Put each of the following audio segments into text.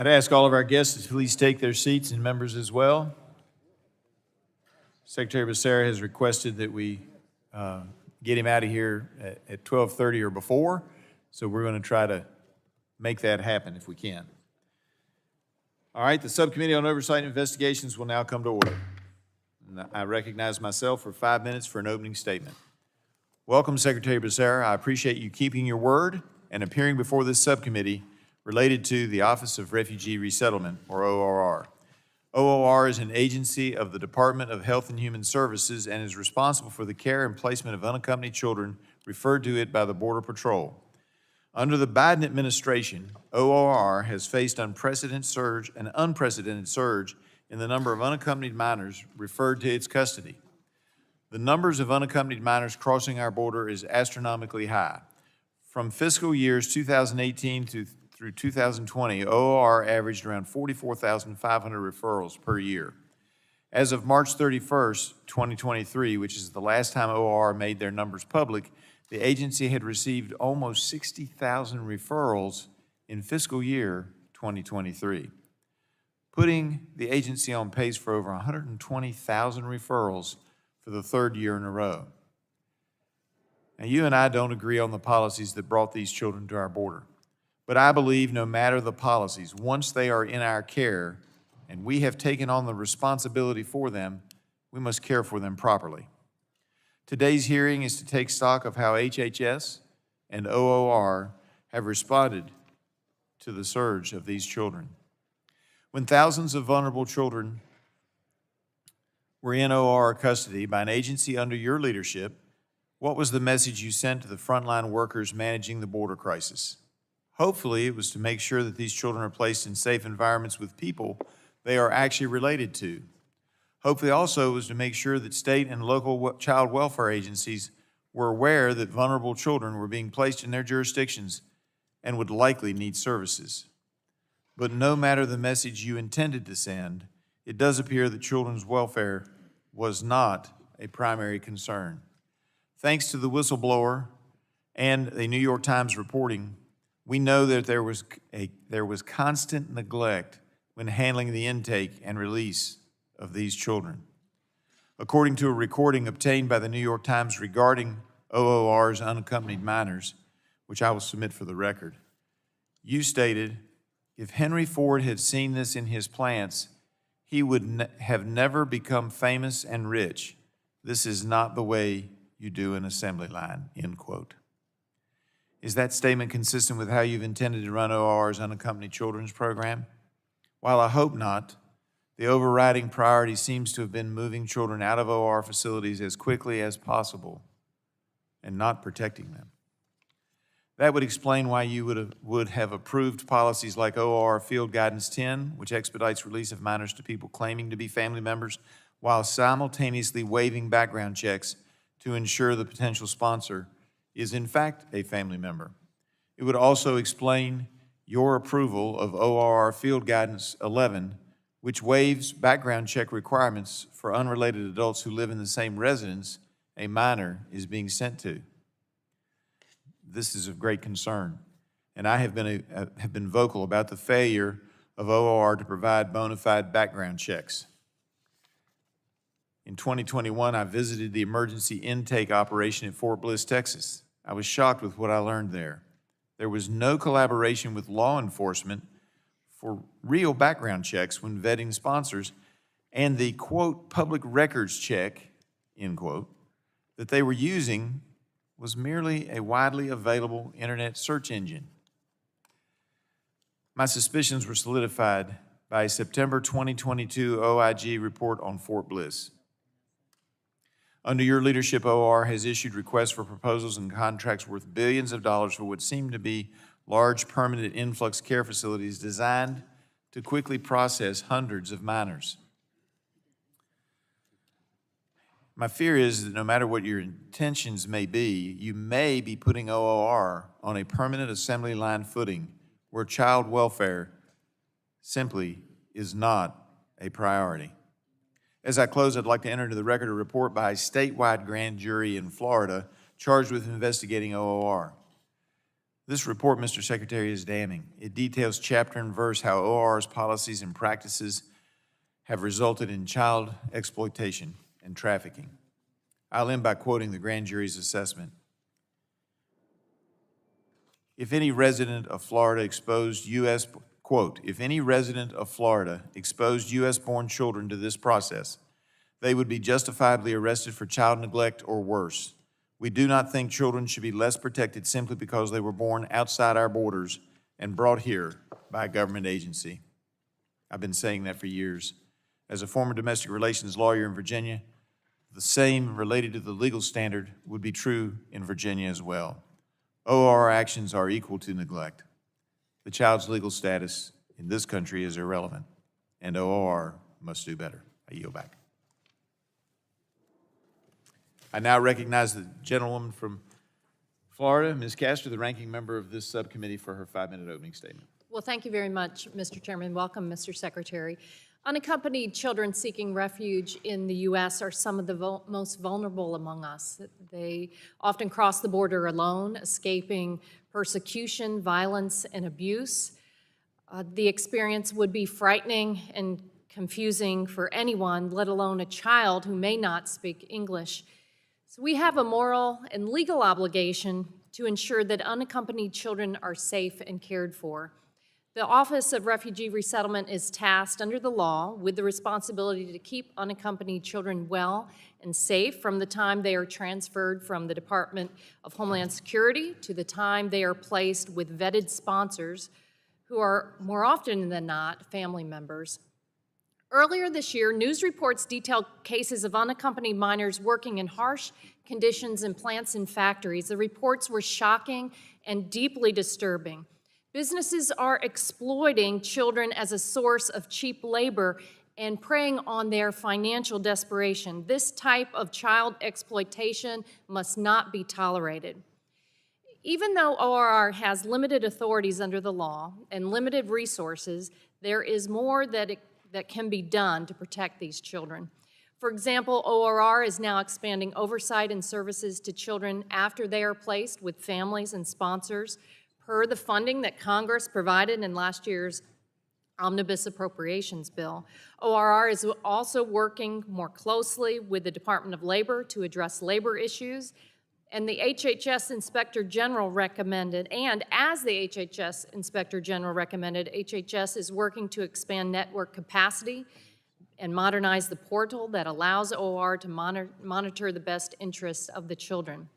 I'd ask all of our guests to please take their seats and members as well. Secretary Becerra has requested that we get him out of here at 12:30 or before, so we're going to try to make that happen if we can. All right, the Subcommittee on Oversight and Investigations will now come to order. And I recognize myself for 5 minutes for an opening statement. Welcome, Secretary Becerra. I appreciate you keeping your word and appearing before this subcommittee related to the Office of Refugee Resettlement, or ORR. ORR is an agency of the Department of Health and Human Services and is responsible for the care and placement of unaccompanied children referred to it by the Border Patrol. Under the Biden administration, ORR has faced an unprecedented surge in the number of unaccompanied minors referred to its custody. The numbers of unaccompanied minors crossing our border is astronomically high. From fiscal years 2018 through 2020, ORR averaged around 44,500 referrals per year. As of March 31st, 2023, which is the last time ORR made their numbers public, the agency had received almost 60,000 referrals in fiscal year 2023, putting the agency on pace for over 120,000 referrals for the third year in a row. Now, you and I don't agree on the policies that brought these children to our border. But I believe no matter the policies, once they are in our care and we have taken on the responsibility for them, we must care for them properly. Today's hearing is to take stock of how HHS and ORR have responded to the surge of these children. When thousands of vulnerable children were in ORR custody by an agency under your leadership, what was the message you sent to the frontline workers managing the border crisis? Hopefully, it was to make sure that these children are placed in safe environments with people they are actually related to. Hopefully, also, it was to make sure that state and local child welfare agencies were aware that vulnerable children were being placed in their jurisdictions and would likely need services. But no matter the message you intended to send, it does appear that children's welfare was not a primary concern. Thanks to the whistleblower and the New York Times reporting, we know that there was constant neglect when handling the intake and release of these children. According to a recording obtained by the New York Times regarding ORR's unaccompanied minors, which I will submit for the record, you stated, if Henry Ford had seen this in his plants, he would have never become famous and rich. This is not the way you do an assembly line, end quote. Is that statement consistent with how you've intended to run ORR's unaccompanied children's program? While I hope not, the overriding priority seems to have been moving children out of ORR facilities as quickly as possible and not protecting them. That would explain why you would have approved policies like ORR Field Guidance 10, which expedites release of minors to people claiming to be family members, while simultaneously waiving background checks to ensure the potential sponsor is in fact a family member. It would also explain your approval of ORR Field Guidance 11, which waives background check requirements for unrelated adults who live in the same residence a minor is being sent to. This is of great concern, and I have been vocal about the failure of ORR to provide bona fide background checks. In 2021, I visited the emergency intake operation at Fort Bliss, Texas. I was shocked with what I learned there. There was no collaboration with law enforcement for real background checks when vetting sponsors, and the, quote, public records check, end quote, that they were using was merely a widely available internet search engine. My suspicions were solidified by a September 2022 OIG report on Fort Bliss. Under your leadership, ORR has issued requests for proposals and contracts worth billions of dollars for what seem to be large permanent influx care facilities designed to quickly process hundreds of minors. My fear is that no matter what your intentions may be, you may be putting ORR on a permanent assembly line footing where child welfare simply is not a priority. As I close, I'd like to enter into the record a report by a statewide grand jury in Florida charged with investigating ORR. This report, Mr. Secretary, is damning. It details chapter and verse how OR's policies and practices have resulted in child exploitation and trafficking. I'll end by quoting the grand jury's assessment. If any resident of Florida exposed U.S., quote, if any resident of Florida exposed U.S.-born children to this process, they would be justifiably arrested for child neglect or worse. We do not think children should be less protected simply because they were born outside our borders and brought here by a government agency. I've been saying that for years. As a former domestic relations lawyer in Virginia, the same related to the legal standard would be true in Virginia as well. OR actions are equal to neglect. The child's legal status in this country is irrelevant, and OR must do better. I yield back. I now recognize the gentlewoman from Florida, Ms. Castor, the ranking member of this subcommittee, for her 5-minute opening statement. Well, thank you very much, Mr. Chairman. Welcome, Mr. Secretary. Unaccompanied children seeking refuge in the U.S. are some of the most vulnerable among us. They often cross the border alone, escaping persecution, violence, and abuse. The experience would be frightening and confusing for anyone, let alone a child who may not speak English. So we have a moral and legal obligation to ensure that unaccompanied children are safe and cared for. The Office of Refugee Resettlement is tasked under the law with the responsibility to keep unaccompanied children well and safe from the time they are transferred from the Department of Homeland Security to the time they are placed with vetted sponsors who are more often than not family members. Earlier this year, news reports detailed cases of unaccompanied minors working in harsh conditions in plants and factories. The reports were shocking and deeply disturbing. Businesses are exploiting children as a source of cheap labor and preying on their financial desperation. This type of child exploitation must not be tolerated. Even though ORR has limited authorities under the law and limited resources, there is more that can be done to protect these children. For example, ORR is now expanding oversight and services to children after they are placed with families and sponsors, per the funding that Congress provided in last year's Omnibus Appropriations Bill. ORR is also working more closely with the Department of Labor to address labor issues, and the HHS Inspector General recommended, and as the HHS Inspector General recommended, HHS is working to expand network capacity and modernize the portal that allows OR to monitor the best interests of the children.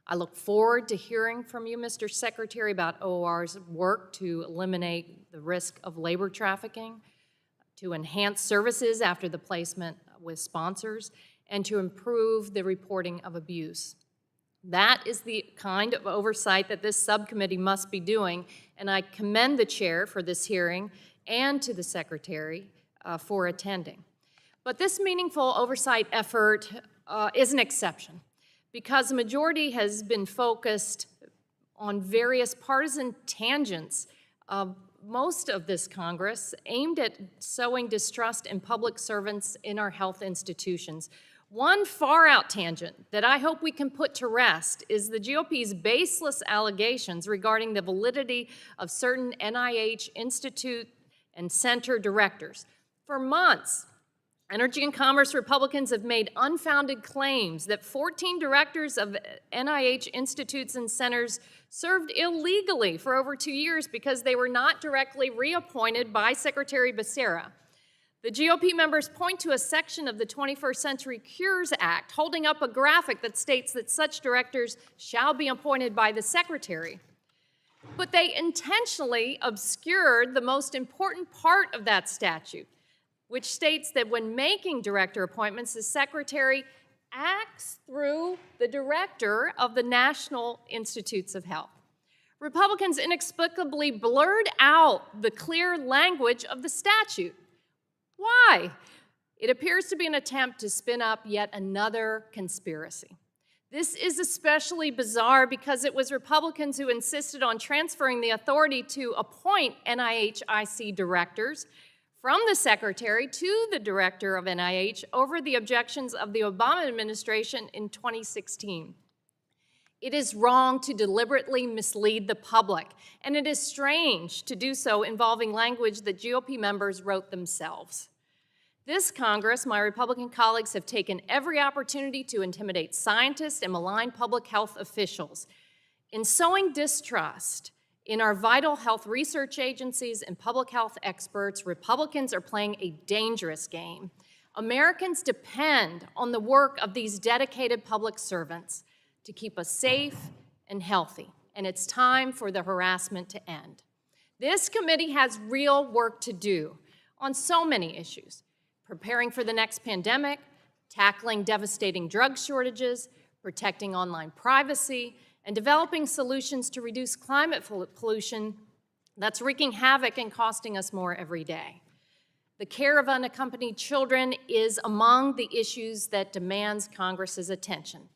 I look forward to hearing from you, Mr. Secretary, about OR's work to eliminate the risk of labor trafficking, to enhance services after the placement with sponsors, and to improve the reporting of abuse. That is the kind of oversight that this subcommittee must be doing, and I commend the chair for this hearing and to the Secretary for attending. But this meaningful oversight effort is an exception, because the majority has been focused on various partisan tangents. Most of this Congress aimed at sowing distrust in public servants in our health institutions. One far-out tangent that I hope we can put to rest is the GOP's baseless allegations regarding the validity of certain NIH institute and center directors. For months, Energy and Commerce Republicans have made unfounded claims that 14 directors of NIH institutes and centers served illegally for over 2 years because they were not directly reappointed by Secretary Becerra. The GOP members point to a section of the 21st Century Cures Act holding up a graphic that states that such directors shall be appointed by the Secretary. But they intentionally obscured the most important part of that statute, which states that when making director appointments, the Secretary acts through the director of the National Institutes of Health. Republicans inexplicably blurred out the clear language of the statute. Why? It appears to be an attempt to spin up yet another conspiracy. This is especially bizarre because it was Republicans who insisted on transferring the authority to appoint NIH-IC directors from the Secretary to the Director of NIH over the objections of the Obama administration in 2016. It is wrong to deliberately mislead the public, and it is strange to do so involving language that GOP members wrote themselves. This Congress, my Republican colleagues have taken every opportunity to intimidate scientists and malign public health officials. In sowing distrust in our vital health research agencies and public health experts, Republicans are playing a dangerous game. Americans depend on the work of these dedicated public servants to keep us safe and healthy, and it's time for the harassment to end. This committee has real work to do on so many issues: preparing for the next pandemic, tackling devastating drug shortages, protecting online privacy, and developing solutions to reduce climate pollution that's wreaking havoc and costing us more every day. The care of unaccompanied children is among the issues that demands Congress's attention.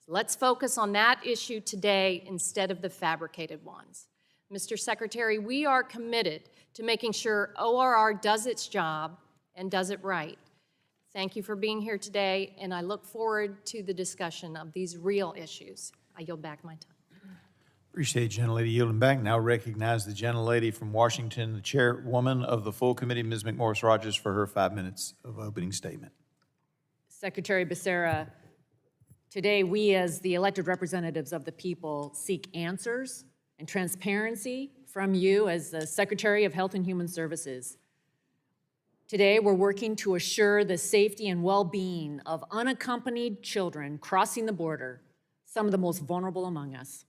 Let's focus on that issue today instead of the fabricated ones. Mr. Secretary, we are committed to making sure ORR does its job and does it right. Thank you for being here today, and I look forward to the discussion of these real issues. I yield back my time. Appreciate gentlelady yielding back. Now recognize the gentlelady from Washington, the chairwoman of the full committee, Ms. McMorris Rogers, for her 5 minutes of opening statement. Secretary Becerra, today we as the elected representatives of the people seek answers and transparency from you as the Secretary of Health and Human Services. Today we're working to assure the safety and well-being of unaccompanied children crossing the border, some of the most vulnerable among us.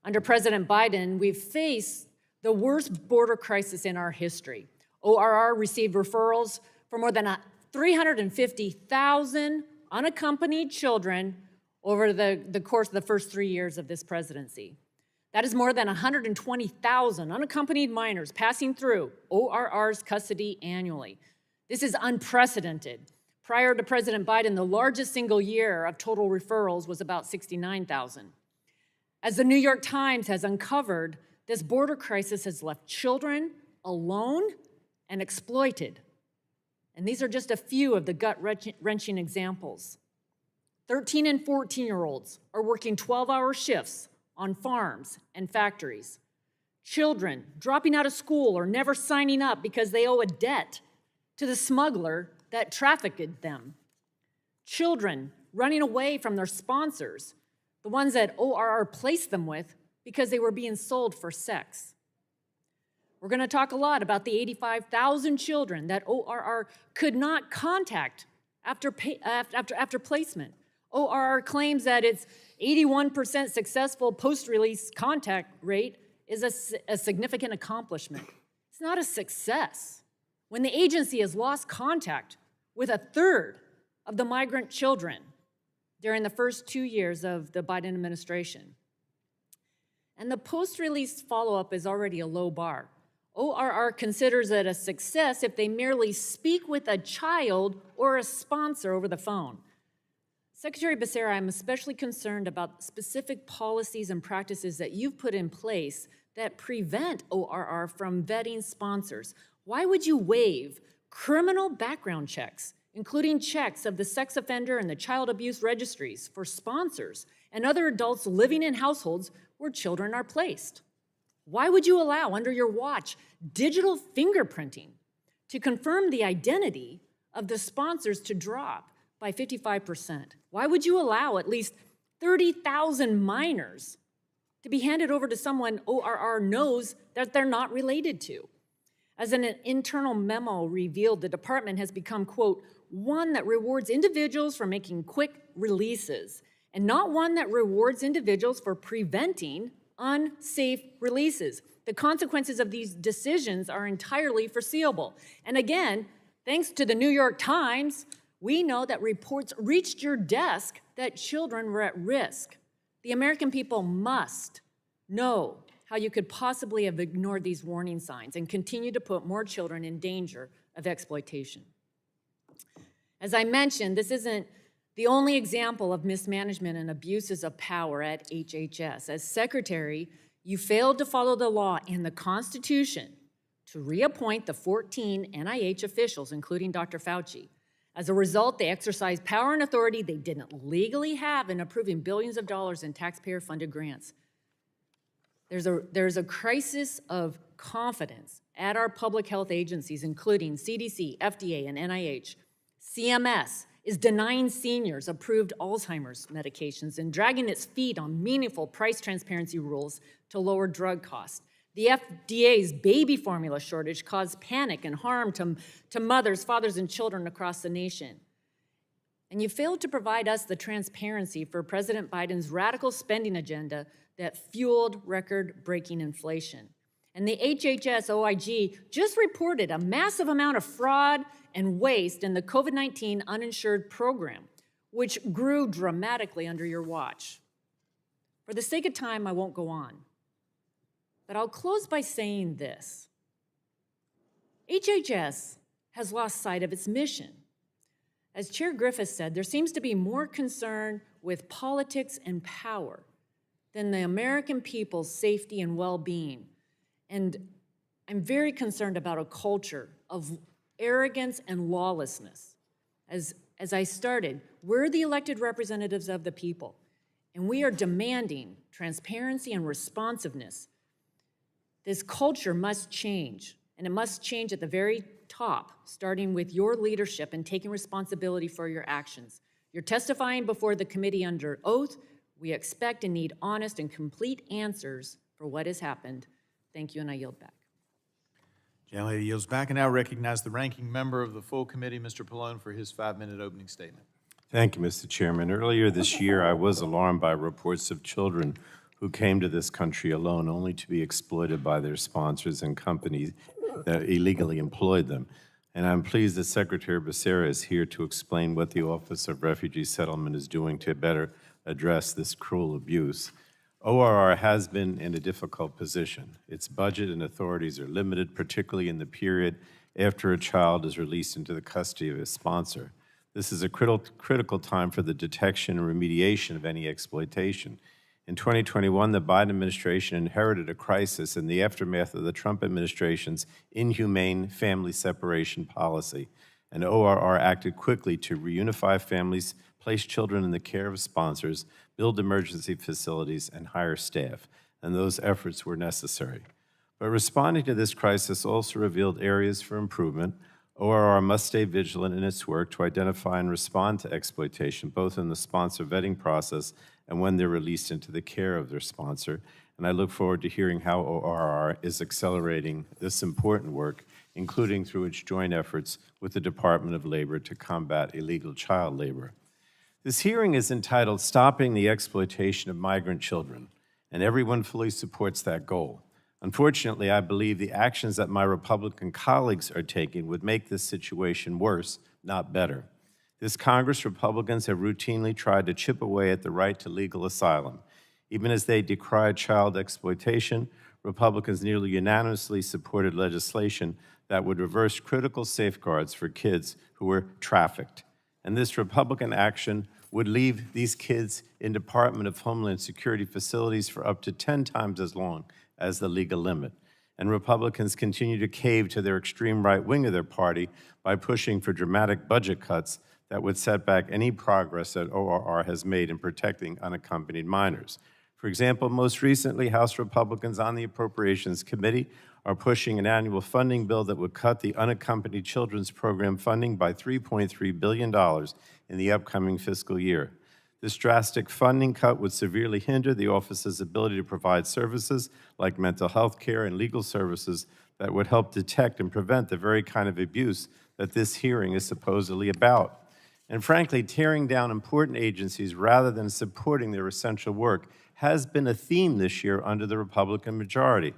Under President Biden, we've faced the worst border crisis in our history. ORR received referrals for more than 350,000 unaccompanied children over the course of the first 3 years of this presidency. That is more than 120,000 unaccompanied minors passing through ORR's custody annually. This is unprecedented. Prior to President Biden, the largest single year of total referrals was about 69,000. As the New York Times has uncovered, this border crisis has left children alone and exploited. And these are just a few of the gut-wrenching examples. 13 and 14-year-olds are working 12-hour shifts on farms and factories. Children dropping out of school or never signing up because they owe a debt to the smuggler that trafficked them. Children running away from their sponsors, the ones that ORR placed them with because they were being sold for sex. We're going to talk a lot about the 85,000 children that ORR could not contact after placement. ORR claims that its 81% successful post-release contact rate is a significant accomplishment. It's not a success when the agency has lost contact with a third of the migrant children during the first 2 years of the Biden administration. And the post-release follow-up is already a low bar. ORR considers it a success if they merely speak with a child or a sponsor over the phone. Secretary Becerra, I'm especially concerned about specific policies and practices that you've put in place that prevent ORR from vetting sponsors. Why would you waive criminal background checks, including checks of the sex offender and the child abuse registries for sponsors and other adults living in households where children are placed? Why would you allow, under your watch, digital fingerprinting to confirm the identity of the sponsors to drop by 55%? Why would you allow at least 30,000 minors to be handed over to someone ORR knows that they're not related to? As an internal memo revealed, the department has become, quote, one that rewards individuals for making quick releases and not one that rewards individuals for preventing unsafe releases. The consequences of these decisions are entirely foreseeable. And again, thanks to the New York Times, we know that reports reached your desk that children were at risk. The American people must know how you could possibly have ignored these warning signs and continue to put more children in danger of exploitation. As I mentioned, this isn't the only example of mismanagement and abuses of power at HHS. As Secretary, you failed to follow the law and the Constitution to reappoint the 14 NIH officials, including Dr. Fauci. As a result, they exercised power and authority they didn't legally have in approving billions of dollars in taxpayer-funded grants. There's a crisis of confidence at our public health agencies, including CDC, FDA, and NIH. CMS is denying seniors approved Alzheimer's medications and dragging its feet on meaningful price transparency rules to lower drug costs. The FDA's baby formula shortage caused panic and harm to mothers, fathers, and children across the nation. And you failed to provide us the transparency for President Biden's radical spending agenda that fueled record-breaking inflation. And the HHS OIG just reported a massive amount of fraud and waste in the COVID-19 uninsured program, which grew dramatically under your watch. For the sake of time, I won't go on. But I'll close by saying this. HHS has lost sight of its mission. As Chair Griffith said, there seems to be more concern with politics and power than the American people's safety and well-being. And I'm very concerned about a culture of arrogance and lawlessness. As I started, we're the elected representatives of the people, and we are demanding transparency and responsiveness. This culture must change, and it must change at the very top, starting with your leadership and taking responsibility for your actions. You're testifying before the committee under oath. We expect and need honest and complete answers for what has happened. Thank you, and I yield back. Gentlelady yields back, and now recognize the ranking member of the full committee, Mr. Pallone, for his 5-minute opening statement. Thank you, Mr. Chairman. Earlier this year, I was alarmed by reports of children who came to this country alone only to be exploited by their sponsors and companies that illegally employed them. And I'm pleased that Secretary Becerra is here to explain what the Office of Refugee Settlement is doing to better address this cruel abuse. ORR has been in a difficult position. Its budget and authorities are limited, particularly in the period after a child is released into the custody of his sponsor. This is a critical time for the detection and remediation of any exploitation. In 2021, the Biden administration inherited a crisis in the aftermath of the Trump administration's inhumane family separation policy, and ORR acted quickly to reunify families, place children in the care of sponsors, build emergency facilities, and hire staff, and those efforts were necessary. But responding to this crisis also revealed areas for improvement. ORR must stay vigilant in its work to identify and respond to exploitation, both in the sponsor vetting process and when they're released into the care of their sponsor. And I look forward to hearing how ORR is accelerating this important work, including through its joint efforts with the Department of Labor to combat illegal child labor. This hearing is entitled Stopping the Exploitation of Migrant Children, and everyone fully supports that goal. Unfortunately, I believe the actions that my Republican colleagues are taking would make this situation worse, not better. This Congress, Republicans have routinely tried to chip away at the right to legal asylum. Even as they decried child exploitation, Republicans nearly unanimously supported legislation that would reverse critical safeguards for kids who were trafficked. And this Republican action would leave these kids in Department of Homeland Security facilities for up to 10 times as long as the legal limit. And Republicans continue to cave to their extreme right wing of their party by pushing for dramatic budget cuts that would set back any progress that ORR has made in protecting unaccompanied minors. For example, most recently, House Republicans on the Appropriations Committee are pushing an annual funding bill that would cut the unaccompanied children's program funding by $3.3 billion in the upcoming fiscal year. This drastic funding cut would severely hinder the office's ability to provide services like mental health care and legal services that would help detect and prevent the very kind of abuse that this hearing is supposedly about. And frankly, tearing down important agencies rather than supporting their essential work has been a theme this year under the Republican majority.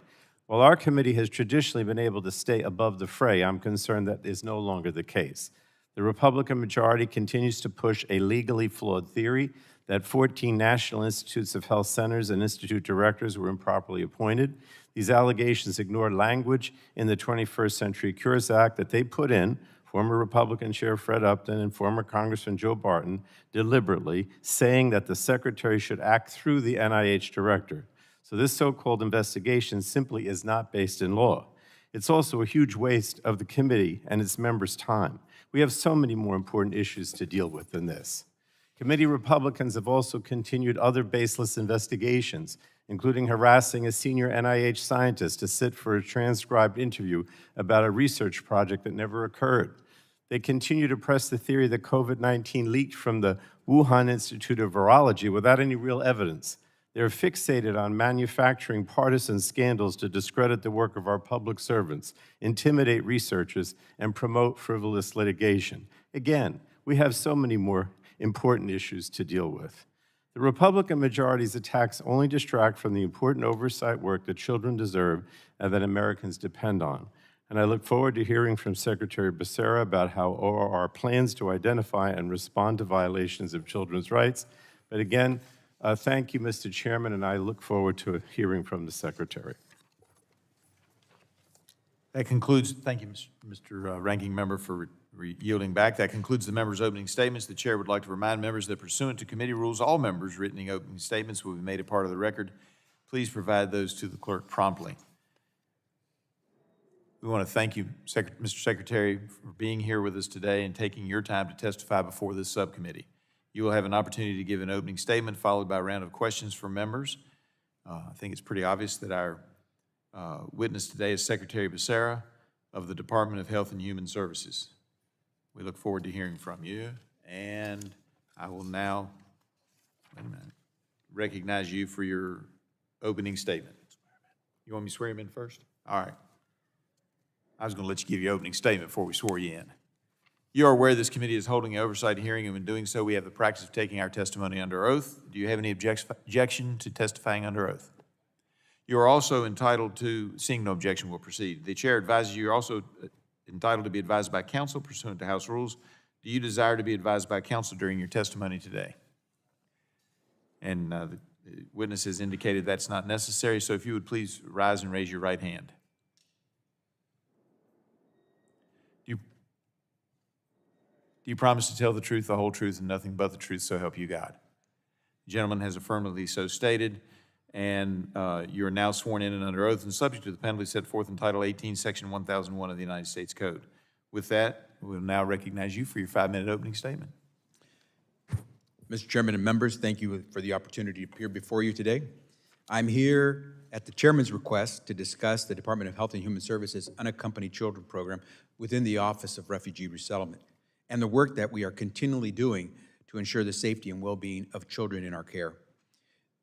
While our committee has traditionally been able to stay above the fray, I'm concerned that is no longer the case. The Republican majority continues to push a legally flawed theory that 14 National Institutes of Health centers and institute directors were improperly appointed. These allegations ignore language in the 21st Century Cures Act that they put in, former Republican Chair Fred Upton and former Congressman Joe Barton, deliberately, saying that the Secretary should act through the NIH Director. So this so-called investigation simply is not based in law. It's also a huge waste of the committee and its members' time. We have so many more important issues to deal with than this. Committee Republicans have also continued other baseless investigations, including harassing a senior NIH scientist to sit for a transcribed interview about a research project that never occurred. They continue to press the theory that COVID-19 leaked from the Wuhan Institute of Virology without any real evidence. They're fixated on manufacturing partisan scandals to discredit the work of our public servants, intimidate researchers, and promote frivolous litigation. Again, we have so many more important issues to deal with. The Republican majority's attacks only distract from the important oversight work that children deserve and that Americans depend on. And I look forward to hearing from Secretary Becerra about how ORR plans to identify and respond to violations of children's rights. But again, thank you, Mr. Chairman, and I look forward to hearing from the Secretary. That concludes, thank you, Mr. Ranking Member, for yielding back. That concludes the members' opening statements. The chair would like to remind members that pursuant to committee rules, all members' written opening statements will be made a part of the record. Please provide those to the clerk promptly. We want to thank you, Mr. Secretary, for being here with us today and taking your time to testify before this subcommittee. You will have an opportunity to give an opening statement followed by a round of questions from members. I think it's pretty obvious that our witness today is Secretary Becerra of the Department of Health and Human Services. We look forward to hearing from you, and I will now recognize you for your opening statement. You want me to swear him in first? All right. I was going to let you give your opening statement before we swore you in. You are aware this committee is holding an oversight hearing, and in doing so, we have the practice of taking our testimony under oath. Do you have any objection to testifying under oath? You are also entitled to, seeing no objection, will proceed. The chair advises you are also entitled to be advised by counsel pursuant to House rules. Do you desire to be advised by counsel during your testimony today? And the witness has indicated that's not necessary, so if you would please rise and raise your right hand. Do you promise to tell the truth, the whole truth, and nothing but the truth, so help you God? The gentleman has affirmatively so stated, and you are now sworn in and under oath and subject to the penalty set forth in Title 18, Section 1001 of the United States Code. With that, we'll now recognize you for your 5-minute opening statement. Mr. Chairman and members, thank you for the opportunity to appear before you today. I'm here at the chairman's request to discuss the Department of Health and Human Services Unaccompanied Children Program within the Office of Refugee Resettlement, and the work that we are continually doing to ensure the safety and well-being of children in our care.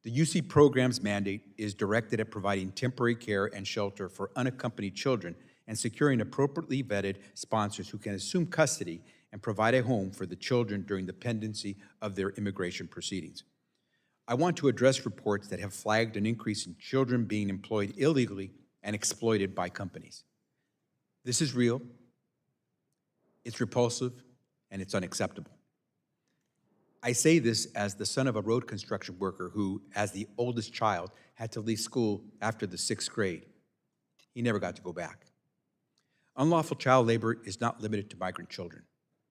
The UC program's mandate is directed at providing temporary care and shelter for unaccompanied children and securing appropriately vetted sponsors who can assume custody and provide a home for the children during the pendency of their immigration proceedings. I want to address reports that have flagged an increase in children being employed illegally and exploited by companies. This is real, it's repulsive, and it's unacceptable. I say this as the son of a road construction worker who, as the oldest child, had to leave school after the 6th grade. He never got to go back. Unlawful child labor is not limited to migrant children,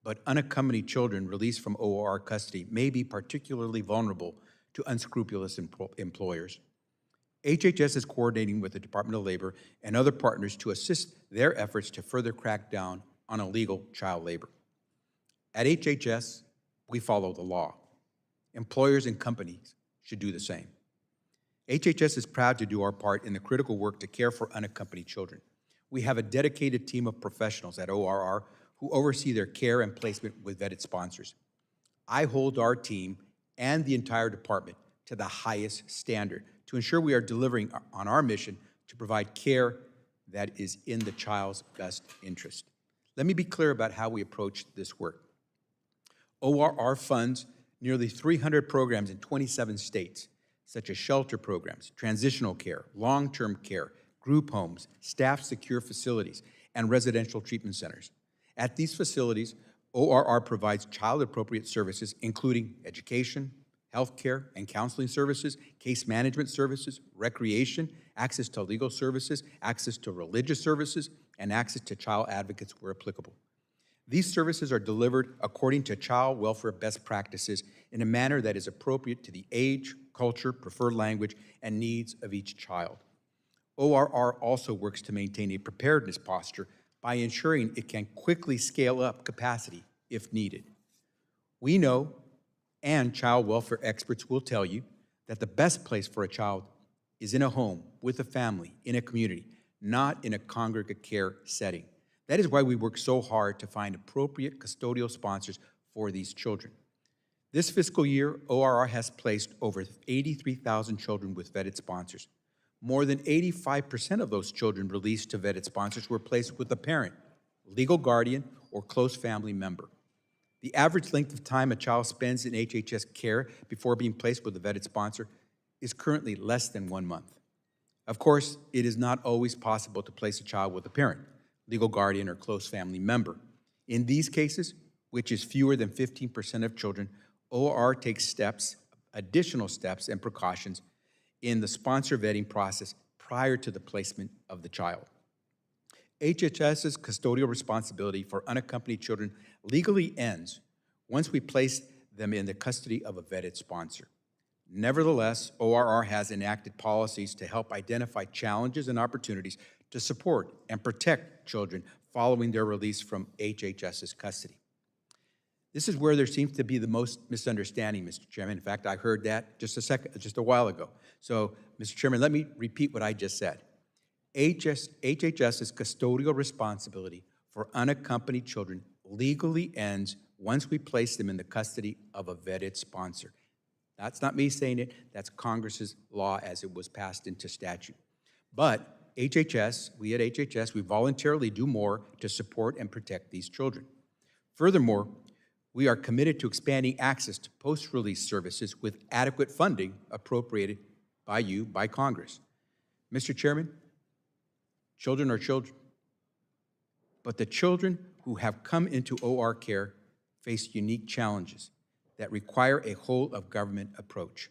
but unaccompanied children released from ORR custody may be particularly vulnerable to unscrupulous employers. HHS is coordinating with the Department of Labor and other partners to assist their efforts to further crack down on illegal child labor. At HHS, we follow the law. Employers and companies should do the same. HHS is proud to do our part in the critical work to care for unaccompanied children. We have a dedicated team of professionals at ORR who oversee their care and placement with vetted sponsors. I hold our team and the entire department to the highest standard to ensure we are delivering on our mission to provide care that is in the child's best interest. Let me be clear about how we approach this work. ORR funds nearly 300 programs in 27 states, such as shelter programs, transitional care, long-term care, group homes, staff-secure facilities, and residential treatment centers. At these facilities, ORR provides child-appropriate services, including education, healthcare and counseling services, case management services, recreation, access to legal services, access to religious services, and access to child advocates where applicable. These services are delivered according to child welfare best practices in a manner that is appropriate to the age, culture, preferred language, and needs of each child. ORR also works to maintain a preparedness posture by ensuring it can quickly scale up capacity if needed. We know, and child welfare experts will tell you, that the best place for a child is in a home, with a family, in a community, not in a congregate care setting. That is why we work so hard to find appropriate custodial sponsors for these children. This fiscal year, ORR has placed over 83,000 children with vetted sponsors. More than 85% of those children released to vetted sponsors were placed with a parent, legal guardian, or close family member. The average length of time a child spends in HHS care before being placed with a vetted sponsor is currently less than 1 month. Of course, it is not always possible to place a child with a parent, legal guardian, or close family member. In these cases, which is fewer than 15% of children, OR takes steps, additional steps and precautions in the sponsor vetting process prior to the placement of the child. HHS's custodial responsibility for unaccompanied children legally ends once we place them in the custody of a vetted sponsor. Nevertheless, ORR has enacted policies to help identify challenges and opportunities to support and protect children following their release from HHS's custody. This is where there seems to be the most misunderstanding, Mr. Chairman. In fact, I heard that just a while ago. So, Mr. Chairman, let me repeat what I just said. HHS's custodial responsibility for unaccompanied children legally ends once we place them in the custody of a vetted sponsor. That's not me saying it, that's Congress's law as it was passed into statute. But HHS, we at HHS, we voluntarily do more to support and protect these children. Furthermore, we are committed to expanding access to post-release services with adequate funding appropriated by you, by Congress. Mr. Chairman, children are children, but the children who have come into OR care face unique challenges that require a whole-of-government approach,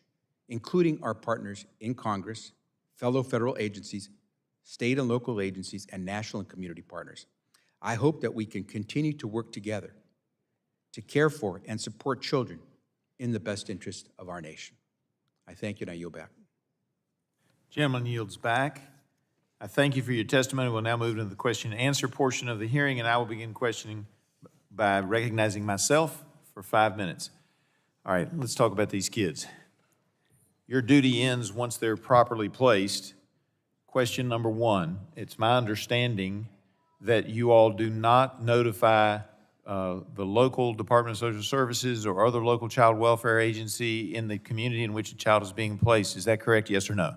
including our partners in Congress, fellow federal agencies, state and local agencies, and national and community partners. I hope that we can continue to work together to care for and support children in the best interest of our nation. I thank you, and I yield back. Gentleman yields back. I thank you for your testimony. We'll now move into the question and answer portion of the hearing, and I will begin questioning by recognizing myself for 5 minutes. All right, let's talk about these kids. Your duty ends once they're properly placed. Question number one, it's my understanding that you all do not notify the local Department of Social Services or other local child welfare agency in the community in which a child is being placed. Is that correct, yes or no?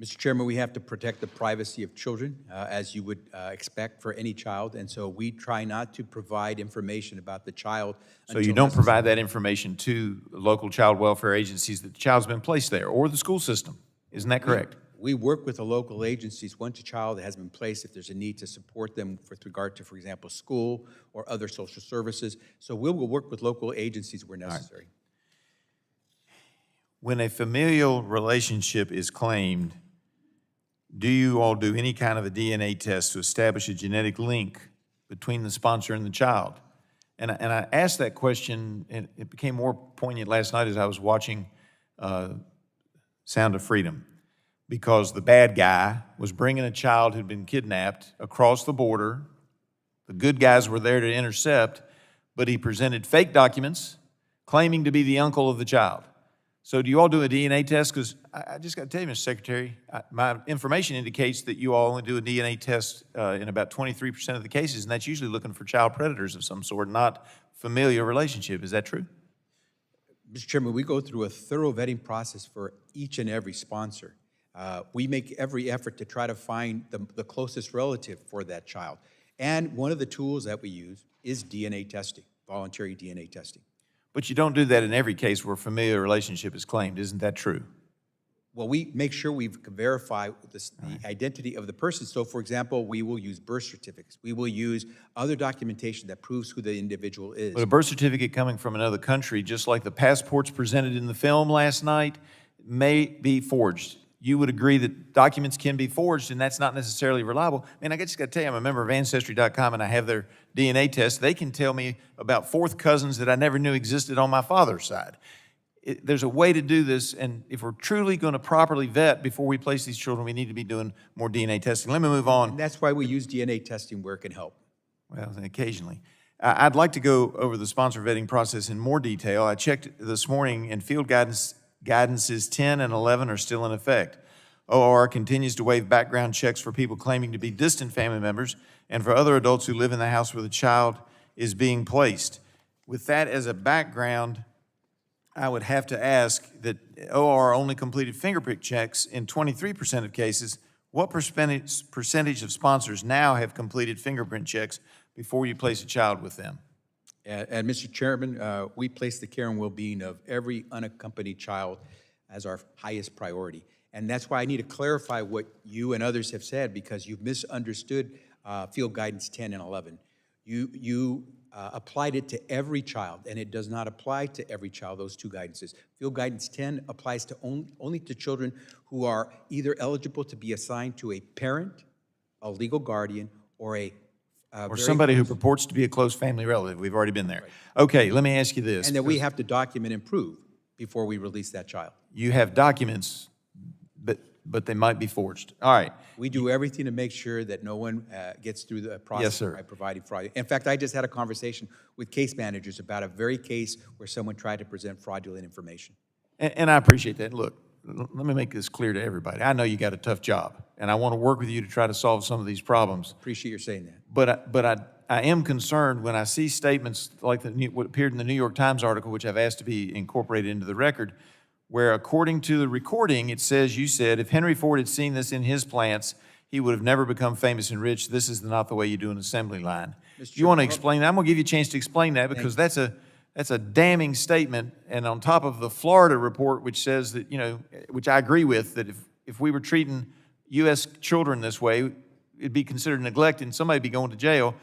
Mr. Chairman, we have to protect the privacy of children, as you would expect for any child, and so we try not to provide information about the child. So you don't provide that information to local child welfare agencies that the child's been placed there, or the school system. Isn't that correct? We work with the local agencies once a child has been placed, if there's a need to support them with regard to, for example, school or other social services. So we will work with local agencies where necessary. Right. When a familial relationship is claimed, do you all do any kind of a DNA test to establish a genetic link between the sponsor and the child? And I asked that question, and it became more poignant last night as I was watching Sound of Freedom, because the bad guy was bringing a child who'd been kidnapped across the border. The good guys were there to intercept, but he presented fake documents claiming to be the uncle of the child. So do you all do a DNA test? Because I just got to tell you, Mr. Secretary, my information indicates that you all only do a DNA test in about 23% of the cases, and that's usually looking for child predators of some sort, not familial relationship. Is that true? Mr. Chairman, we go through a thorough vetting process for each and every sponsor. We make every effort to try to find the closest relative for that child. And one of the tools that we use is DNA testing, voluntary DNA testing. But you don't do that in every case where familial relationship is claimed. Isn't that true? Well, we make sure we verify the identity of the person. So, for example, we will use birth certificates. We will use other documentation that proves who the individual is. But a birth certificate coming from another country, just like the passports presented in the film last night, may be forged. You would agree that documents can be forged, and that's not necessarily reliable. Man, I just got to tell you, I'm a member of Ancestry.com, and I have their DNA test. They can tell me about fourth cousins that I never knew existed on my father's side. there's a way to do this, and if we're truly going to properly vet before we place these children, we need to be doing more DNA testing. Let me move on. And that's why we use DNA testing where it can help. Well, occasionally. I'd like to go over the sponsor vetting process in more detail. I checked this morning, and field guidances 10 and 11 are still in effect. OR continues to waive background checks for people claiming to be distant family members and for other adults who live in the house where the child is being placed. With that as a background, I would have to ask that OR only completed fingerprint checks in 23% of cases. What percentage of sponsors now have completed fingerprint checks before you place a child with them? And Mr. Chairman, we place the care and well-being of every unaccompanied child as our highest priority. And that's why I need to clarify what you and others have said, because you've misunderstood Field Guidance 10 and 11. You applied it to every child, and it does not apply to every child, those two guidances. Field Guidance 10 applies to only to children who are either eligible to be assigned to a parent, a legal guardian, or Or somebody who purports to be a close family relative. We've already been there. Okay, let me ask you this. and that we have to document and prove before we release that child. You have documents, but they might be forged. All right. We do everything to make sure that no one gets through the process sir. by providing fraud. In fact, I just had a conversation with case managers about a very case where someone tried to present fraudulent information. And I appreciate that. Look, let me make this clear to everybody. I know you got a tough job, and I want to work with you to try to solve some of these problems. Appreciate your saying that. But I am concerned when I see statements like what appeared in the New York Times article, which I've asked to be incorporated into the record, where according to the recording, it says, you said, if Henry Ford had seen this in his plants, he would have never become famous and rich. This is not the way you do an assembly line. You want to explain that? I'm going to give you a chance to explain that, because that's a damning statement. And on top of the Florida report, which says that, which I agree with, that if we were treating U.S. children this way, it'd be considered neglect and somebody'd be going to jail.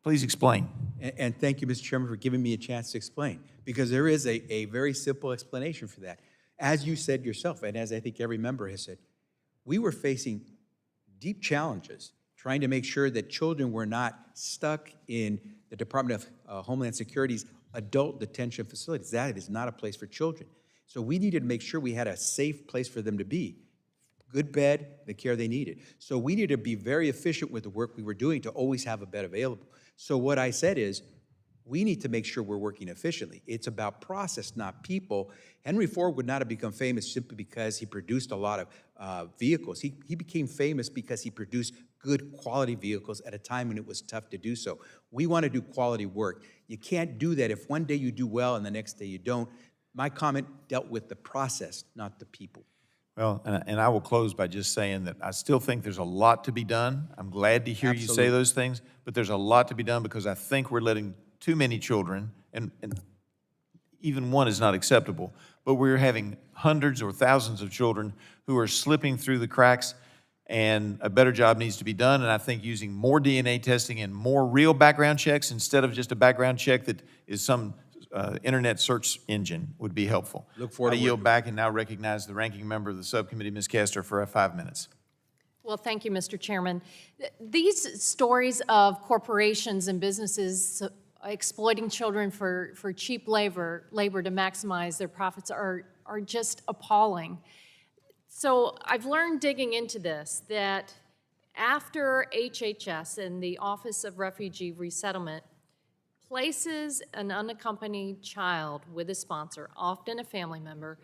Please explain. And thank you, Mr. Chairman, for giving me a chance to explain, because there is a very simple explanation for that. As you said yourself, and as I think every member has said, we were facing deep challenges trying to make sure that children were not stuck in the Department of Homeland Security's adult detention facilities. That is not a place for children. So we needed to make sure we had a safe place for them to be. Good bed, the care they needed. So we needed to be very efficient with the work we were doing to always have a bed available. So what I said is, we need to make sure we're working efficiently. It's about process, not people. Henry Ford would not have become famous simply because he produced a lot of vehicles. He became famous because he produced good quality vehicles at a time when it was tough to do so. We want to do quality work. You can't do that if one day you do well and the next day you don't. My comment dealt with the process, not the people. Well, and I will close by just saying that I still think there's a lot to be done. I'm glad to hear you say Absolutely. those things, but there's a lot to be done, because I think we're letting too many children, and even one is not acceptable, but we're having hundreds or thousands of children who are slipping through the cracks, and a better job needs to be done. And I think using more DNA testing and more real background checks instead of just a background check that is some internet search engine would be helpful. Look forward to I yield working. back and now recognize the ranking member of the subcommittee, Ms. Castor, for 5 minutes. Well, thank you, Mr. Chairman. These stories of corporations and businesses exploiting children for cheap labor to maximize their profits are just appalling. So I've learned digging into this that after HHS and the Office of Refugee Resettlement places an unaccompanied child with a sponsor, often a family member,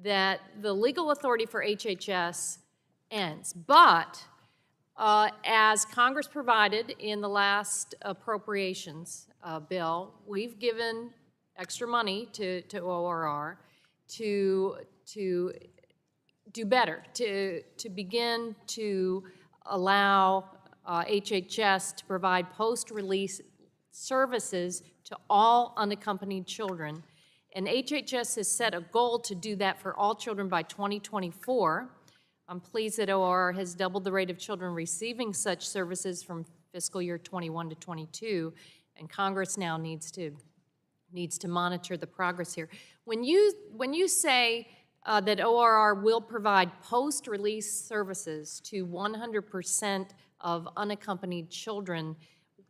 that the legal authority for HHS ends. But as Congress provided in the last appropriations bill, we've given extra money to ORR to do better, to begin to allow HHS to provide post-release services to all unaccompanied children. And HHS has set a goal to do that for all children by 2024. I'm pleased that ORR has doubled the rate of children receiving such services from fiscal year 21 to 22, and Congress now needs to monitor the progress here. When you say that ORR will provide post-release services to 100% of unaccompanied children,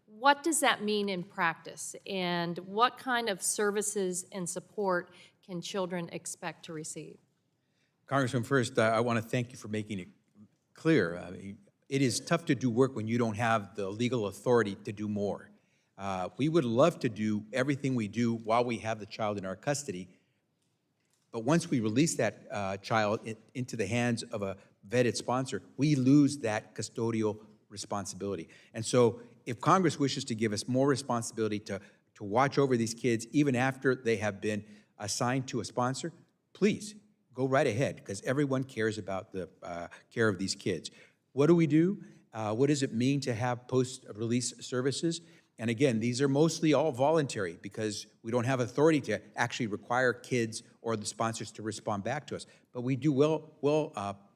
what does that mean in practice? And what kind of services and support can children expect to receive? Congressman, first, I want to thank you for making it clear. I mean, it is tough to do work when you don't have the legal authority to do more. We would love to do everything we do while we have the child in our custody, but once we release that child into the hands of a vetted sponsor, we lose that custodial responsibility. And so if Congress wishes to give us more responsibility to watch over these kids, even after they have been assigned to a sponsor, please go right ahead, because everyone cares about the care of these kids. What do? What does it mean to have post-release services? And again, these are mostly all voluntary because we don't have authority to actually require kids or the sponsors to respond back to us. But we do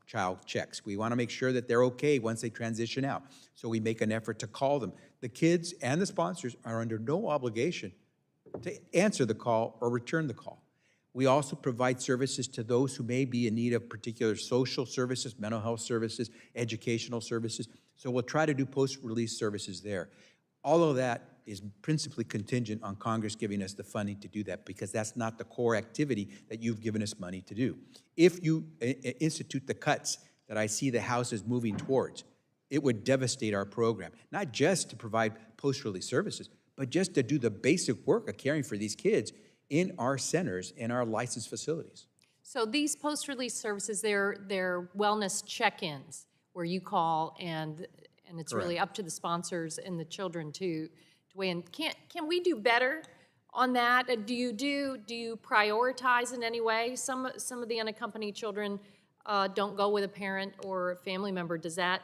child checks. We want to make sure that they're okay once they transition out. So we make an effort to call them. The kids and the sponsors are under no obligation to answer the call or return the call. We also provide services to those who may be in need of particular social services, mental health services, educational services. So we'll try to do post-release services there. All of that is principally contingent on Congress giving us the funding to do that, because that's not the core activity that you've given us money to do. If you institute the cuts that I see the House is moving towards, it would devastate our program, not just to provide post-release services, but just to do the basic work of caring for these kids in our centers, in our licensed facilities. So these post-release services, they're wellness check-ins where you call and it's really up to the sponsors and the children to weigh in. Can we do better on that? Do you prioritize in any way? Some of the unaccompanied children don't go with a parent or a family member. Does that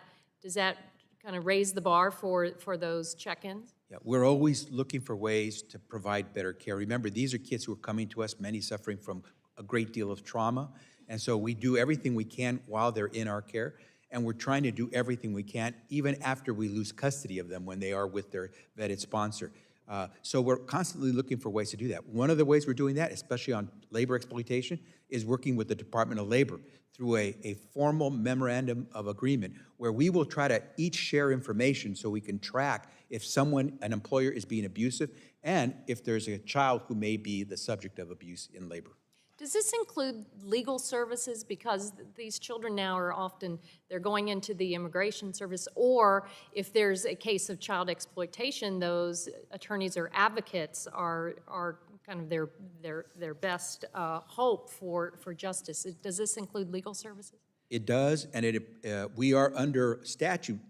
kind of raise the bar for those check-ins? Yeah, we're always looking for ways to provide better care. Remember, these are kids who are coming to us, many suffering from a great deal of trauma, and so we do everything we can while they're in our care, and we're trying to do everything we can even after we lose custody of them when they are with their vetted sponsor. So we're constantly looking for ways to do that. One of the ways we're doing that, especially on labor exploitation, is working with the Department of Labor through a formal memorandum of agreement where we will try to each share information so we can track if an employer is being abusive, and if there's a child who may be the subject of abuse in labor. Does this include legal services? Because these children now are often, they're going into the immigration service, or if there's a case of child exploitation, those attorneys or advocates are kind of their best hope for justice. Does this include legal services? It does, and we are under statute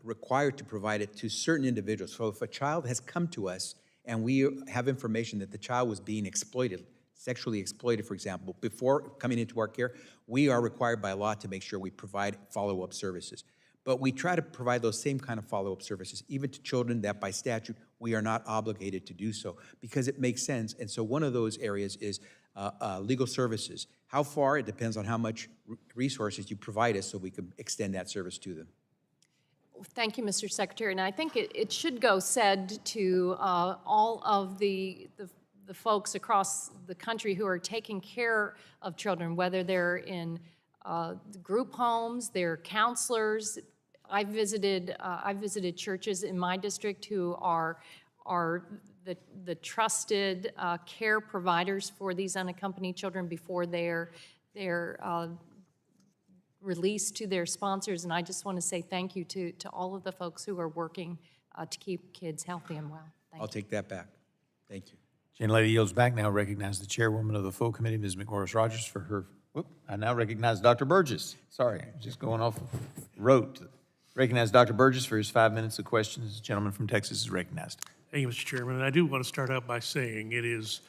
required to provide it to certain individuals. So if a child has come to us and we have information that the child was being exploited, sexually exploited, for example, before coming into our care, we are required by law to make sure we provide follow-up services. But we try to provide those same kind of follow-up services, even to children that by statute we are not obligated to do so, because it makes sense. And so one of those areas is legal services. How far? It depends on how much resources you provide us so we can extend that service to them. Thank you, Mr. Secretary. And I think it should go said to all of the folks across the country who are taking care of children, whether they're in group homes, they're counselors. I've visited churches in my district who are the trusted care providers for these unaccompanied children before they're released to their sponsors. And I just want to say thank you to all of the folks who are working to keep kids healthy and well. I'll take that back. Thank you. Gentlelady yields back. Now recognize the chairwoman of the full committee, Ms. McMorris-Rogers, for her. I now recognize Dr. Burgess. Sorry, just going off rote. Recognize Dr. Burgess for his 5 minutes of questions. The gentleman from Texas is recognized. Thank you, Mr. Chairman. And I do want to start out by saying it is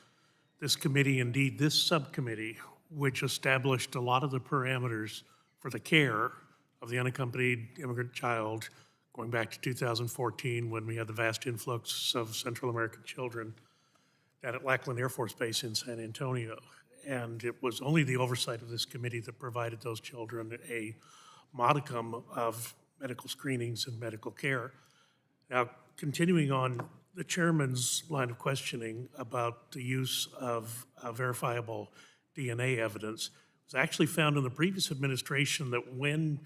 this committee, indeed this subcommittee, which established a lot of the parameters for the care of the unaccompanied immigrant child going back to 2014 when we had the vast influx of Central American children at Lackland Air Force Base in San Antonio. And it was only the oversight of this committee that provided those children a modicum of medical screenings and medical care. Now, continuing on the chairman's line of questioning about the use of verifiable DNA evidence, it was actually found in the previous administration that when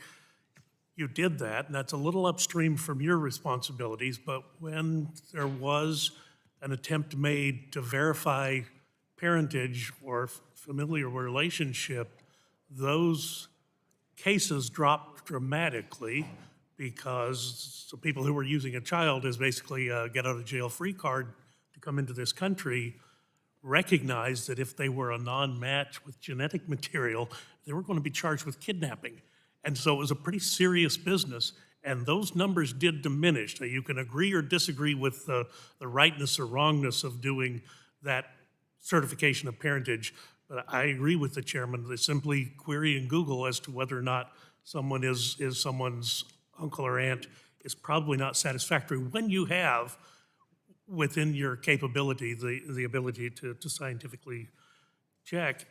you did that, and that's a little upstream from your responsibilities, but when there was an attempt made to verify parentage or familial relationship, those cases dropped dramatically because the people who were using a child as basically a get-out-of-jail-free card to come into this country recognized that if they were a non-match with genetic material, they were going to be charged with kidnapping. And so it was a pretty serious business, and those numbers did diminish. Now, you can agree or disagree with the rightness or wrongness of doing that certification of parentage, but I agree with the chairman that simply querying Google as to whether or not someone is someone's uncle or aunt is probably not satisfactory when you have within your capability the ability to scientifically check.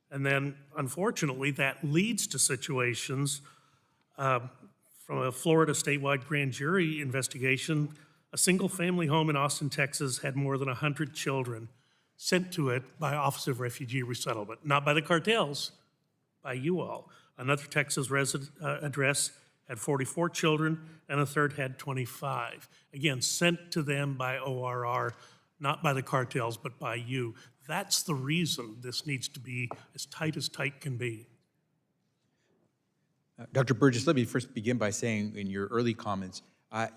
And then, unfortunately, that leads to situations from a Florida statewide grand jury investigation. A single-family home in Austin, Texas had more than 100 children sent to it by Office of Refugee Resettlement, not by the cartels, by you all. Another Texas address had 44 children, and a third had 25. Again, sent to them by ORR, not by the cartels, but by you. That's the reason this needs to be as tight can be. Dr. Burgess, let me first begin by saying in your early comments,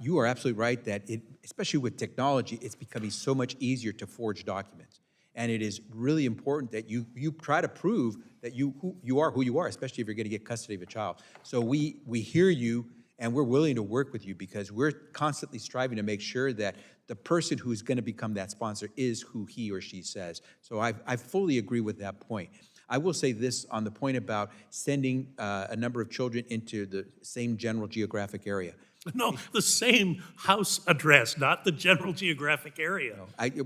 you are absolutely right that especially with technology, it's becoming so much easier to forge documents. And it is really important that you try to prove that who you are, especially if you're going to get custody of a child. So we hear you, and we're willing to work with you because we're constantly striving to make sure that the person who's going to become that sponsor is who he or she says. So I fully agree with that point. I will say this on the point about sending a number of children into the same general geographic area. No, the same house address, not the general geographic area.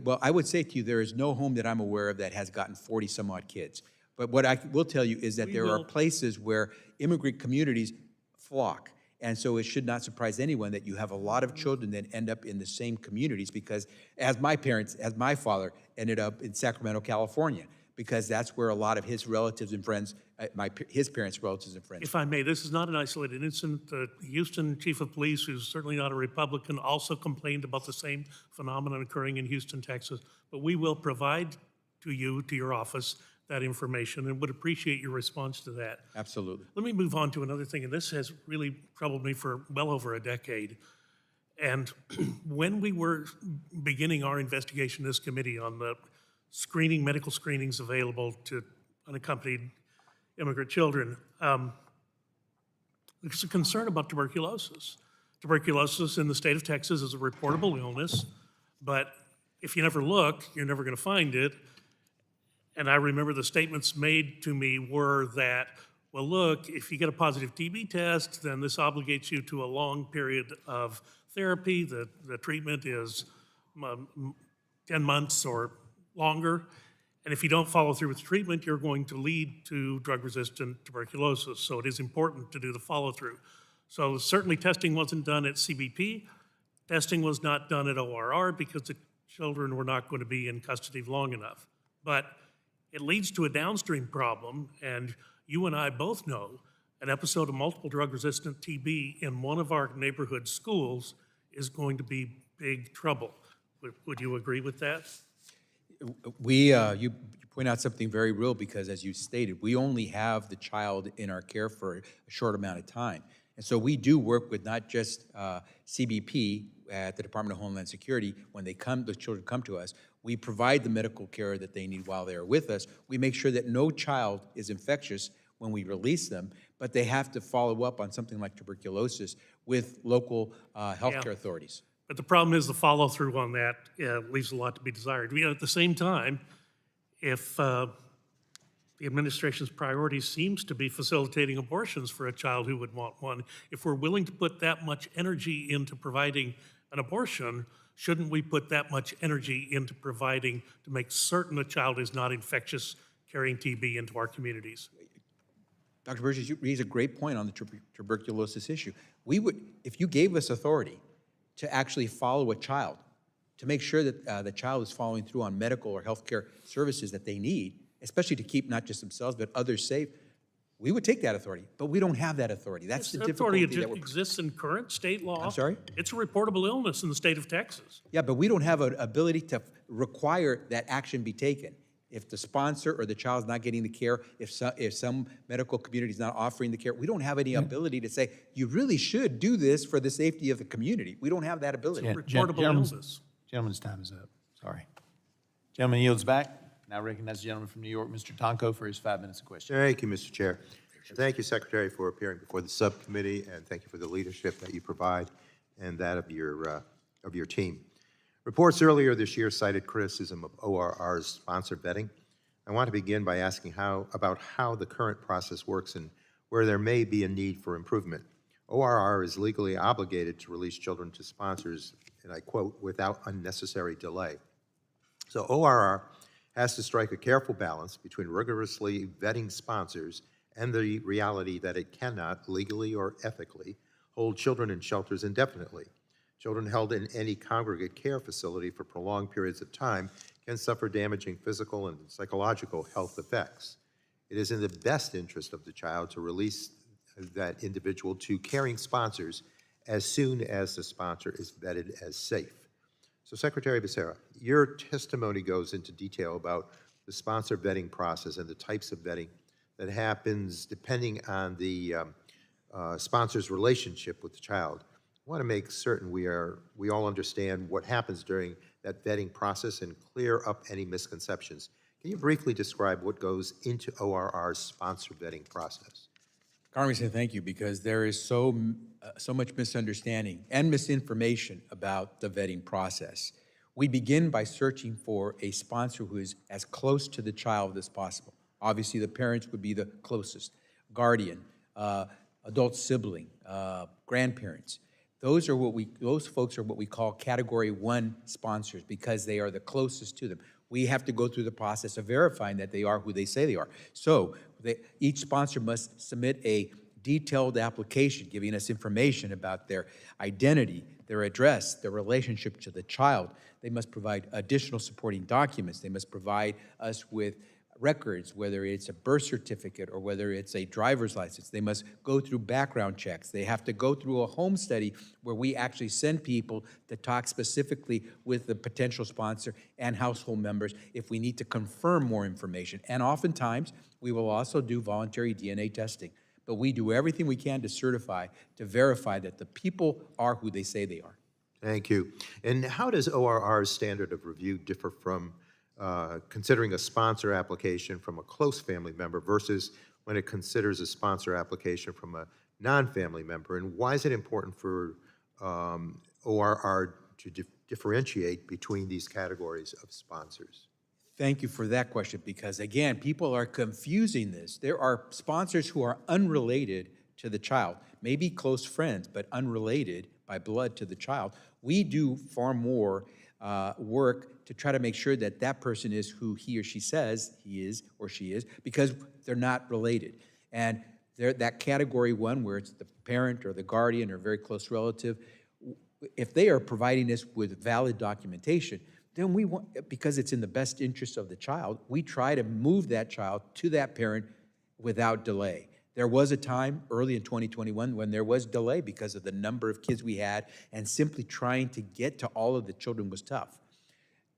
Well, I would say to you, there is no home that I'm aware of that has gotten 40-some-odd kids. But what I will tell you is that there are places where immigrant communities flock. And so it should not surprise anyone that you have a lot of children that end up in the same communities because as my father ended up in Sacramento, California, because that's where a lot of his relatives and friends, his parents' relatives and friends. If I may, this is not an isolated incident. The Houston chief of police, who's certainly not a Republican, also complained about the same phenomenon occurring in Houston, Texas. But we will provide to you, to your office, that information and would appreciate your response to that. Absolutely. Let me move on to another thing, and this has really troubled me for well over a decade. And when we were beginning our investigation in this committee on the medical screenings available to unaccompanied immigrant children, there's a concern about tuberculosis. Tuberculosis in the state of Texas is a reportable illness, but if you never look, you're never going to find it. And I remember the statements made to me were that, well, look, if you get a positive TB test, then this obligates you to a long period of therapy. The treatment is 10 months or longer. And if you don't follow through with treatment, you're going to lead to drug-resistant tuberculosis. So it is important to do the follow-through. So certainly testing wasn't done at CBP. Testing was not done at ORR because the children were not going to be in custody long enough. But it leads to a downstream problem, and you and I both know an episode of multiple drug-resistant TB in one of our neighborhood schools is going to be big trouble. Would you agree with that? You point out something very real because, as you stated, we only have the child in our care for a short amount of time. And so we do work with not just CBP at the Department of Homeland Security. When the children come to us, we provide the medical care that they need while they're with us. We make sure that no child is infectious when we release them, but they have to follow up on something like tuberculosis with local healthcare authorities. But the problem is the follow-through on that leaves a lot to be desired. At the same time, if the administration's priority seems to be facilitating abortions for a child who would want one, if we're willing to put that much energy into providing an abortion, shouldn't we put that much energy into providing to make certain a child is not infectious, carrying TB into our communities? Dr. Burgess, you raise a great point on the tuberculosis issue. We would, if you gave us authority to actually follow a child, to make sure that the child is following through on medical or healthcare services that they need, especially to keep not just themselves but others safe, we would take that authority, but we don't have that authority. That's the difficulty that we're... exists in current state law. I'm sorry? It's a reportable illness in the state of Texas. Yeah, but we don't have an ability to require that action be taken. If the sponsor or the child's not getting the care, if some medical community is not offering the care, we don't have any ability to say, you really should do this for the safety of the community. We don't have that ability. Reportable Gentleman's- illness. Gentleman's time is up. Sorry. Gentleman yields back. Now recognize the gentleman from New York, Mr. Tonko, for his 5 minutes of question. Thank you, Mr. Chair. And thank you, Secretary, for appearing before the subcommittee, and thank you for the leadership that you provide and that of your team. Reports earlier this year cited criticism of ORR's sponsor vetting. I want to begin by asking about how the current process works and where there may be a need for improvement. ORR is legally obligated to release children to sponsors, and I quote, without unnecessary delay. So ORR has to strike a careful balance between rigorously vetting sponsors and the reality that it cannot, legally or ethically, hold children in shelters indefinitely. Children held in any congregate care facility for prolonged periods of time can suffer damaging physical and psychological health effects. It is in the best interest of the child to release that individual to caring sponsors as soon as the sponsor is vetted as safe. So, Secretary Becerra, your testimony goes into detail about the sponsor vetting process and the types of vetting that happens depending on the sponsor's relationship with the child. I want to make certain we all understand what happens during that vetting process and clear up any misconceptions. Can you briefly describe what goes into ORR's sponsor vetting process? Congressman, thank you, because there is so much misunderstanding and misinformation about the vetting process. We begin by searching for a sponsor who is as close to the child as possible. Obviously, the parents would be the closest, guardian, adult sibling, grandparents. Those folks are what we call Category 1 sponsors because they are the closest to them. We have to go through the process of verifying that they are who they say they are. So each sponsor must submit a detailed application giving us information about their identity, their address, their relationship to the child. They must provide additional supporting documents. They must provide us with records, whether it's a birth certificate or whether it's a driver's license. They must go through background checks. They have to go through a home study where we actually send people to talk specifically with the potential sponsor and household members if we need to confirm more information. And oftentimes, we will also do voluntary DNA testing. But we do everything we can to certify, to verify that the people are who they say they are. Thank you. And how does ORR's standard of review differ from considering a sponsor application from a close family member versus when it considers a sponsor application from a non-family member? And why is it important for ORR to differentiate between these categories of sponsors? Thank you for that question, because again, people are confusing this. There are sponsors who are unrelated to the child, maybe close friends, but unrelated by blood to the child. We do far more work to try to make sure that that person is who he or she says he is or she is, because they're not related. And that Category 1, where it's the parent or the guardian or very close relative, if they are providing us with valid documentation, then we want, because it's in the best interest of the child, we try to move that child to that parent without delay. There was a time early in 2021 when there was delay because of the number of kids we had, and simply trying to get to all of the children was tough.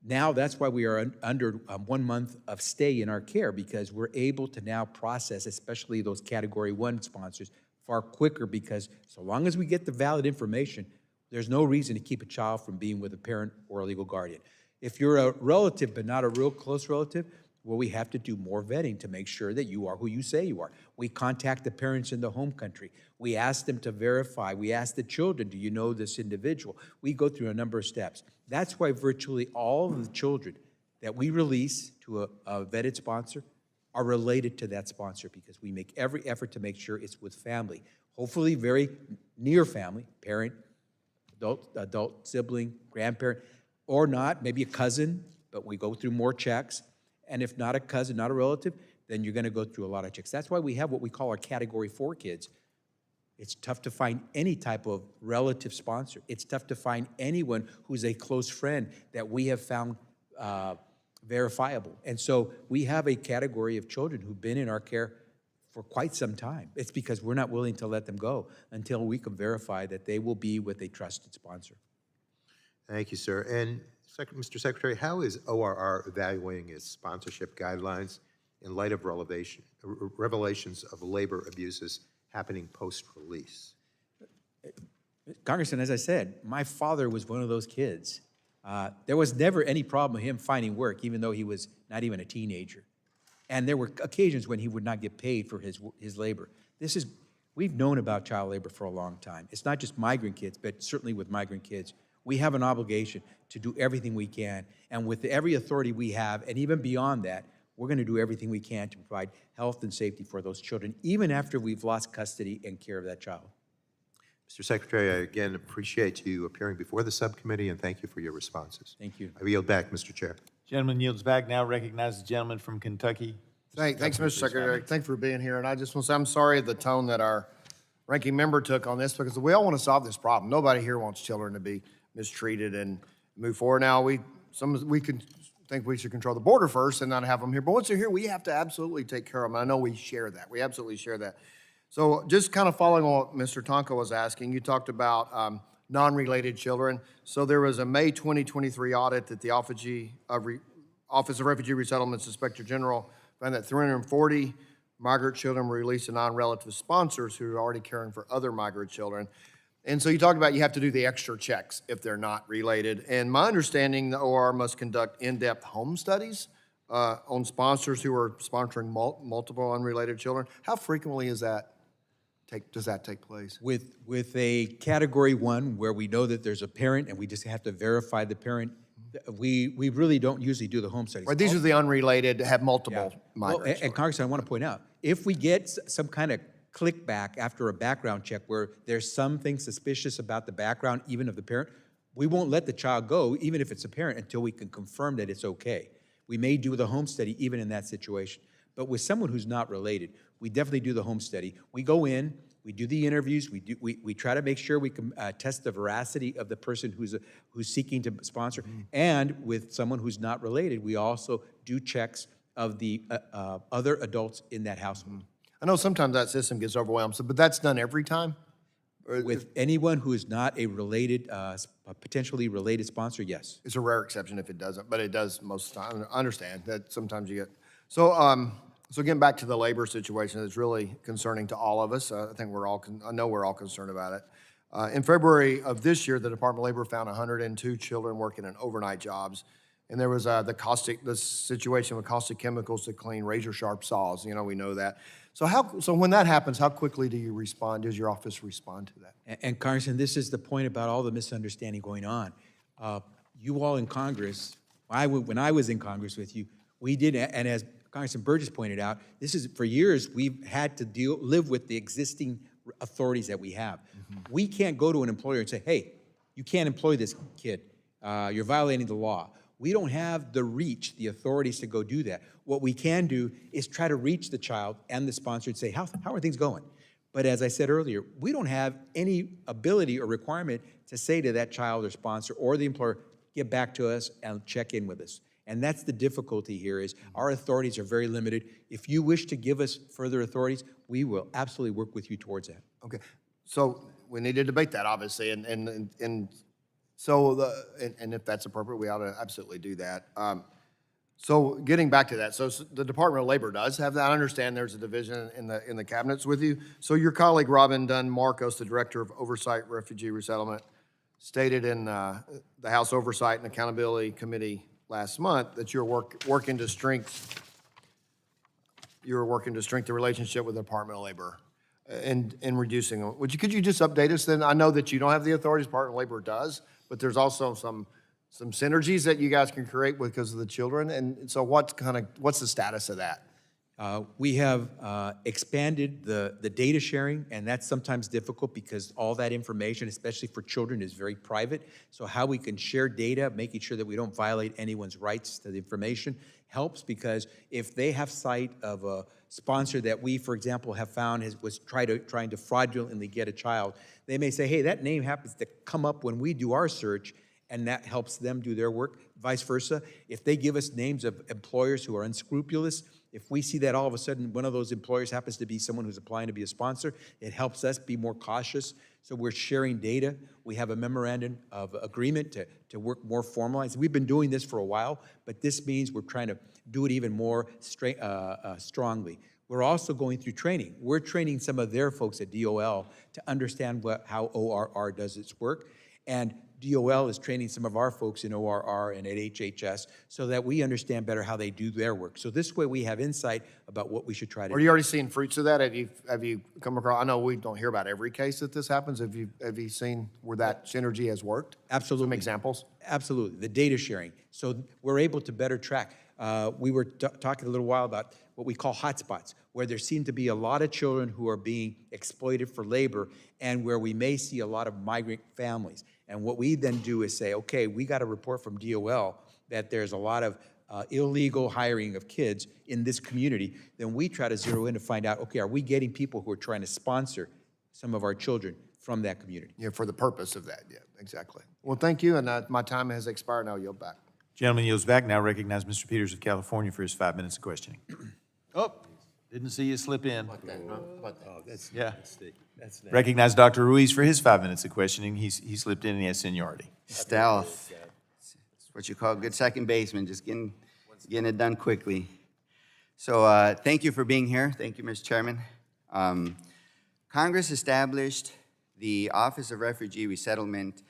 Now that's why we are under 1 month of stay in our care, because we're able to now process, especially those Category 1 sponsors, far quicker, because so long as we get the valid information, there's no reason to keep a child from being with a parent or a legal guardian. If you're a relative but not a real close relative, well, we have to do more vetting to make sure that you are who you say you are. We contact the parents in the home country. We ask them to verify. We ask the children, do you know this individual? We go through a number of steps. That's why virtually all of the children that we release to a vetted sponsor are related to that sponsor, because we make every effort to make sure it's with family. Hopefully very near family, parent, adult sibling, grandparent, or not, maybe a cousin, but we go through more checks. And if not a cousin, not a relative, then you're gonna go through a lot of checks. That's why we have what we call our Category 4 kids. It's tough to find any type of relative sponsor. It's tough to find anyone who's a close friend that we have found verifiable. And so we have a category of children who've been in our care for quite some time. It's because we're not willing to let them go until we can verify that they will be with a trusted sponsor. Thank you, sir. And Mr. Secretary, how is ORR evaluating its sponsorship guidelines in light of revelations of labor abuses happening post-release? Congressman, as I said, my father was one of those kids. There was never any problem with him finding work, even though he was not even a teenager. And there were occasions when he would not get paid for his labor. We've known about child labor for a long time. It's not just migrant kids, but certainly with migrant kids. We have an obligation to do everything we can. And with every authority we have, and even beyond that, we're going to do everything we can to provide health and safety for those children, even after we've lost custody and care of that child. Mr. Secretary, I again appreciate you appearing before the subcommittee, and thank you for your responses. Thank you. I yield back, Mr. Chair. Gentleman yields back. Now recognize the gentleman from Kentucky. Thanks, Mr. Secretary. Thank you for being here. And I just want to say, I'm sorry the tone that our ranking member took on this, because we all want to solve this problem. Nobody here wants children to be mistreated and move forward. Now, we can think we should control the border first and not have them here. But once they're here, we have to absolutely take care of them. I know we share that. We absolutely share that. So just kind of following on what Mr. Tonka was asking, you talked about non-related children. So there was a May 2023 audit that the Office of Refugee Resettlement's Inspector General found that 340 migrant children were released to non-relative sponsors who are already caring for other migrant children. And so you talked about you have to do the extra checks if they're not related. And my understanding, the OR must conduct in-depth home studies on sponsors who are sponsoring multiple unrelated children. How frequently does that take place? With a Category 1, where we know that there's a parent and we just have to verify the parent, we really don't usually do the home studies. Right, these are the unrelated, have multiple migrants. And Congressman, I want to point out, if we get some kind of click back after a background check where there's something suspicious about the background, even of the parent, we won't let the child go, even if it's a parent, until we can confirm that it's okay. We may do the home study even in that situation. But with someone who's not related, we definitely do the home study. We go in, we do the interviews, we try to make sure we can test the veracity of the person who's seeking to sponsor. And with someone who's not related, we also do checks of the other adults in that household. I know sometimes that system gets overwhelmed, but that's done every time? With anyone who is not a related, a potentially related sponsor, yes. It's a rare exception if it doesn't, but it does most of the time. I understand that sometimes you get. So getting back to the labor situation, it's really concerning to all of us. I think I know we're all concerned about it. In February of this year, the Department of Labor found 102 children working in overnight jobs. And there was the situation with caustic chemicals to clean razor sharp saws. We know that. So when that happens, how quickly do you respond? Does your office respond to that? And Congressman, this is the point about all the misunderstanding going on. You all in Congress, when I was in Congress with you, we did, and as Congressman Burgess pointed out, this is, for years, we've had to live with the existing authorities that we have. We can't go to an employer and say, hey, you can't employ this kid. You're violating the law. We don't have the reach, the authorities to go do that. What we can do is try to reach the child and the sponsor and say, how are things going? But as I said earlier, we don't have any ability or requirement to say to that child or sponsor or the employer, get back to us and check in with us. And that's the difficulty here, is our authorities are very limited. If you wish to give us further authorities, we will absolutely work with you towards that. Okay, so we need to debate that, obviously, and if that's appropriate, we ought to absolutely do that. So getting back to that, so the Department of Labor does have that. I understand there's a division in the cabinets with you. So your colleague Robin Dunn Marcos, the Director of Oversight Refugee Resettlement, stated in the House Oversight and Accountability Committee last month that you're working to strengthen the relationship with the Department of Labor and reducing them. Could you just update us then? I know that you don't have the authorities, Department of Labor does, but there's also some synergies that you guys can create because of the children. And so what's the status of that? We have expanded the data sharing, and that's sometimes difficult because all that information, especially for children, is very private. So how we can share data, making sure that we don't violate anyone's rights to the information, helps, because if they have sight of a sponsor that we, for example, have found was trying to fraudulently get a child, they may say, hey, that name happens to come up when we do our search, and that helps them do their work. Vice versa, if they give us names of employers who are unscrupulous, if we see that all of a sudden one of those employers happens to be someone who's applying to be a sponsor, it helps us be more cautious. So we're sharing data. We have a memorandum of agreement to work more formalized. We've been doing this for a while, but this means we're trying to do it even more strongly. We're also going through training. We're training some of their folks at DOL to understand how ORR does its work. And DOL is training some of our folks in ORR and at HHS so that we understand better how they do their work. So this way we have insight about what we should try to do. Are you already seeing fruits of that? Have you come across, I know we don't hear about every case that this happens. Have you seen where that synergy has worked? Absolutely. Some examples? Absolutely, the data sharing. So we're able to better track. We were talking a little while about what we call hotspots, where there seem to be a lot of children who are being exploited for labor and where we may see a lot of migrant families. And what we then do is say, okay, we got a report from DOL that there's a lot of illegal hiring of kids in this community. Then we try to zero in to find out, okay, are we getting people who are trying to sponsor some of our children from that community? Yeah, for the purpose of that, yeah, exactly. Well, thank you, and my time has expired, now yield back. Gentleman yields back. Now recognize Mr. Peters of California for his 5 minutes of questioning. Oh, didn't see you slip in. Yeah. Recognize Dr. Ruiz for his 5 minutes of questioning. He slipped in and he has seniority. Stealth. It's what you call a good second baseman, just getting it done quickly. So thank you for being here. Thank you, Mr. Chairman. Congress established the Office of Refugee Resettlement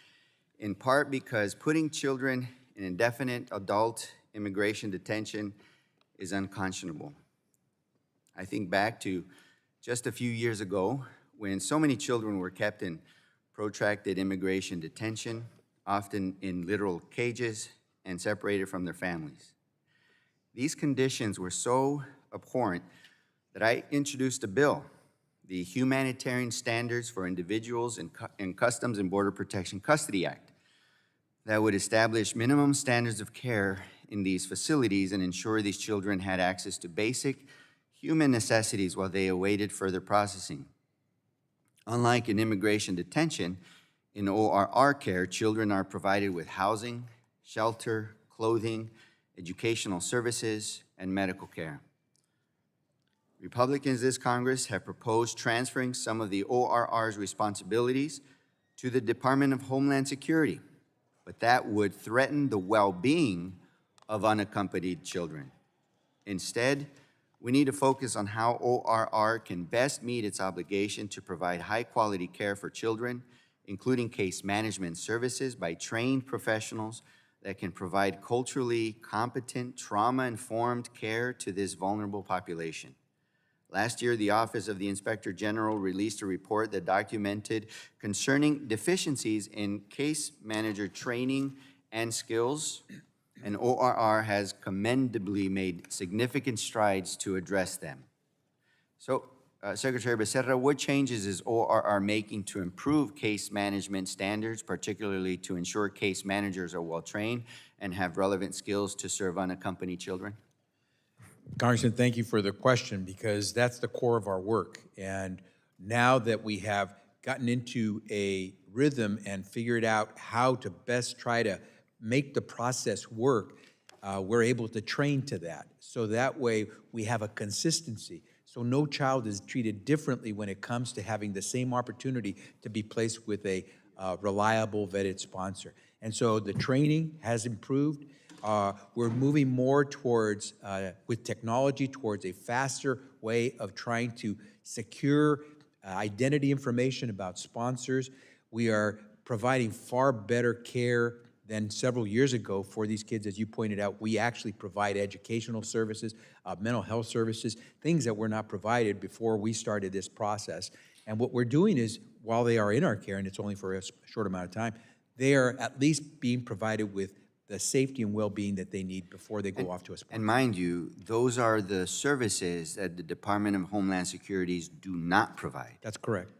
in part because putting children in indefinite adult immigration detention is unconscionable. I think back to just a few years ago when so many children were kept in protracted immigration detention, often in literal cages and separated from their families. These conditions were so abhorrent that I introduced a bill, the Humanitarian Standards for Individuals in Customs and Border Protection Custody Act, that would establish minimum standards of care in these facilities and ensure these children had access to basic human necessities while they awaited further processing. Unlike in immigration detention, in ORR care, children are provided with housing, shelter, clothing, educational services, and medical care. Republicans this Congress have proposed transferring some of the ORR's responsibilities to the Department of Homeland Security, but that would threaten the well-being of unaccompanied children. Instead, we need to focus on how ORR can best meet its obligation to provide high-quality care for children, including case management services by trained professionals that can provide culturally competent, trauma-informed care to this vulnerable population. Last year, the Office of the Inspector General released a report that documented concerning deficiencies in case manager training and skills, and ORR has commendably made significant strides to address them. So, Secretary Becerra, what changes is ORR making to improve case management standards, particularly to ensure case managers are well-trained and have relevant skills to serve unaccompanied children? Congressman, thank you for the question because that's the core of our work. And now that we have gotten into a rhythm and figured out how to best try to make the process work, we're able to train to that. So that way we have a consistency. So no child is treated differently when it comes to having the same opportunity to be placed with a reliable, vetted sponsor. And so the training has improved. We're moving more towards, with technology, towards a faster way of trying to secure identity information about sponsors. We are providing far better care than several years ago for these kids. As you pointed out, we actually provide educational services, mental health services, things that were not provided before we started this process. And what we're doing is, while they are in our care, and it's only for a short amount of time, they are at least being provided with the safety and well-being that they need before they go off to a sponsor. And mind you, those are the services that the Department of Homeland Securities do not provide. That's correct.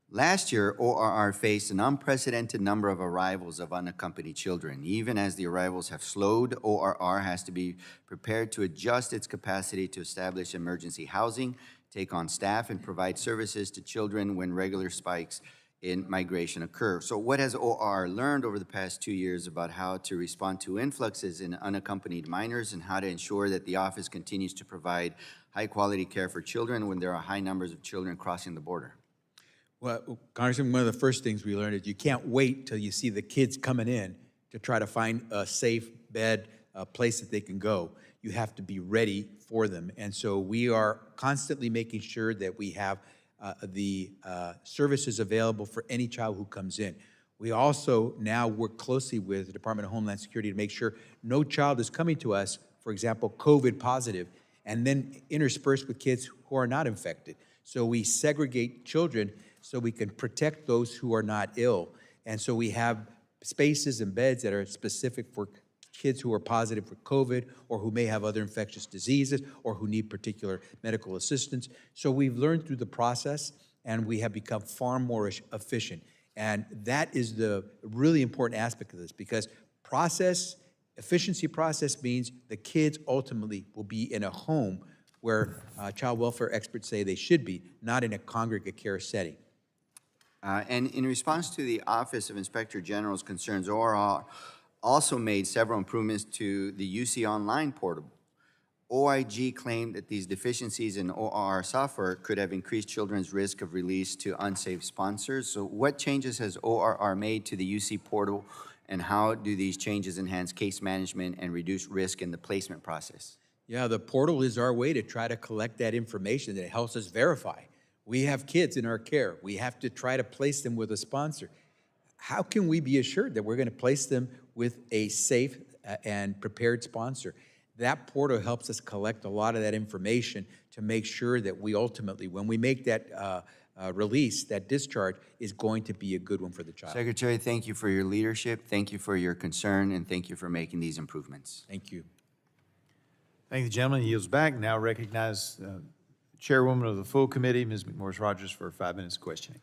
Last year, ORR faced an unprecedented number of arrivals of unaccompanied children. Even as the arrivals have slowed, ORR has to be prepared to adjust its capacity to establish emergency housing, take on staff, and provide services to children when regular spikes in migration occur. So what has OR learned over the past 2 years about how to respond to influxes in unaccompanied minors and how to ensure that the office continues to provide high-quality care for children when there are high numbers of children crossing the border? Well, Congressman, one of the first things we learned is you can't wait till you see the kids coming in to try to find a safe bed, a place that they can go. You have to be ready for them. And so we are constantly making sure that we have the services available for any child who comes in. We also now work closely with the Department of Homeland Security to make sure no child is coming to us, for example, COVID positive, and then interspersed with kids who are not infected. So we segregate children so we can protect those who are not ill. And so we have spaces and beds that are specific for kids who are positive for COVID or who may have other infectious diseases or who need particular medical assistance. So we've learned through the process and we have become far more efficient. And that is the really important aspect of this because efficiency process means the kids ultimately will be in a home where child welfare experts say they should be, not in a congregate care setting. And in response to the Office of Inspector General's concerns, OR also made several improvements to the UC Online portal. OIG claimed that these deficiencies in OR software could have increased children's risk of release to unsafe sponsors. So what changes has ORR made to the UC portal, and how do these changes enhance case management and reduce risk in the placement process? Yeah, the portal is our way to try to collect that information that helps us verify. We have kids in our care. We have to try to place them with a sponsor. How can we be assured that we're going to place them with a safe and prepared sponsor? That portal helps us collect a lot of that information to make sure that we ultimately, when we make that release, that discharge is going to be a good one for the child. Secretary, thank you for your leadership, thank you for your concern, and thank you for making these improvements. Thank you. Thank you, gentleman. He yields back. Now recognize Chairwoman of the full committee, Ms. McMorris-Rogers, for 5 minutes of questioning.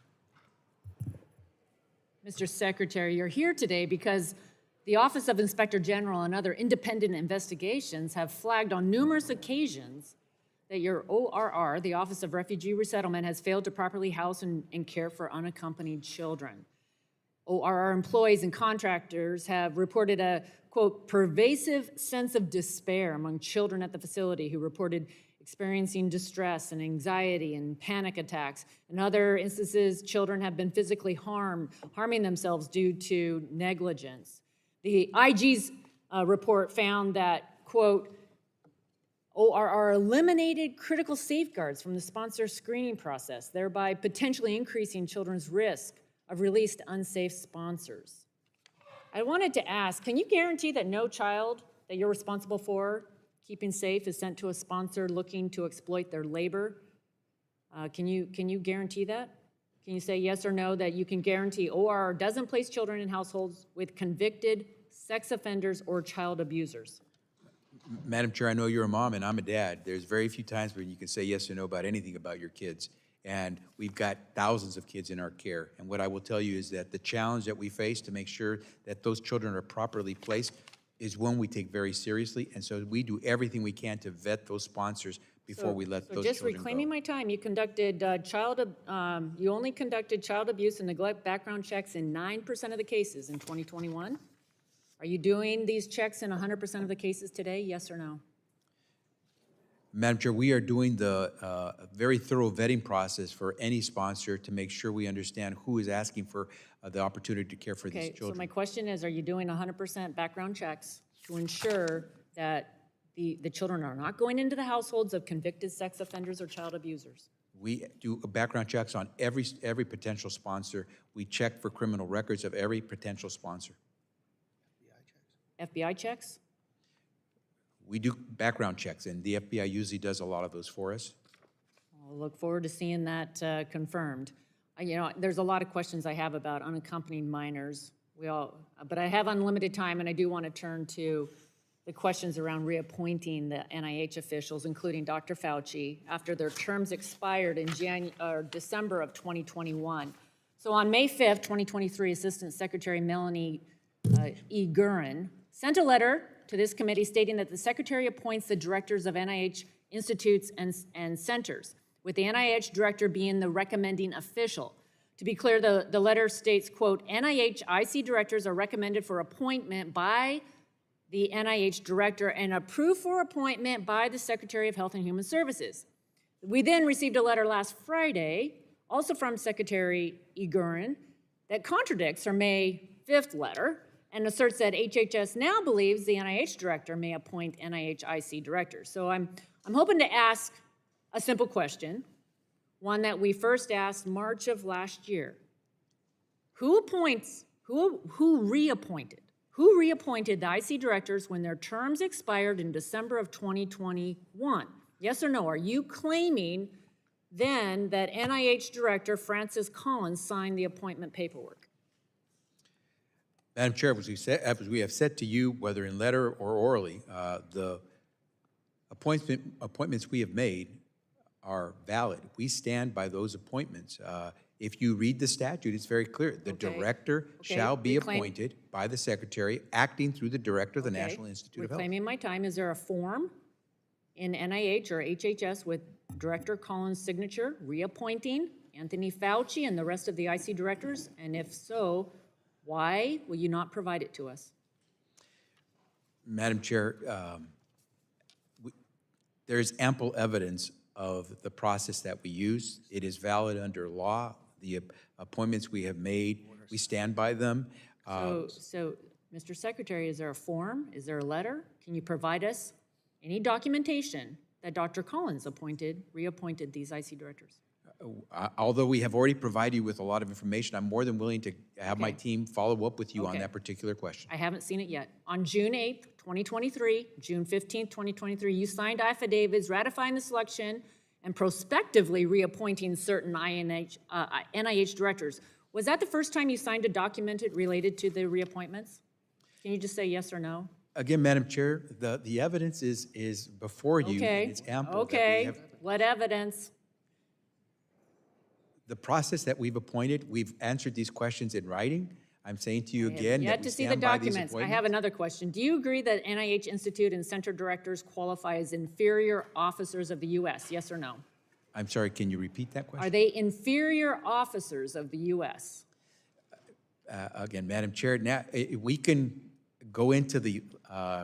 Mr. Secretary, you're here today because the Office of Inspector General and other independent investigations have flagged on numerous occasions that your ORR, the Office of Refugee Resettlement, has failed to properly house and care for unaccompanied children. ORR employees and contractors have reported a, quote, pervasive sense of despair among children at the facility who reported experiencing distress and anxiety and panic attacks. In other instances, children have been physically harming themselves due to negligence. The IG's report found that, quote, ORR eliminated critical safeguards from the sponsor screening process, thereby potentially increasing children's risk of release to unsafe sponsors. I wanted to ask, can you guarantee that no child that you're responsible for keeping safe is sent to a sponsor looking to exploit their labor? Can you guarantee that? Can you say yes or no that you can guarantee ORR doesn't place children in households with convicted sex offenders or child abusers? Madam Chair, I know you're a mom and I'm a dad. There's very few times when you can say yes or no about anything about your kids. And we've got thousands of kids in our care. And what I will tell you is that the challenge that we face to make sure that those children are properly placed is one we take very seriously. And so we do everything we can to vet those sponsors before we let those children go. So just reclaiming my time, you conducted you only conducted child abuse and neglect background checks in 9% of the cases in 2021. Are you doing these checks in 100% of the cases today, yes or no? Madam Chair, we are doing the very thorough vetting process for any sponsor to make sure we understand who is asking for the opportunity to care for these Okay, children. so my question is, are you doing 100% background checks to ensure that the children are not going into the households of convicted sex offenders or child abusers? We do background checks on every potential sponsor. We check for criminal records of every potential sponsor. FBI checks? We do background checks, and the FBI usually does a lot of those for us. I'll look forward to seeing that confirmed. You know, there's a lot of questions I have about unaccompanied minors. But I have unlimited time, and I do want to turn to the questions around reappointing the NIH officials, including Dr. Fauci, after their terms expired in December of 2021. So on May 5th, 2023, Assistant Secretary Melanie E. Gurin sent a letter to this committee stating that the Secretary appoints the directors of NIH institutes and centers, with the NIH director being the recommending official. To be clear, the letter states, quote, NIH IC directors are recommended for appointment by the NIH director and approved for appointment by the Secretary of Health and Human Services. We then received a letter last Friday, also from Secretary Eguren, that contradicts her May 5th letter and asserts that HHS now believes the NIH director may appoint NIH IC directors. So I'm hoping to ask a simple question, one that we first asked March of last year. Who reappointed the IC directors when their terms expired in December of 2021? Yes or no? Are you claiming then that NIH Director Francis Collins signed the appointment paperwork? Madam Chair, as we have said to you, whether in letter or orally, the appointments we have made are valid. We stand by those appointments. If you read the statute, it's very clear. The director shall be appointed by the secretary, acting through the director of the National Institute of Health. Reclaiming my time, is there a form in NIH or HHS with Director Collins' signature reappointing Anthony Fauci and the rest of the IC directors? And if so, why will you not provide it to us? Madam Chair, there is ample evidence of the process that we use. It is valid under law. The appointments we have made, we stand by them. So, Mr. Secretary, is there a form? Is there a letter? Can you provide us any documentation that Dr. Collins reappointed these IC directors? Although we have already provided you with a lot of information, I'm more than willing to have my team follow up with you on that particular question. I haven't seen it yet. On June 8th, 2023, June 15th, 2023, you signed affidavits ratifying the selection and prospectively reappointing certain NIH directors. Was that the first time you signed a document related to the reappointments? Can you just say yes or no? Again, Madam Chair, the evidence is before you, and it's ample. Okay, what evidence? The process that we've appointed, we've answered these questions in writing. I'm saying to you again that Yet we to see the stand by these documents. I appointments. have another question. Do you agree that NIH Institute and center directors qualify as inferior officers of the U.S.? Yes or no? I'm sorry, can you repeat that question? Are they inferior officers of the U.S.? Again, Madam Chair, now we can go into the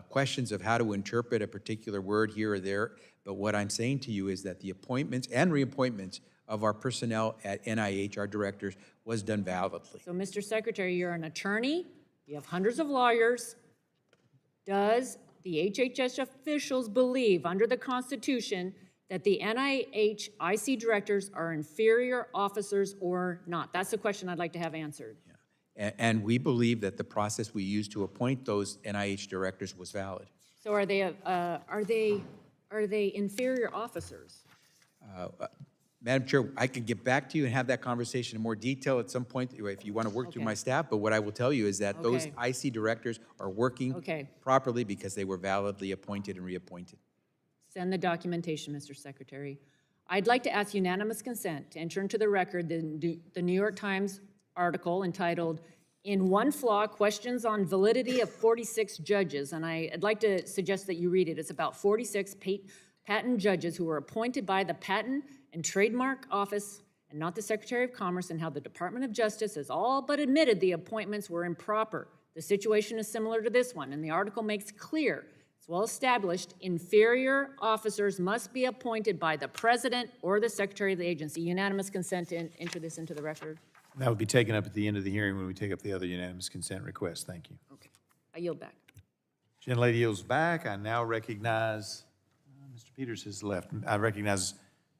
questions of how to interpret a particular word here or there, but what I'm saying to you is that the appointments and reappointments of our personnel at NIH, our directors, was done validly. So, Mr. Secretary, you're an attorney, you have hundreds of lawyers. Does the HHS officials believe under the Constitution that the NIH IC directors are inferior officers or not? That's the question I'd like to have answered. And we believe that the process we used to appoint those NIH directors was valid. So are they inferior officers? Madam Chair, I could get back to you and have that conversation in more detail at some point if you want to work through my staff, but what I will tell you is that those IC directors are working properly because they were validly appointed and reappointed. Send the documentation, Mr. Secretary. I'd like to ask unanimous consent to enter into the record the New York Times article entitled, "In One Flaw, Questions on Validity of 46 Judges," and I'd like to suggest that you read it. It's about 46 patent judges who were appointed by the Patent and Trademark Office and not the Secretary of Commerce, and how the Department of Justice has all but admitted the appointments were improper. The situation is similar to this one, and the article makes clear, it's well established, inferior officers must be appointed by the President or the Secretary of the agency. Unanimous consent to enter this into the record. That would be taken up at the end of the hearing when we take up the other unanimous consent request. Thank you. Okay, I yield back. Gentlelady yields back. I now recognize, Mr. Peters has left. I recognize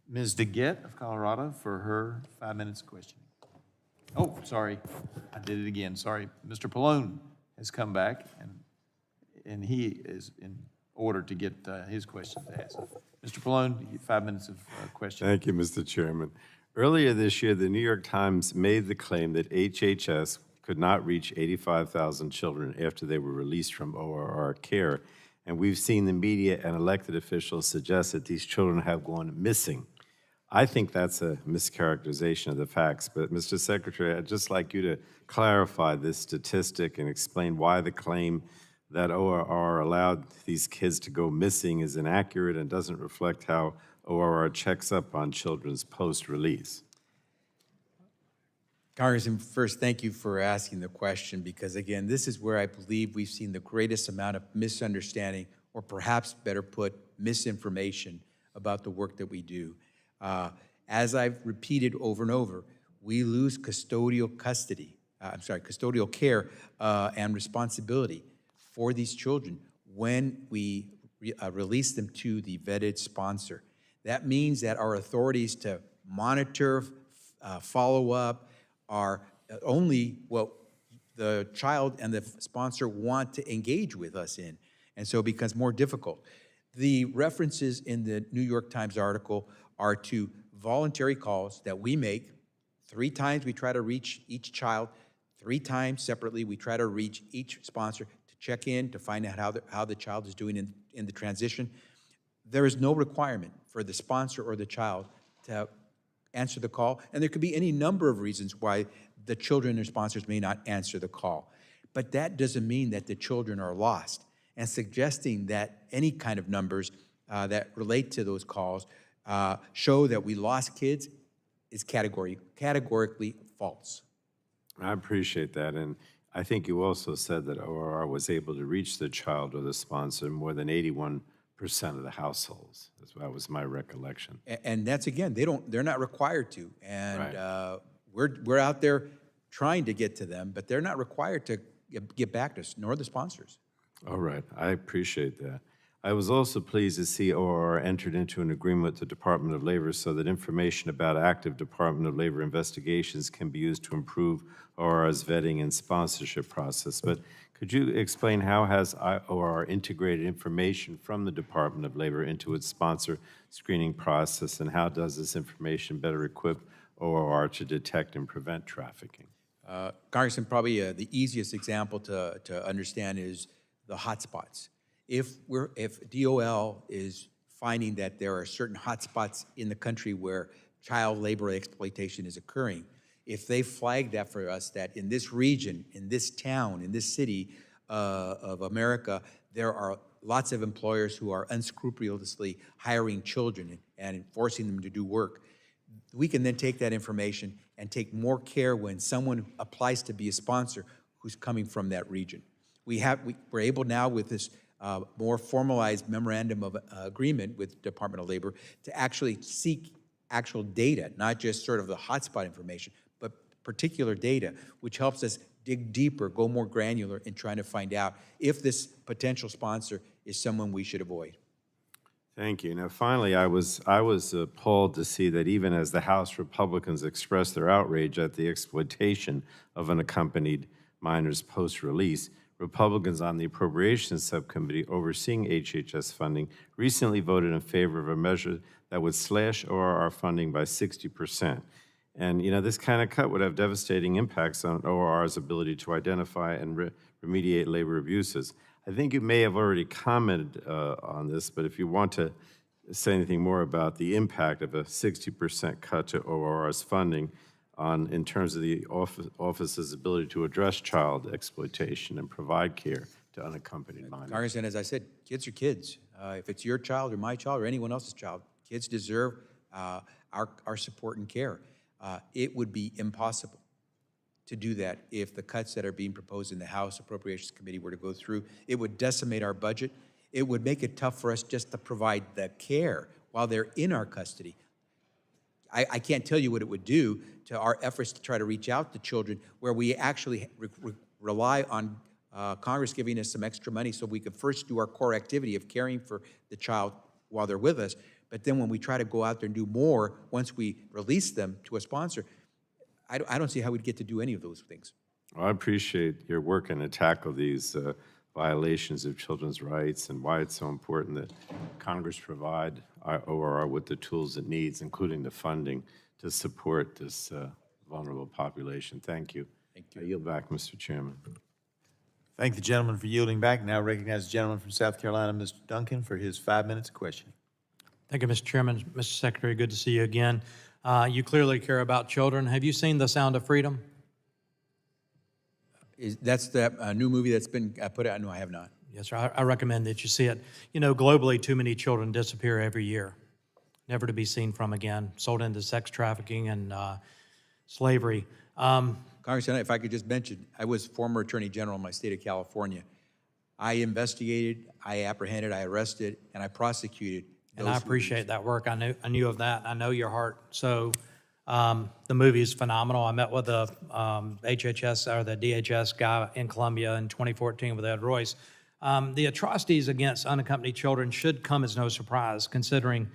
Ms. Dingell of Colorado for her 5 minutes of questioning. Oh, sorry, I did it again. Sorry. Mr. Pallone has come back, and he is in order to get his questions asked. Mr. Pallone, you get 5 minutes of questioning. Thank you, Mr. Chairman. Earlier this year, the New York Times made the claim that HHS could not reach 85,000 children after they were released from ORR care, and we've seen the media and elected officials suggest that these children have gone missing. I think that's a mischaracterization of the facts, but Mr. Secretary, I'd just like you to clarify this statistic and explain why the claim that ORR allowed these kids to go missing is inaccurate and doesn't reflect how ORR checks up on children's post-release. Congressman, first, thank you for asking the question, because again, this is where I believe we've seen the greatest amount of misunderstanding, or perhaps better put, misinformation about the work that we do. As I've repeated over and over, we lose custodial care and responsibility for these children when we release them to the vetted sponsor. That means that our authorities to monitor, follow up, are only what the child and the sponsor want to engage with us in. And so it becomes more difficult. The references in the New York Times article are to voluntary calls that we make. 3 times we try to reach each child. 3 times separately we try to reach each sponsor to check in, to find out how the child is doing in the transition. There is no requirement for the sponsor or the child to answer the call, and there could be any number of reasons why the children and their sponsors may not answer the call. But that doesn't mean that the children are lost. And suggesting that any kind of numbers that relate to those calls show that we lost kids is categorically false. I appreciate that, and I think you also said that ORR was able to reach the child or the sponsor in more than 81% of the households. That was my recollection. And that's, again, they're not required to. And Right. we're out there trying to get to them, but they're not required to get back to us, nor the sponsors. All right, I appreciate that. I was also pleased to see ORR entered into an agreement with the Department of Labor so that information about active Department of Labor investigations can be used to improve ORR's vetting and sponsorship process. But could you explain how has ORR integrated information from the Department of Labor into its sponsor screening process, and how does this information better equip ORR to detect and prevent trafficking? Congressman, probably the easiest example to understand is the hotspots. If DOL is finding that there are certain hotspots in the country where child labor exploitation is occurring, if they flag that for us, that in this region, in this town, in this city of America, there are lots of employers who are unscrupulously hiring children and forcing them to do work, we can then take that information and take more care when someone applies to be a sponsor who's coming from that region. We're able now with this more formalized memorandum of agreement with Department of Labor to actually seek actual data, not just sort of the hotspot information, but particular data, which helps us dig deeper, go more granular in trying to find out if this potential sponsor is someone we should avoid. Thank you. Now, finally, I was appalled to see that even as the House Republicans expressed their outrage at the exploitation of unaccompanied minors post-release, Republicans on the Appropriations Subcommittee overseeing HHS funding recently voted in favor of a measure that would slash ORR funding by 60%. And, you know, this kind of cut would have devastating impacts on ORR's ability to identify and remediate labor abuses. I think you may have already commented on this, but if you want to say anything more about the impact of a 60% cut to ORR's funding in terms of the office's ability to address child exploitation and provide care to unaccompanied minors. Congressman, as I said, kids are kids. If it's your child or my child or anyone else's child, kids deserve our support and care. It would be impossible to do that if the cuts that are being proposed in the House Appropriations Committee were to go through. It would decimate our budget. It would make it tough for us just to provide the care while they're in our custody. I can't tell you what it would do to our efforts to try to reach out to children where we actually rely on Congress giving us some extra money so we could first do our core activity of caring for the child while they're with us. But then when we try to go out there and do more, once we release them to a sponsor, I don't see how we'd get to do any of those things. Well, I appreciate your work to tackle these violations of children's rights and why it's so important that Congress provide ORR with the tools it needs, including the funding, to support this vulnerable population. Thank you. Thank you. I yield back, Mr. Chairman. Thank the gentleman for yielding back. Now recognize the gentleman from South Carolina, Mr. Duncan, for his 5 minutes of questioning. Thank you, Mr. Chairman. Mr. Secretary, good to see you again. You clearly care about children. Have you seen The Sound of Freedom? That's the new movie that's been put out? No, I have not. Yes, sir. I recommend that you see it. You know, globally, too many children disappear every year, never to be seen from again, sold into sex trafficking and slavery. Congressman, if I could just mention, I was former Attorney General in my state of California. I investigated, I apprehended, I arrested, and I prosecuted And I those who appreciate that work. I knew of that. I know your heart. So the movie is phenomenal. I met with the HHS or the DHS guy in Columbia in 2014 with Ed Royce. The atrocities against unaccompanied children should come as no surprise, considering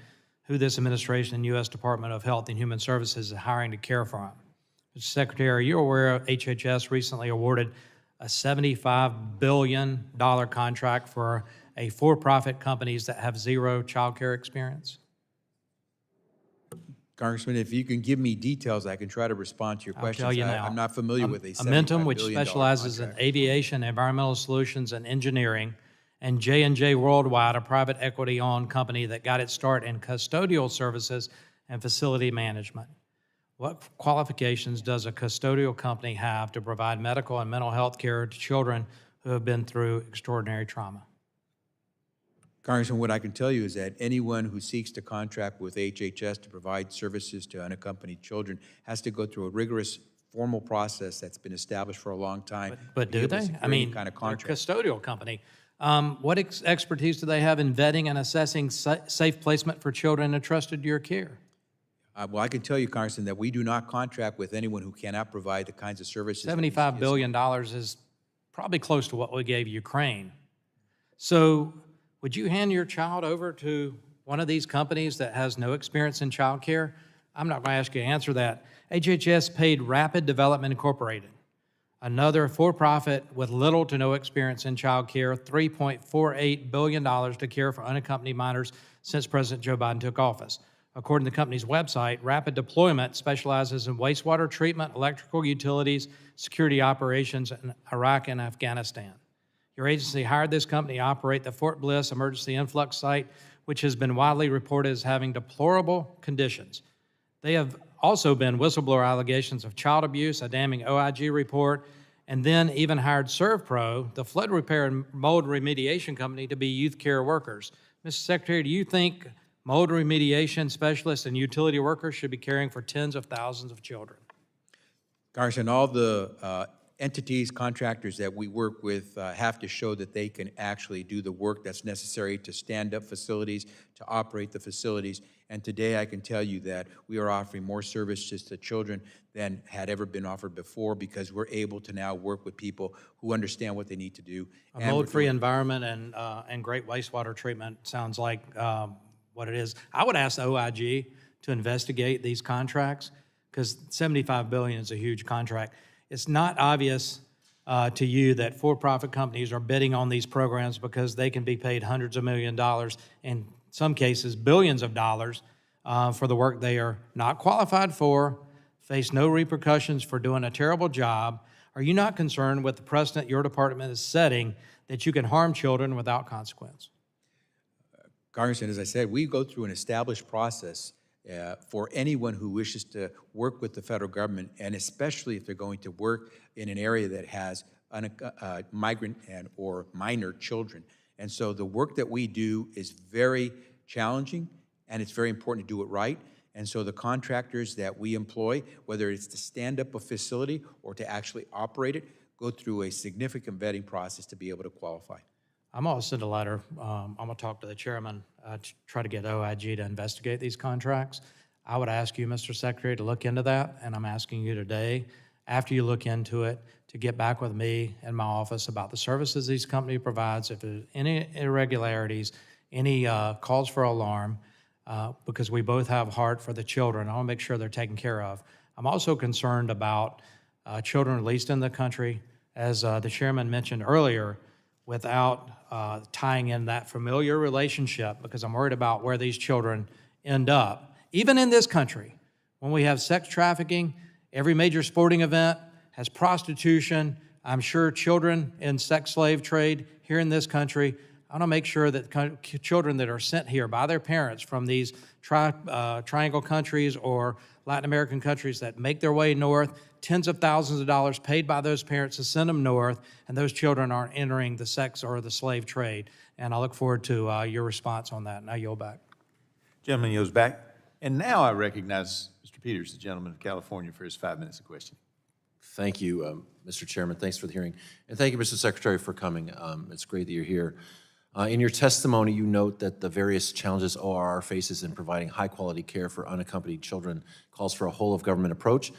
who this administration and U.S. Department of Health and Human Services is hiring to care for them. Mr. Secretary, are you aware HHS recently awarded a $75 billion contract for a for-profit companies that have zero child care experience? Congressman, if you can give me details, I can try to respond to your questions. I'll tell you now. I'm not familiar with a $75 Amentum, billion which specializes in contract. aviation, environmental solutions, and engineering, and J&J Worldwide, a private equity-owned company that got its start in custodial services and facility management. What qualifications does a custodial company have to provide medical and mental health care to children who have been through extraordinary trauma? Congressman, what I can tell you is that anyone who seeks to contract with HHS to provide services to unaccompanied children has to go through a rigorous formal process that's been established for a long time. But to be do able to they? secure I any mean, kind of they're a contract. custodial company. What expertise do they have in vetting and assessing safe placement for children entrusted to your care? Well, I can tell you, Congressman, that we do not contract with anyone who cannot provide the kinds of services. that $75 billion is probably close to what we gave Ukraine. So would you hand your child over to one of these companies that has no experience in child care? I'm not going to ask you to answer that. HHS paid Rapid Development Incorporated, another for-profit with little to no experience in child care, $3.48 billion to care for unaccompanied minors since President Joe Biden took office. According to the company's website, Rapid Deployment specializes in wastewater treatment, electrical utilities, security operations in Iraq and Afghanistan. Your agency hired this company to operate the Fort Bliss emergency influx site, which has been widely reported as having deplorable conditions. They have also been whistleblower allegations of child abuse, a damning OIG report, and then even hired ServPro, the flood repair and mold remediation company, to be youth care workers. Mr. Secretary, do you think mold remediation specialists and utility workers should be caring for tens of thousands of children? Congressman, all the entities, contractors that we work with have to show that they can actually do the work that's necessary to stand up facilities, to operate the facilities. And today I can tell you that we are offering more services to children than had ever been offered before, because we're able to now work with people who understand what they need to do. A mold-free environment and great wastewater treatment sounds like what it is. I would ask the OIG to investigate these contracts, because $75 billion is a huge contract. It's not obvious to you that for-profit companies are bidding on these programs because they can be paid hundreds of millions of dollars, in some cases billions of dollars, for the work they are not qualified for, face no repercussions for doing a terrible job. Are you not concerned with the precedent your department is setting that you can harm children without consequence? Congressman, as I said, we go through an established process for anyone who wishes to work with the federal government, and especially if they're going to work in an area that has migrant and or minor children. And so the work that we do is very challenging, and it's very important to do it right. And so the contractors that we employ, whether it's to stand up a facility or to actually operate it, go through a significant vetting process to be able to qualify. I'm going to send a letter. I'm going to talk to the chairman to try to get OIG to investigate these contracts. I would ask you, Mr. Secretary, to look into that, and I'm asking you today, after you look into it, to get back with me in my office about the services these company provides, if there's any irregularities, any calls for alarm, because we both have a heart for the children. I want to make sure they're taken care of. I'm also concerned about children released in the country, as the chairman mentioned earlier, without tying in that familiar relationship, because I'm worried about where these children end up. Even in this country, when we have sex trafficking, every major sporting event has prostitution. I'm sure children in sex slave trade here in this country. I want to make sure that children that are sent here by their parents from these triangle countries or Latin American countries that make their way north, tens of thousands of dollars paid by those parents to send them north, and those children aren't entering the sex or the slave trade. And I look forward to your response on that. Now yield back. Gentleman yields back. And now I recognize Mr. Peters, the gentleman of California, for his 5 minutes of questioning. Thank you, Mr. Chairman. Thanks for the hearing. And thank you, Mr. Secretary, for coming. It's great that you're here. In your testimony, you note that the various challenges ORR faces in providing high-quality care for unaccompanied children calls for a whole-of-government approach.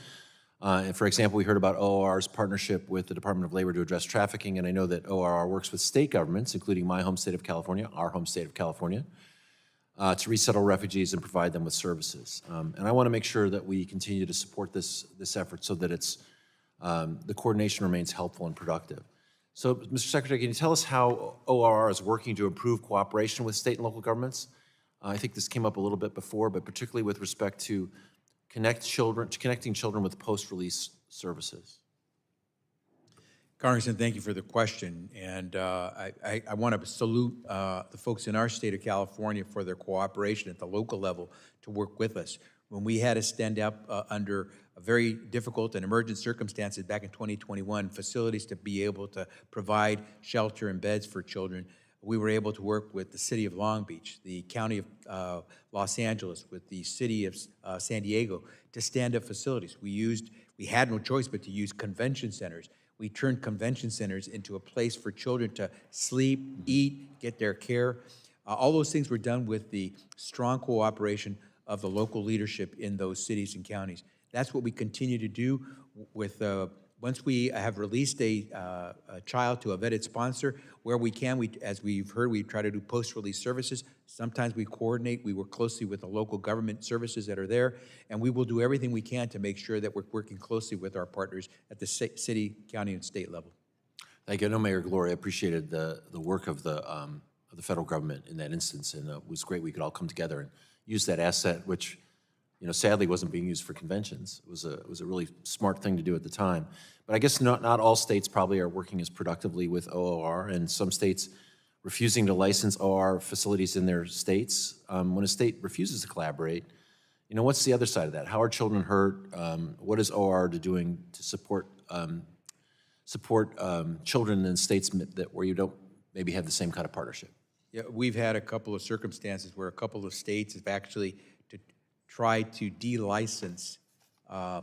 And for example, we heard about ORR's partnership with the Department of Labor to address trafficking, and I know that ORR works with state governments, including my home state of California, our home state of California, to resettle refugees and provide them with services. And I want to make sure that we continue to support this effort so that it's the coordination remains helpful and productive. So, Mr. Secretary, can you tell us how ORR is working to improve cooperation with state and local governments? I think this came up a little bit before, but particularly with respect to connecting children with post-release services. Congressman, thank you for the question. And I want to salute the folks in our state of California for their cooperation at the local level to work with us. When we had to stand up under very difficult and emergent circumstances back in 2021, facilities to be able to provide shelter and beds for children, we were able to work with the city of Long Beach, the county of Los Angeles, with the city of San Diego to stand up facilities. We had no choice but to use convention centers. We turned convention centers into a place for children to sleep, eat, get their care. All those things were done with the strong cooperation of the local leadership in those cities and counties. That's what we continue to do with, once we have released a child to a vetted sponsor, where we can, as we've heard, we try to do post-release services. Sometimes we coordinate, we work closely with the local government services that are there, and we will do everything we can to make sure that we're working closely with our partners at the city, county, and state level. Thank you. I know Mayor Gloria appreciated the work of the federal government in that instance, and it was great we could all come together and use that asset, which, you know, sadly wasn't being used for conventions. It was a really smart thing to do at the time. But I guess not all states probably are working as productively with ORR, and some states refusing to license ORR facilities in their states. When a state refuses to collaborate, you know, what's the other side of that? How are children hurt? What is ORR doing to support children in states where you don't maybe have the same kind of partnership? Yeah, we've had a couple of circumstances where a couple of states have actually tried to de-license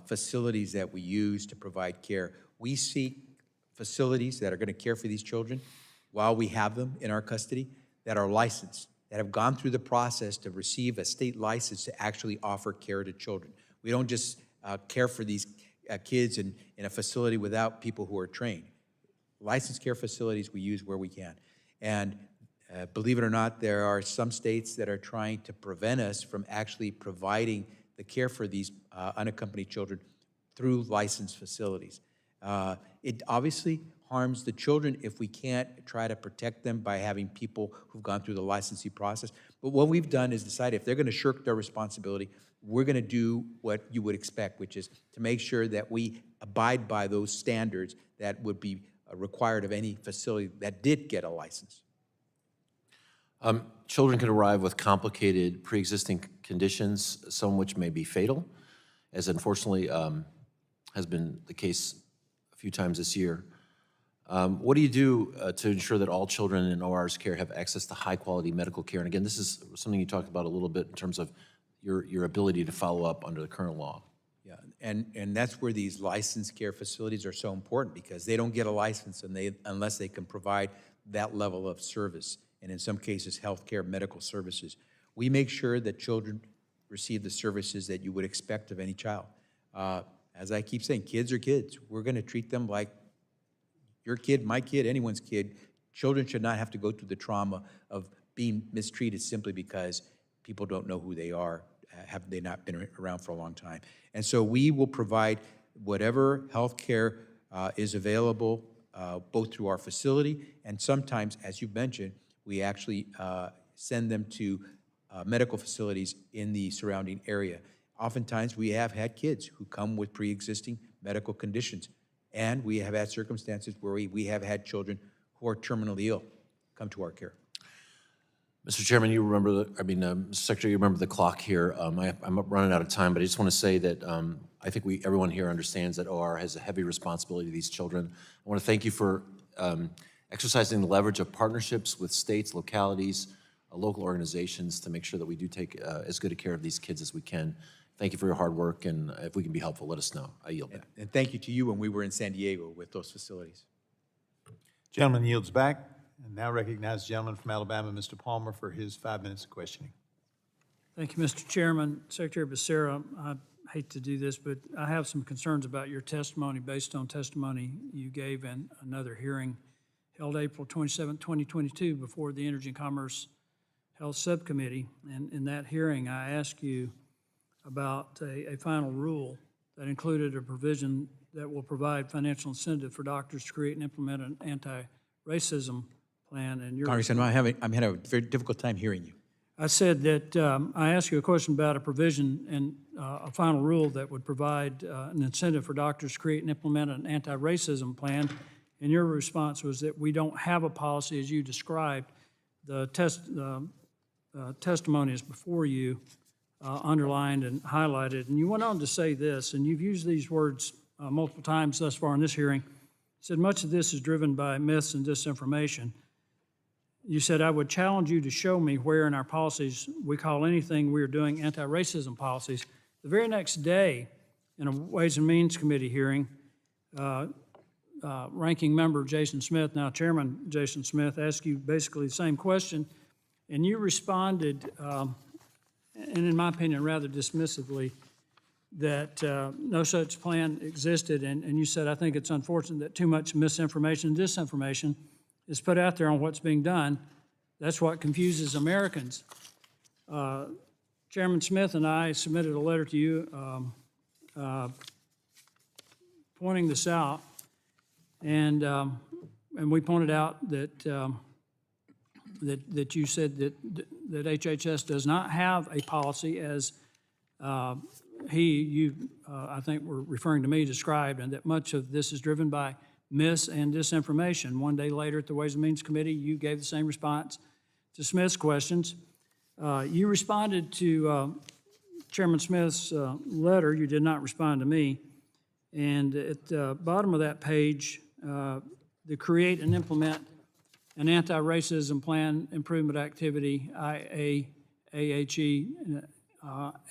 facilities that we use to provide care. We seek facilities that are going to care for these children while we have them in our custody that are licensed, that have gone through the process to receive a state license to actually offer care to children. We don't just care for these kids in a facility without people who are trained. Licensed care facilities we use where we can. And believe it or not, there are some states that are trying to prevent us from actually providing the care for these unaccompanied children through licensed facilities. It obviously harms the children if we can't try to protect them by having people who've gone through the licensing process. But what we've done is decide if they're going to shirk their responsibility, we're going to do what you would expect, which is to make sure that we abide by those standards that would be required of any facility that did get a license. Children can arrive with complicated pre-existing conditions, some which may be fatal, as unfortunately has been the case a few times this year. What do you do to ensure that all children in OR's care have access to high-quality medical care? And again, this is something you talked about a little bit in terms of your ability to follow up under the current law. Yeah, and that's where these licensed care facilities are so important, because they don't get a license unless they can provide that level of service, and in some cases, health care, medical services. We make sure that children receive the services that you would expect of any child. As I keep saying, kids are kids. We're going to treat them like your kid, my kid, anyone's kid. Children should not have to go through the trauma of being mistreated simply because people don't know who they are, have they not been around for a long time. And so we will provide whatever health care is available, both through our facility, and sometimes, as you mentioned, we actually send them to medical facilities in the surrounding area. Oftentimes, we have had kids who come with pre-existing medical conditions, and we have had circumstances where we have had children who are terminally ill come to our care. Mr. Chairman, you remember, Mr. Secretary, you remember the clock here. I'm running out of time, but I just want to say that I think everyone here understands that OR has a heavy responsibility to these children. I want to thank you for exercising the leverage of partnerships with states, localities, local organizations to make sure that we do take as good a care of these kids as we can. Thank you for your hard work, and if we can be helpful, let us know. I yield back. And thank you to you when we were in San Diego with those facilities. Gentleman yields back, and now recognize the gentleman from Alabama, Mr. Palmer, for his 5 minutes of questioning. Thank you, Mr. Chairman. Secretary Becerra, I hate to do this, but I have some concerns about your testimony based on testimony you gave in another hearing held April 27, 2022, before the Energy and Commerce Health Subcommittee. And in that hearing, I asked you about a final rule that included a provision that will provide financial incentive for doctors to create and implement an anti-racism plan. And your Congressman, I'm having a very difficult time hearing you. I said that I asked you a question about a provision and a final rule that would provide an incentive for doctors to create and implement an anti-racism plan, and your response was that we don't have a policy as you described. The testimonies before you underlined and highlighted, and you went on to say this, and you've used these words multiple times thus far in this hearing. You said much of this is driven by myths and disinformation. You said, I would challenge you to show me where in our policies we call anything we are doing anti-racism policies. The very next day, in a Ways and Means Committee hearing, Ranking Member Jason Smith, now Chairman Jason Smith, asked you basically the same question, and you responded, and in my opinion, rather dismissively, that no such plan existed, and you said, I think it's unfortunate that too much misinformation and disinformation is put out there on what's being done. That's what confuses Americans. Chairman Smith and I submitted a letter to you pointing this out, and we pointed out that that you said that HHS does not have a policy as I think were referring to me, described, and that much of this is driven by mis and disinformation. One day later at the Ways and Means Committee, you gave the same response to Smith's questions. You responded to Chairman Smith's letter. You did not respond to me. And at the bottom of that page, the create and implement an anti-racism plan improvement activity, IAAHE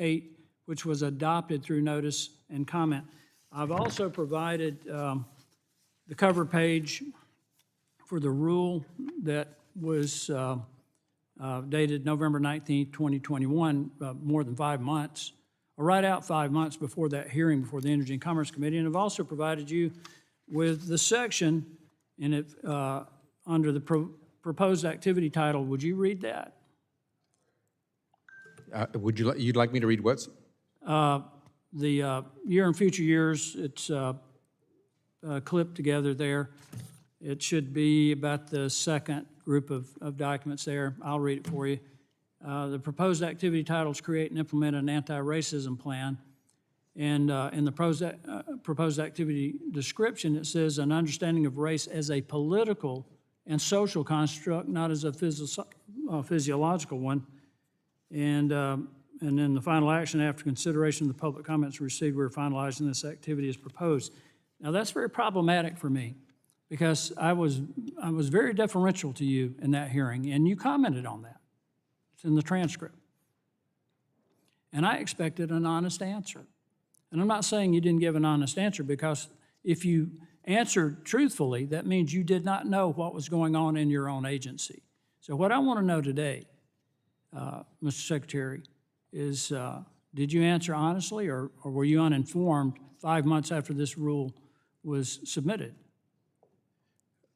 8, which was adopted through notice and comment. I've also provided the cover page for the rule that was dated November 19th, 2021, more than 5 months, or right out 5 months before that hearing before the Energy and Commerce Committee. And I've also provided you with the section in it under the proposed activity title. Would you read that? You'd like me to read what? The year and future years, it's clipped together there. It should be about the second group of documents there. I'll read it for you. The proposed activity titles create and implement an anti-racism plan. And in the proposed activity description, it says an understanding of race as a political and social construct, not as a physiological one. And then the final action after consideration of the public comments received, we're finalizing this activity as proposed. Now that's very problematic for me because I was very deferential to you in that hearing, and you commented on that. It's in the transcript. And I expected an honest answer. And I'm not saying you didn't give an honest answer, because if you answered truthfully, that means you did not know what was going on in your own agency. So what I want to know today, Mr. Secretary, is did you answer honestly, or were you uninformed 5 months after this rule was submitted?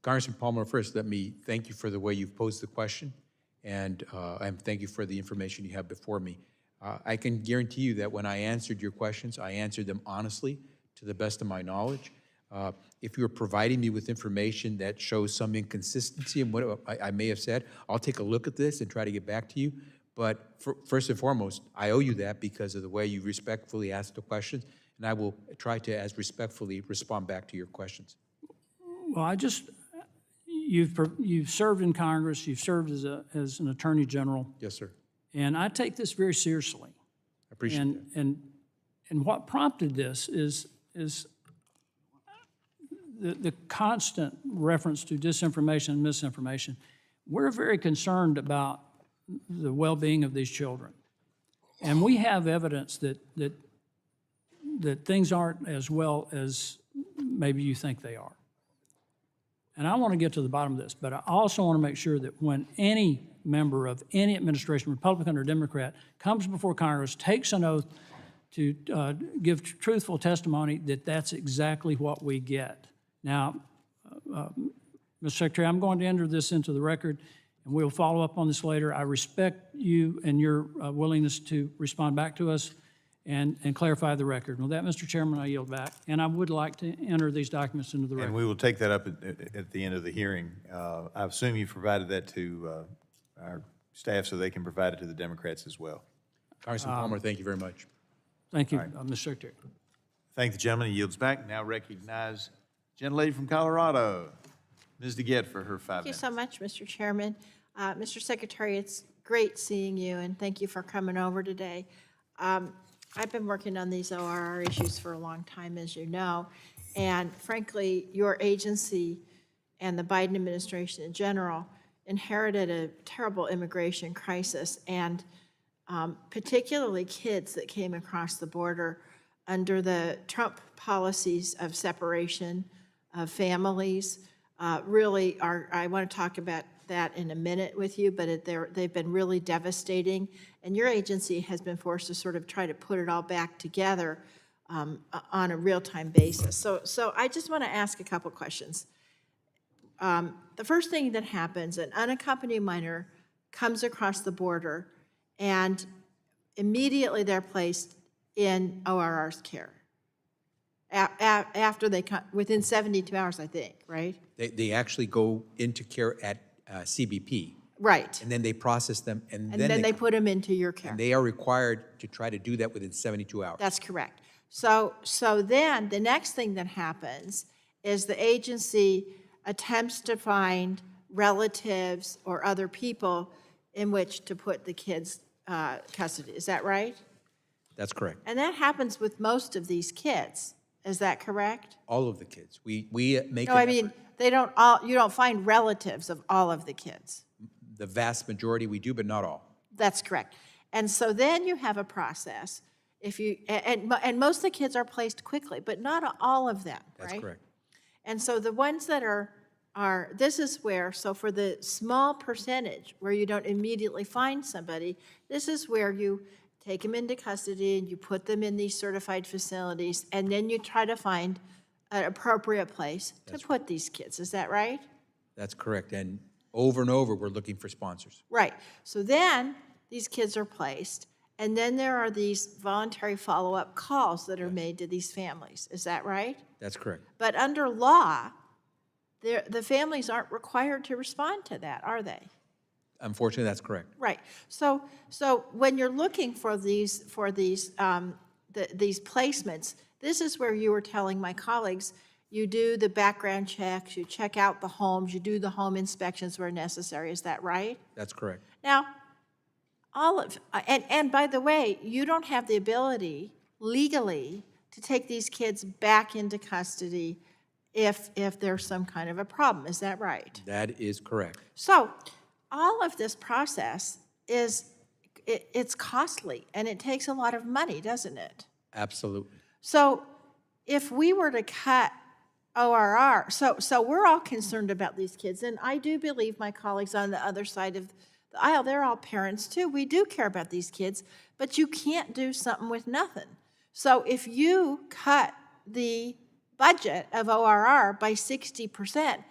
Congressman Palmer, first, let me thank you for the way you've posed the question, and thank you for the information you have before me. I can guarantee you that when I answered your questions, I answered them honestly, to the best of my knowledge. If you're providing me with information that shows some inconsistency in what I may have said, I'll take a look at this and try to get back to you. But first and foremost, I owe you that because of the way you respectfully asked the questions, and I will try to as respectfully respond back to your questions. Well, you've served in Congress, you've served as an Attorney General. Yes, sir. And I take this very seriously. I appreciate that. And what prompted this is the constant reference to disinformation and misinformation. We're very concerned about the well-being of these children. And we have evidence that things aren't as well as maybe you think they are. And I want to get to the bottom of this, but I also want to make sure that when any member of any administration, Republican or Democrat, comes before Congress, takes an oath to give truthful testimony, that that's exactly what we get. Now, Mr. Secretary, I'm going to enter this into the record, and we'll follow up on this later. I respect you and your willingness to respond back to us and clarify the record. With that, Mr. Chairman, I yield back. And I would like to enter these documents into the record. And we will take that up at the end of the hearing. I assume you provided that to our staff so they can provide it to the Democrats as well. Congressman Palmer, thank you very much. Thank you, Mr. Secretary. Thank the gentleman. He yields back. Now recognize gentlelady from Colorado, Ms. Dingell, for her 5 Thank you minutes. so much, Mr. Chairman. Mr. Secretary, it's great seeing you, and thank you for coming over today. I've been working on these ORR issues for a long time, as you know, and frankly, your agency and the Biden administration in general inherited a terrible immigration crisis, and particularly kids that came across the border under the Trump policies of separation of families really are, I want to talk about that in a minute with you, but they've been really devastating, and your agency has been forced to sort of try to put it all back together on a real-time basis. So I just want to ask a couple questions. The first thing that happens, an unaccompanied minor comes across the border, and immediately they're placed in ORR's care. After they come, within 72 hours, I think, right? They actually go into care at CBP, Right. and then they process them, And then they put them into your care. and they are required to try to do that within 72 hours. That's correct. So then the next thing that happens is the agency attempts to find relatives or other people in which to put the kids' custody. Is that right? That's correct. And that happens with most of these kids. Is that correct? All of the kids. We make No, an I mean, effort. you don't find relatives of all of the kids. The vast majority we do, but not all. That's correct. And so then you have a process. And most of the kids are placed quickly, but not all of them, right? That's correct. And so the ones that are, this is where, so for the small percentage where you don't immediately find somebody, this is where you take them into custody and you put them in these certified facilities, and then you try to find an appropriate place to put these kids. Is that right? That's correct. And over, we're looking for sponsors. Right. So then these kids are placed, and then there are these voluntary follow-up calls that are made to these families. Is that right? That's correct. But under law, the families aren't required to respond to that, are they? Unfortunately, that's correct. Right. So when you're looking for these placements, this is where you were telling my colleagues, you do the background checks, you check out the homes, you do the home inspections where necessary. Is that right? That's correct. Now, and by the way, you don't have the ability legally to take these kids back into custody if there's some kind of a problem. Is that right? That is correct. So all of this process it's costly, and it takes a lot of money, doesn't it? Absolutely. So if we were to cut ORR, so we're all concerned about these kids, and I do believe my colleagues on the other side of the aisle, they're all parents too. We do care about these kids, but you can't do something with nothing. So if you cut the budget of ORR by 60%,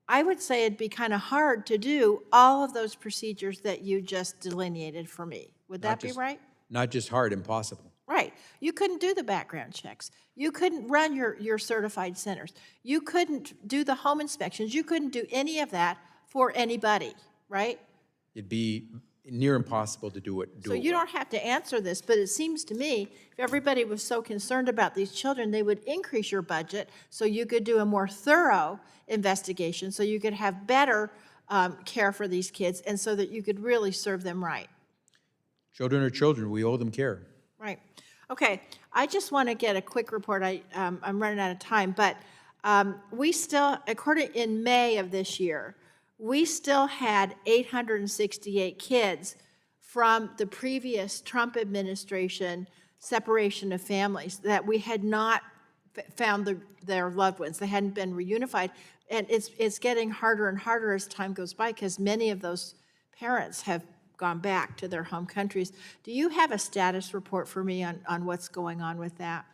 I would say it'd be kind of hard to do all of those procedures that you just delineated for me. Would that be right? Not just hard, impossible. Right. You couldn't do the background checks. You couldn't run your certified centers. You couldn't do the home inspections. You couldn't do any of that for anybody, right? It'd be near impossible to do it. So you don't have to answer this, but it seems to me if everybody was so concerned about these children, they would increase your budget so you could do a more thorough investigation, so you could have better care for these kids, and so that you could really serve them right. Children are children. We owe them care. Right. Okay. I just want to get a quick report. I'm running out of time, but we still, in May of this year, we still had 868 kids from the previous Trump administration separation of families, that we had not found their loved ones. They hadn't been reunified. And it's getting harder and harder as time goes by because many of those parents have gone back to their home countries. Do you have a status report for me on what's going on with that?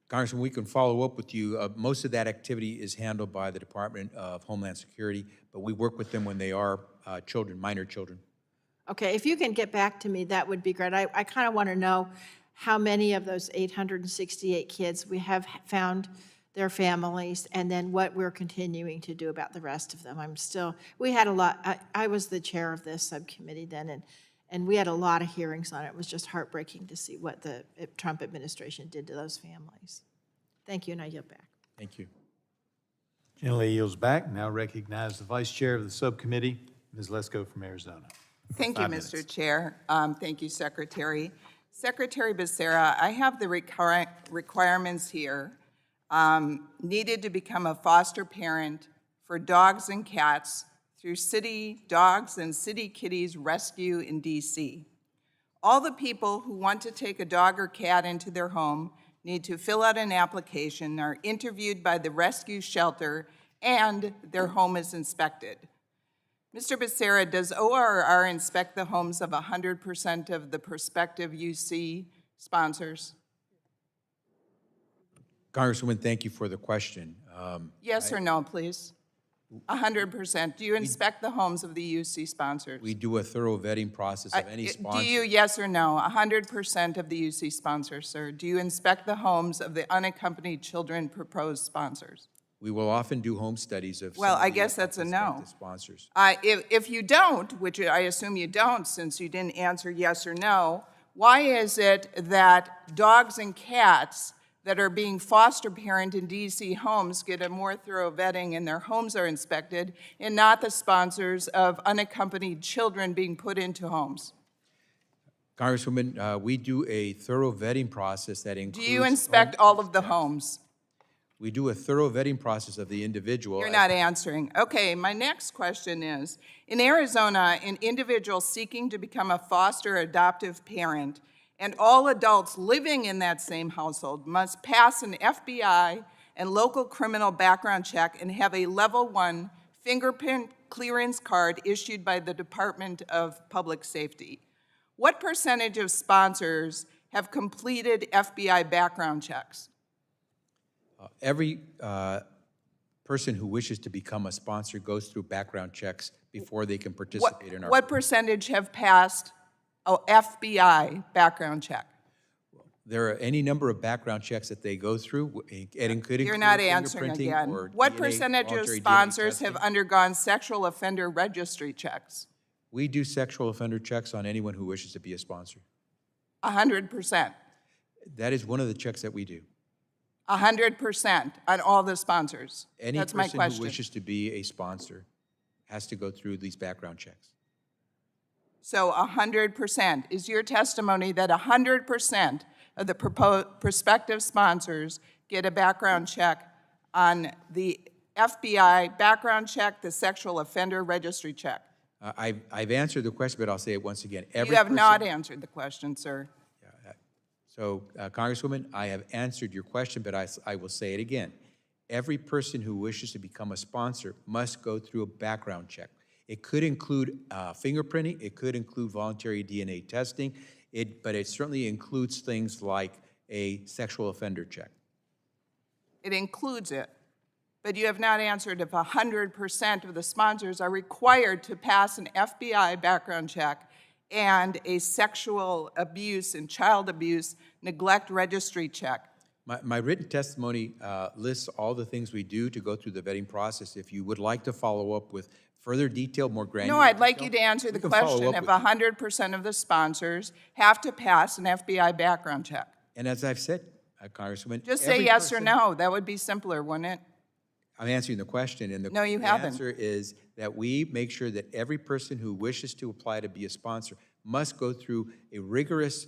Congressman, we can follow up with you. Most of that activity is handled by the Department of Homeland Security, but we work with them when they are children, minor children. Okay, if you can get back to me, that would be great. I kind of want to know how many of those 868 kids we have found their families, and then what we're continuing to do about the rest of them. We had a lot, I was the chair of this subcommittee then, and we had a lot of hearings on it. It was just heartbreaking to see what the Trump administration did to those families. Thank you, and I yield back. Thank you. Generally yields back. Now recognize the vice chair of the subcommittee, Ms. Lesko from Arizona. Thank you, Mr. Chair. Thank you, Secretary. Secretary Becerra, I have the requirements here. Needed to become a foster parent for dogs and cats through City Dogs and City Kitties Rescue in DC. All the people who want to take a dog or cat into their home need to fill out an application, are interviewed by the rescue shelter, and their home is inspected. Mr. Becerra, does ORR inspect the homes of 100% of the prospective UC sponsors? Congresswoman, thank you for the question. Yes or no, please? 100%. Do you inspect the homes of the UC sponsors? We do a thorough vetting process of any sponsor. Do you, yes or no? 100% of the UC sponsors, sir. Do you inspect the homes of the unaccompanied children proposed sponsors? We will often do home studies of Well, some of I the guess that's a no. prospective sponsors. If you don't, which I assume you don't since you didn't answer yes or no, why is it that dogs and cats that are being foster parent in DC homes get a more thorough vetting and their homes are inspected, and not the sponsors of unaccompanied children being put into homes? Congresswoman, we do a thorough vetting process that Do includes... you inspect all of the homes? We do a thorough vetting process of the individual. You're not answering. Okay, my next question is, in Arizona, an individual seeking to become a foster adoptive parent and all adults living in that same household must pass an FBI and local criminal background check and have a level 1 fingerprint clearance card issued by the Department of Public Safety. What percentage of sponsors have completed FBI background checks? Every person who wishes to become a sponsor goes through background checks before they can participate in our... What percentage have passed an FBI background check? There are any number of background checks that they go through. It could You're include not answering fingerprinting again. or What DNA, percentage of voluntary DNA sponsors have testing. undergone sexual offender registry checks? We do sexual offender checks on anyone who wishes to be a sponsor. 100%. That is one of the checks that we do. 100% on all the sponsors? Any That's my person who question. wishes to be a sponsor has to go through these background checks. So 100%. Is your testimony that 100% of the prospective sponsors get a background check on the FBI background check, the sexual offender registry check? I've answered the question, but I'll say it once again. You have not answered the question, sir. So, Congresswoman, I have answered your question, but I will say it again. Every person who wishes to become a sponsor must go through a background check. It could include fingerprinting, it could include voluntary DNA testing, but it certainly includes things like a sexual offender check. It includes it. But you have not answered if 100% of the sponsors are required to pass an FBI background check and a sexual abuse and child abuse neglect registry check. My written testimony lists all the things we do to go through the vetting process. If you would like to follow up with further detail, more granular No, I'd like detail, you to answer the we can follow question up if with you. 100% of the sponsors have to pass an FBI background check. And as I've said, Congresswoman, Just say every yes or person- no. That would be simpler, wouldn't it? I'm answering the question, and No, you the haven't. answer is that we make sure that every person who wishes to apply to be a sponsor must go through a rigorous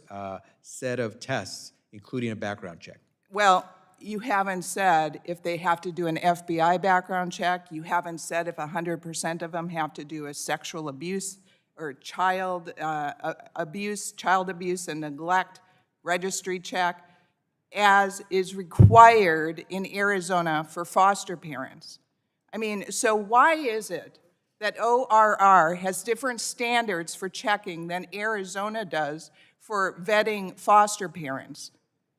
set of tests, including a background check. Well, you haven't said if they have to do an FBI background check. You haven't said if 100% of them have to do a sexual abuse or child abuse and neglect registry check as is required in Arizona for foster parents. I mean, so why is it that ORR has different standards for checking than Arizona does for vetting foster parents?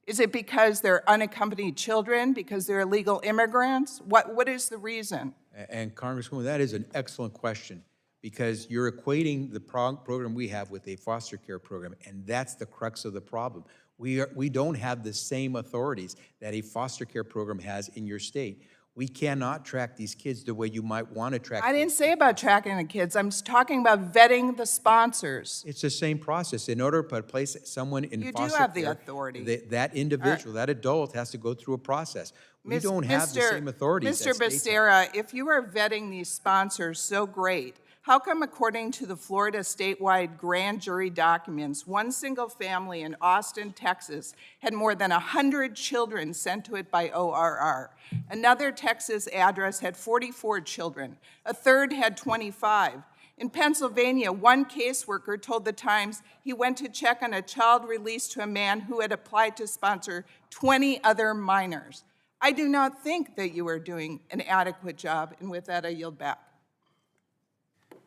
Is it because they're unaccompanied children, because they're illegal immigrants? What is the reason? And Congresswoman, that is an excellent question, because you're equating the program we have with a foster care program, and that's the crux of the problem. We don't have the same authorities that a foster care program has in your state. We cannot track these kids the way you might want to track. I didn't say about tracking the kids. I'm talking about vetting the sponsors. It's the same process. In order to place someone in You do foster have the care, authority. that individual, that adult has to go through a process. We don't have the same authorities Mr. that states have. Becerra, if you are vetting these sponsors so great, how come, according to the Florida statewide grand jury documents, one single family in Austin, Texas, had more than 100 children sent to it by ORR? Another Texas address had 44 children. A third had 25. In Pennsylvania, one caseworker told the Times he went to check on a child released to a man who had applied to sponsor 20 other minors. I do not think that you are doing an adequate job, and with that, I yield back.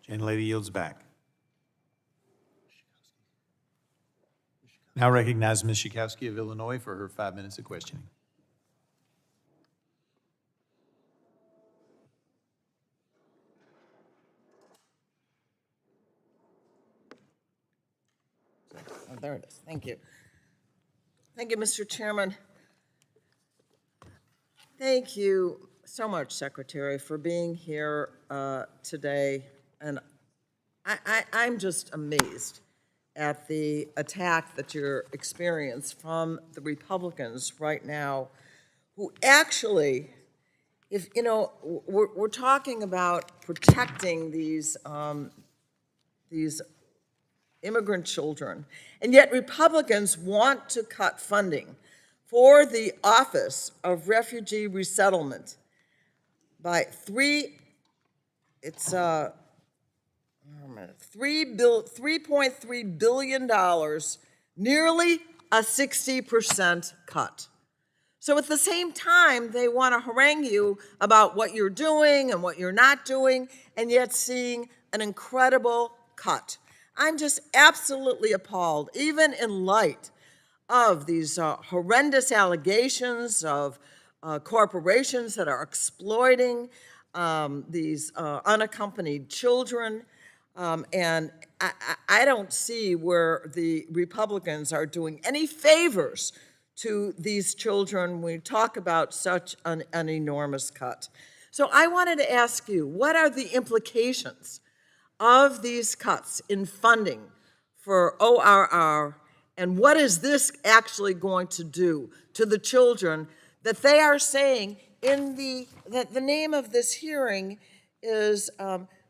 Gentlelady yields back. Now recognize Ms. Schakowsky of Illinois for her 5 minutes of questioning. Oh, there it is. Thank you. Thank you, Mr. Chairman. Thank you so much, Secretary, for being here today. And I'm just amazed at the attack that you're experiencing from the Republicans right now, who actually, if you know, we're talking about protecting these immigrant children, and yet Republicans want to cut funding for the Office of Refugee Resettlement by $3.3 billion, nearly a 60% cut. So at the same time, they want to harangue you about what you're doing and what you're not doing, and yet seeing an incredible cut. I'm just absolutely appalled, even in light of these horrendous allegations of corporations that are exploiting these unaccompanied children. And I don't see where the Republicans are doing any favors to these children when we talk about such an enormous cut. So I wanted to ask you, what are the implications of these cuts in funding for ORR, and what is this actually going to do to the children that they are saying in the name of this hearing is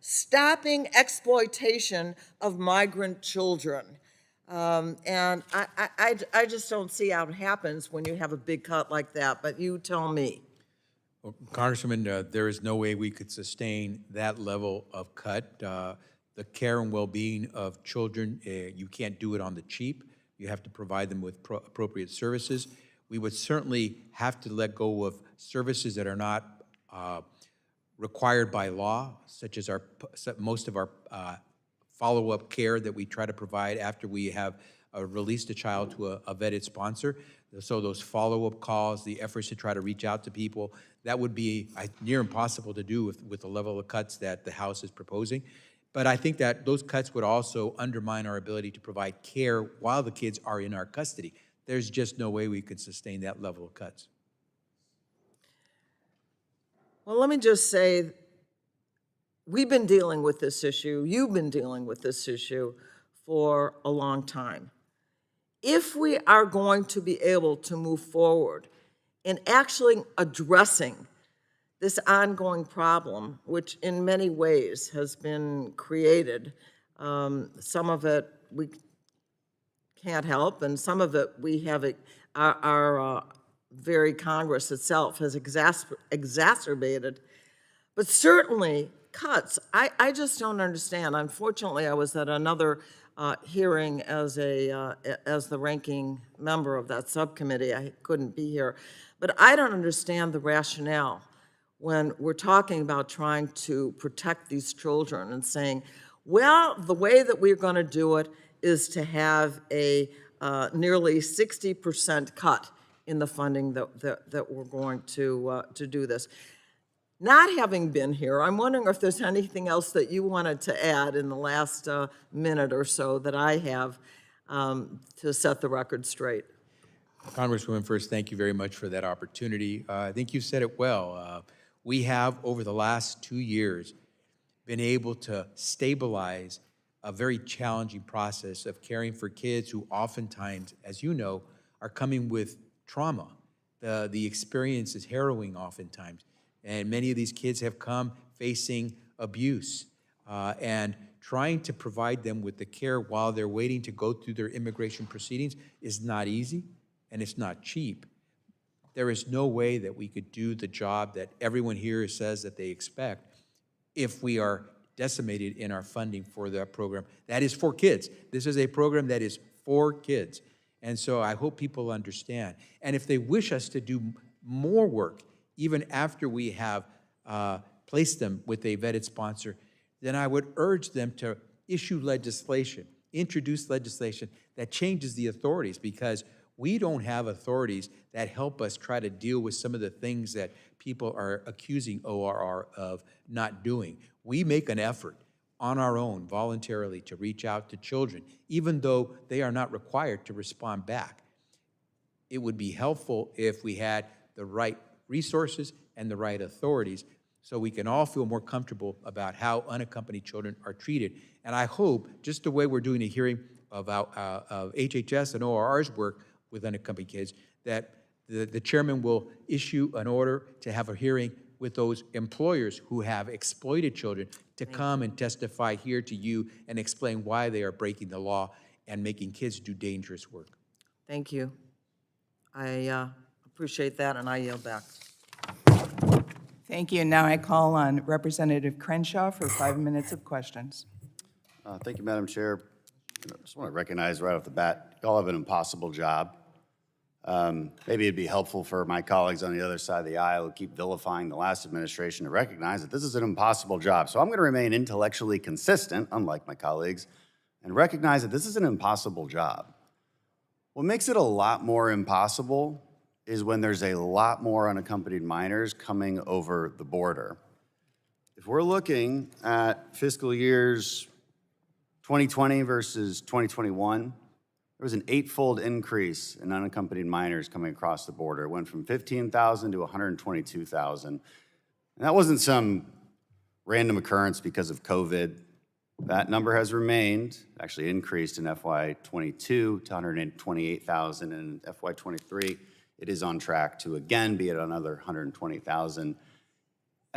stopping exploitation of migrant children? And I just don't see how it happens when you have a big cut like that, but you tell me. Well, Congressman, there is no way we could sustain that level of cut. The care and well-being of children, you can't do it on the cheap. You have to provide them with appropriate services. We would certainly have to let go of services that are not required by law, such as most of our follow-up care that we try to provide after we have released a child to a vetted sponsor. So those follow-up calls, the efforts to try to reach out to people, that would be near impossible to do with the level of cuts that the House is proposing. But I think that those cuts would also undermine our ability to provide care while the kids are in our custody. There's just no way we could sustain that level of cuts. Well, let me just say, we've been dealing with this issue, you've been dealing with this issue for a long time. If we are going to be able to move forward in actually addressing this ongoing problem, which in many ways has been created, some of it we can't help, and some of it we have, our very Congress itself has exacerbated. But certainly, cuts, I just don't understand. Unfortunately, I was at another hearing as the ranking member of that subcommittee. I couldn't be here. But I don't understand the rationale when we're talking about trying to protect these children and saying, well, the way that we're going to do it is to have a nearly 60% cut in the funding that we're going to do this. Not having been here, I'm wondering if there's anything else that you wanted to add in the last minute or so that I have to set the record straight. Congresswoman, first, thank you very much for that opportunity. I think you said it well. We have, over the last 2 years, been able to stabilize a very challenging process of caring for kids who oftentimes, as you know, are coming with trauma. The experience is harrowing oftentimes. And many of these kids have come facing abuse. And trying to provide them with the care while they're waiting to go through their immigration proceedings is not easy, and it's not cheap. There is no way that we could do the job that everyone here says that they expect if we are decimated in our funding for that program. That is for kids. This is a program that is for kids. And so I hope people understand. And if they wish us to do more work, even after we have placed them with a vetted sponsor, then I would urge them to issue legislation, introduce legislation that changes the authorities, because we don't have authorities that help us try to deal with some of the things that people are accusing ORR of not doing. We make an effort on our own voluntarily to reach out to children, even though they are not required to respond back. It would be helpful if we had the right resources and the right authorities so we can all feel more comfortable about how unaccompanied children are treated. And I hope, just the way we're doing a hearing of HHS and ORR's work with unaccompanied kids, that the chairman will issue an order to have a hearing with those employers who have exploited children to come and testify here to you and explain why they are breaking the law and making kids do dangerous work. Thank you. I appreciate that, and I yield back. Thank you. And now I call on Representative Crenshaw for 5 minutes of questions. Thank you, Madam Chair. I just want to recognize right off the bat, y'all have an impossible job. Maybe it'd be helpful for my colleagues on the other side of the aisle who keep vilifying the last administration to recognize that this is an impossible job. So I'm going to remain intellectually consistent, unlike my colleagues, and recognize that this is an impossible job. What makes it a lot more impossible is when there's a lot more unaccompanied minors coming over the border. If we're looking at fiscal years 2020 versus 2021, there was an 8-fold increase in unaccompanied minors coming across the border. It went from 15,000 to 122,000. And that wasn't some random occurrence because of COVID. That number has remained, actually increased in FY22 to 128,000, and in FY23, it is on track to again be at another 120,000.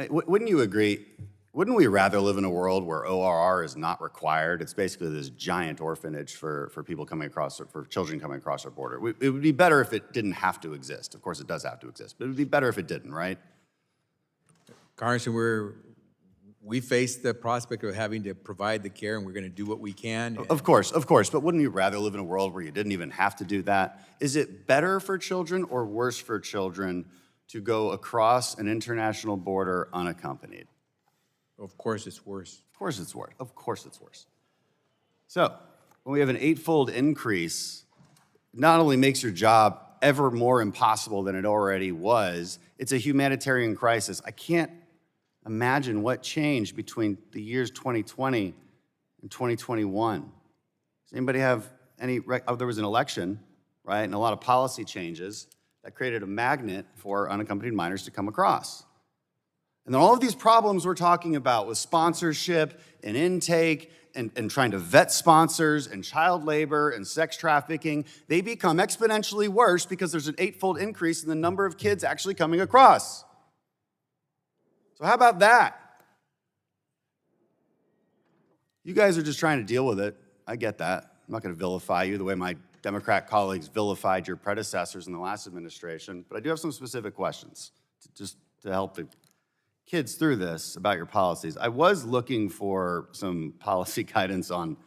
Wouldn't you agree? Wouldn't we rather live in a world where ORR is not required? It's basically this giant orphanage for people coming across, for children coming across our border. It would be better if it didn't have to exist. Of course, it does have to exist, but it would be better if it didn't, right? Congressman, we face the prospect of having to provide the care, and we're going to do what we can. Of course, but wouldn't you rather live in a world where you didn't even have to do that? Is it better for children or worse for children to go across an international border unaccompanied? Of course it's worse. Of course it's worse. Of course it's worse. So when we have an 8-fold increase, it not only makes your job ever more impossible than it already was, it's a humanitarian crisis. I can't imagine what changed between the years 2020 and 2021. Does anybody have any, there was an election, right, and a lot of policy changes that created a magnet for unaccompanied minors to come across. And then all of these problems we're talking about with sponsorship and intake and trying to vet sponsors and child labor and sex trafficking, they become exponentially worse because there's an 8-fold increase in the number of kids actually coming across. So how about that? You guys are just trying to deal with it. I get that. I'm not going to vilify you the way my Democrat colleagues vilified your predecessors in the last administration, but I do have some specific questions just to help kids through this about your policies. I was looking for some policy guidance on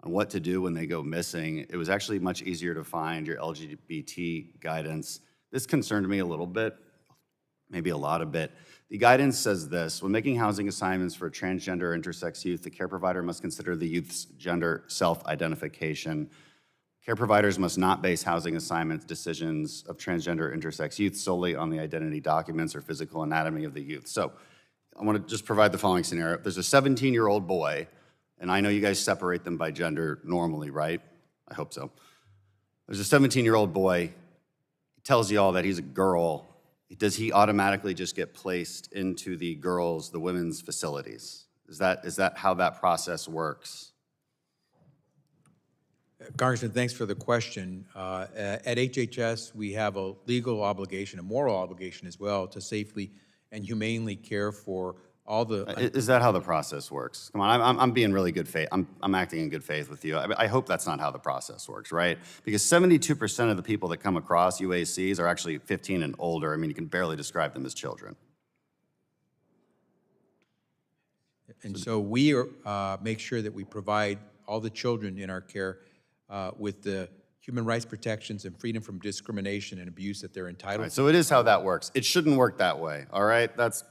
what to do when they go missing. It was actually much easier to find your LGBT guidance. This concerned me a little bit, maybe a lot of bit. The guidance says this: when making housing assignments for transgender or intersex youth, the care provider must consider the youth's gender self-identification. Care providers must not base housing assignment decisions of transgender or intersex youth solely on the identity documents or physical anatomy of the youth. So I want to just provide the following scenario. There's a 17-year-old boy, and I know you guys separate them by gender normally, right? I hope so. There's a 17-year-old boy. He tells you all that he's a girl. Does he automatically just get placed into the women's facilities? Is that how that process works? Congressman, thanks for the question. At HHS, we have a legal obligation, a moral obligation as well, to safely and humanely care for all the... Is that how the process works? Come on, I'm being really good faith. I'm acting in good faith with you. I hope that's not how the process works, right? Because 72% of the people that come across UACs are actually 15 and older. I mean, you can barely describe them as children. And so we make sure that we provide all the children in our care with the human rights protections and freedom from discrimination and abuse that they're entitled to. So it is how that works. It shouldn't work that way, all right? That's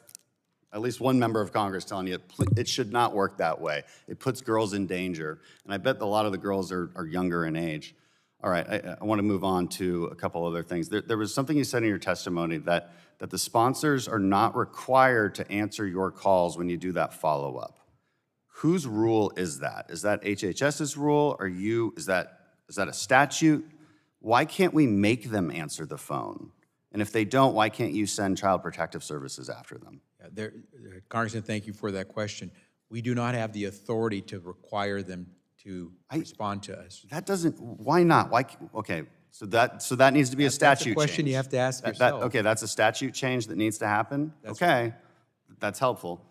at least one member of Congress telling you it should not work that way. It puts girls in danger, and I bet a lot of the girls are younger in age. All right, I want to move on to a couple other things. There was something you said in your testimony that the sponsors are not required to answer your calls when you do that follow-up. Whose rule is that? Is that HHS's rule? Is that a statute? Why can't we make them answer the phone? And if they don't, why can't you send Child Protective Services after them? Congressman, thank you for that question. We do not have the authority to require them to respond to us. That doesn't, why not? Okay, so that needs to be a statute change. That's a question you have to ask yourself. Okay, that's a statute change that needs to happen? Okay, that's helpful.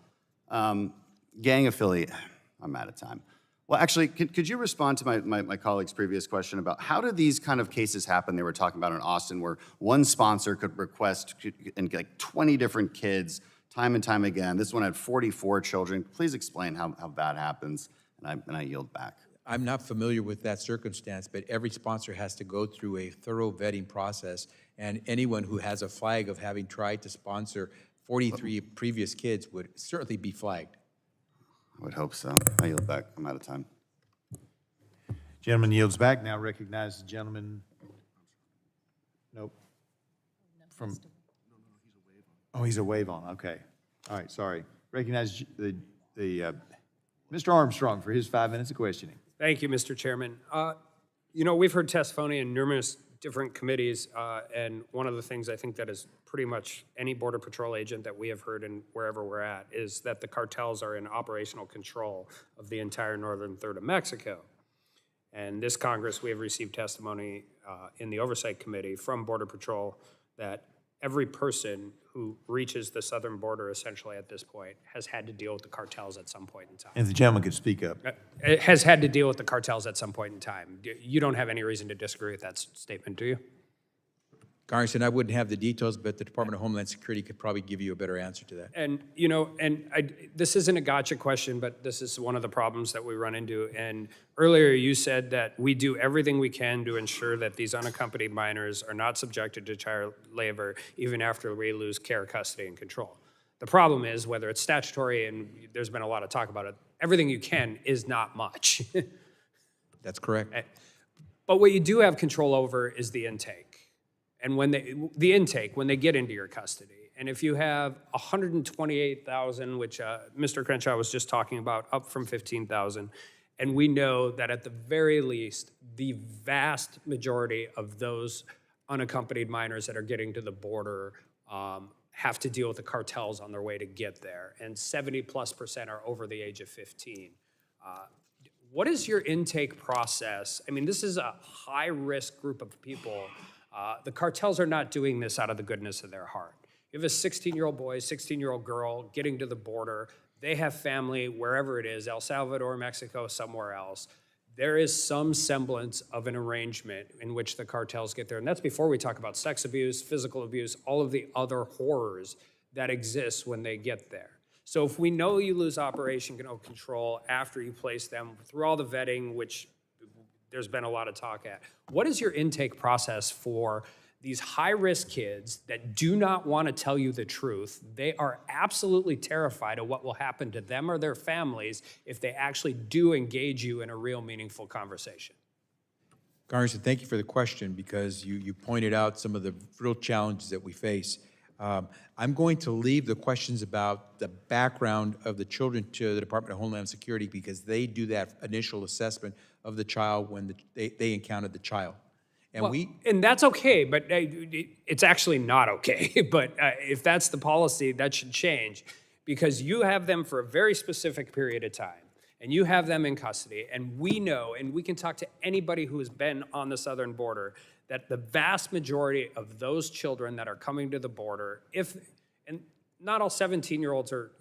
Gang affiliate, I'm out of time. Well, actually, could you respond to my colleague's previous question about how do these kind of cases happen? They were talking about in Austin where one sponsor could request and like 20 different kids time and time again. This one had 44 children. Please explain how that happens, and I yield back. I'm not familiar with that circumstance, but every sponsor has to go through a thorough vetting process, and anyone who has a flag of having tried to sponsor 43 previous kids would certainly be flagged. I would hope so. I yield back. I'm out of time. Gentleman yields back. Now recognize the gentleman. Nope. Oh, he's a wave on. Okay. All right, sorry. Recognize Mr. Armstrong for his 5 minutes of questioning. Thank you, Mr. Chairman. You know, we've heard testimony in numerous different committees, and one of the things I think that is pretty much any Border Patrol agent that we have heard and wherever we're at is that the cartels are in operational control of the entire northern third of Mexico. And this Congress, we have received testimony in the Oversight Committee from Border Patrol that every person who reaches the southern border essentially at this point has had to deal with the cartels at some point in time. If the gentleman could speak up. It has had to deal with the cartels at some point in time. You don't have any reason to disagree with that statement, do you? Congressman, I wouldn't have the details, but the Department of Homeland Security could probably give you a better answer to that. And, you know, this isn't a gotcha question, but this is one of the problems that we run into. And earlier you said that we do everything we can to ensure that these unaccompanied minors are not subjected to child labor even after we lose care, custody, and control. The problem is, whether it's statutory, and there's been a lot of talk about it, everything you can is not much. That's correct. But what you do have control over is the intake. And when when they get into your custody. And if you have 128,000, which Mr. Crenshaw was just talking about, up from 15,000, and we know that at the very least, the vast majority of those unaccompanied minors that are getting to the border have to deal with the cartels on their way to get there. And 70+% are over the age of 15. What is your intake process? I mean, this is a high-risk group of people. The cartels are not doing this out of the goodness of their heart. You have a 16-year-old boy, 16-year-old girl getting to the border. They have family wherever it is, El Salvador, Mexico, somewhere else. There is some semblance of an arrangement in which the cartels get there. And that's before we talk about sex abuse, physical abuse, all of the other horrors that exists when they get there. So if we know you lose operation control after you place them, through all the vetting, which there's been a lot of talk at, what is your intake process for these high-risk kids that do not want to tell you the truth? They are absolutely terrified of what will happen to them or their families if they actually do engage you in a real meaningful conversation. Congressman, thank you for the question, because you pointed out some of the real challenges that we face. I'm going to leave the questions about the background of the children to the Department of Homeland Security, because they do that initial assessment of the child when they encountered the child. And and that's okay, but it's actually not okay. But if that's the policy, that should change, because you have them for a very specific period of time, and you have them in custody, and we know, and we can talk to anybody who has been on the southern border, that the vast majority of those children that are coming to the border, and not all 17-year-olds are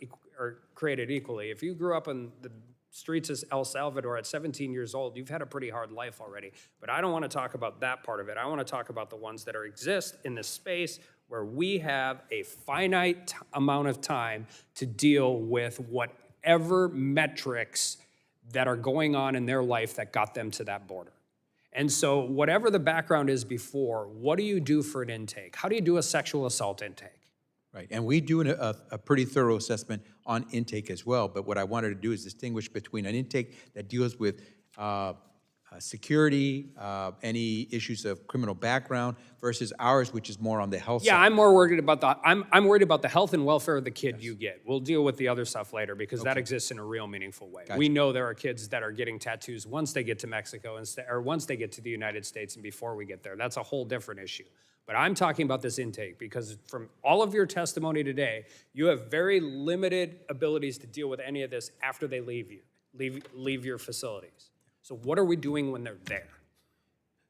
created equally. If you grew up in the streets of El Salvador at 17 years old, you've had a pretty hard life already. But I don't want to talk about that part of it. I want to talk about the ones that exist in this space where we have a finite amount of time to deal with whatever metrics that are going on in their life that got them to that border. And so whatever the background is before, what do you do for an intake? How do you do a sexual assault intake? Right, and we do a pretty thorough assessment on intake as well, but what I wanted to do is distinguish between an intake that deals with security, any issues of criminal background, versus ours, which is more on the health side. Yeah, I'm more worried about I'm worried about the health and welfare of the kid you get. We'll deal with the other stuff later, because that exists in a real meaningful way. Gotcha. We know there are kids that are getting tattoos once they get to Mexico, or once they get to the United States and before we get there. That's a whole different issue. But I'm talking about this intake, because from all of your testimony today, you have very limited abilities to deal with any of this after they leave your facilities. So what are we doing when they're there?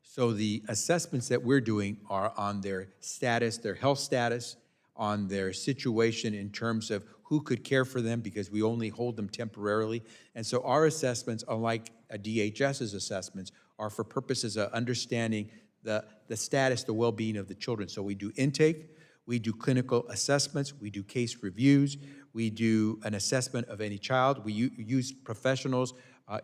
So the assessments that we're doing are on their status, their health status, on their situation in terms of who could care for them, because we only hold them temporarily. And so our assessments, unlike a DHS's assessments, are for purposes of understanding the status, the well-being of the children. So we do intake, we do clinical assessments, we do case reviews, we do an assessment of any child. We use professionals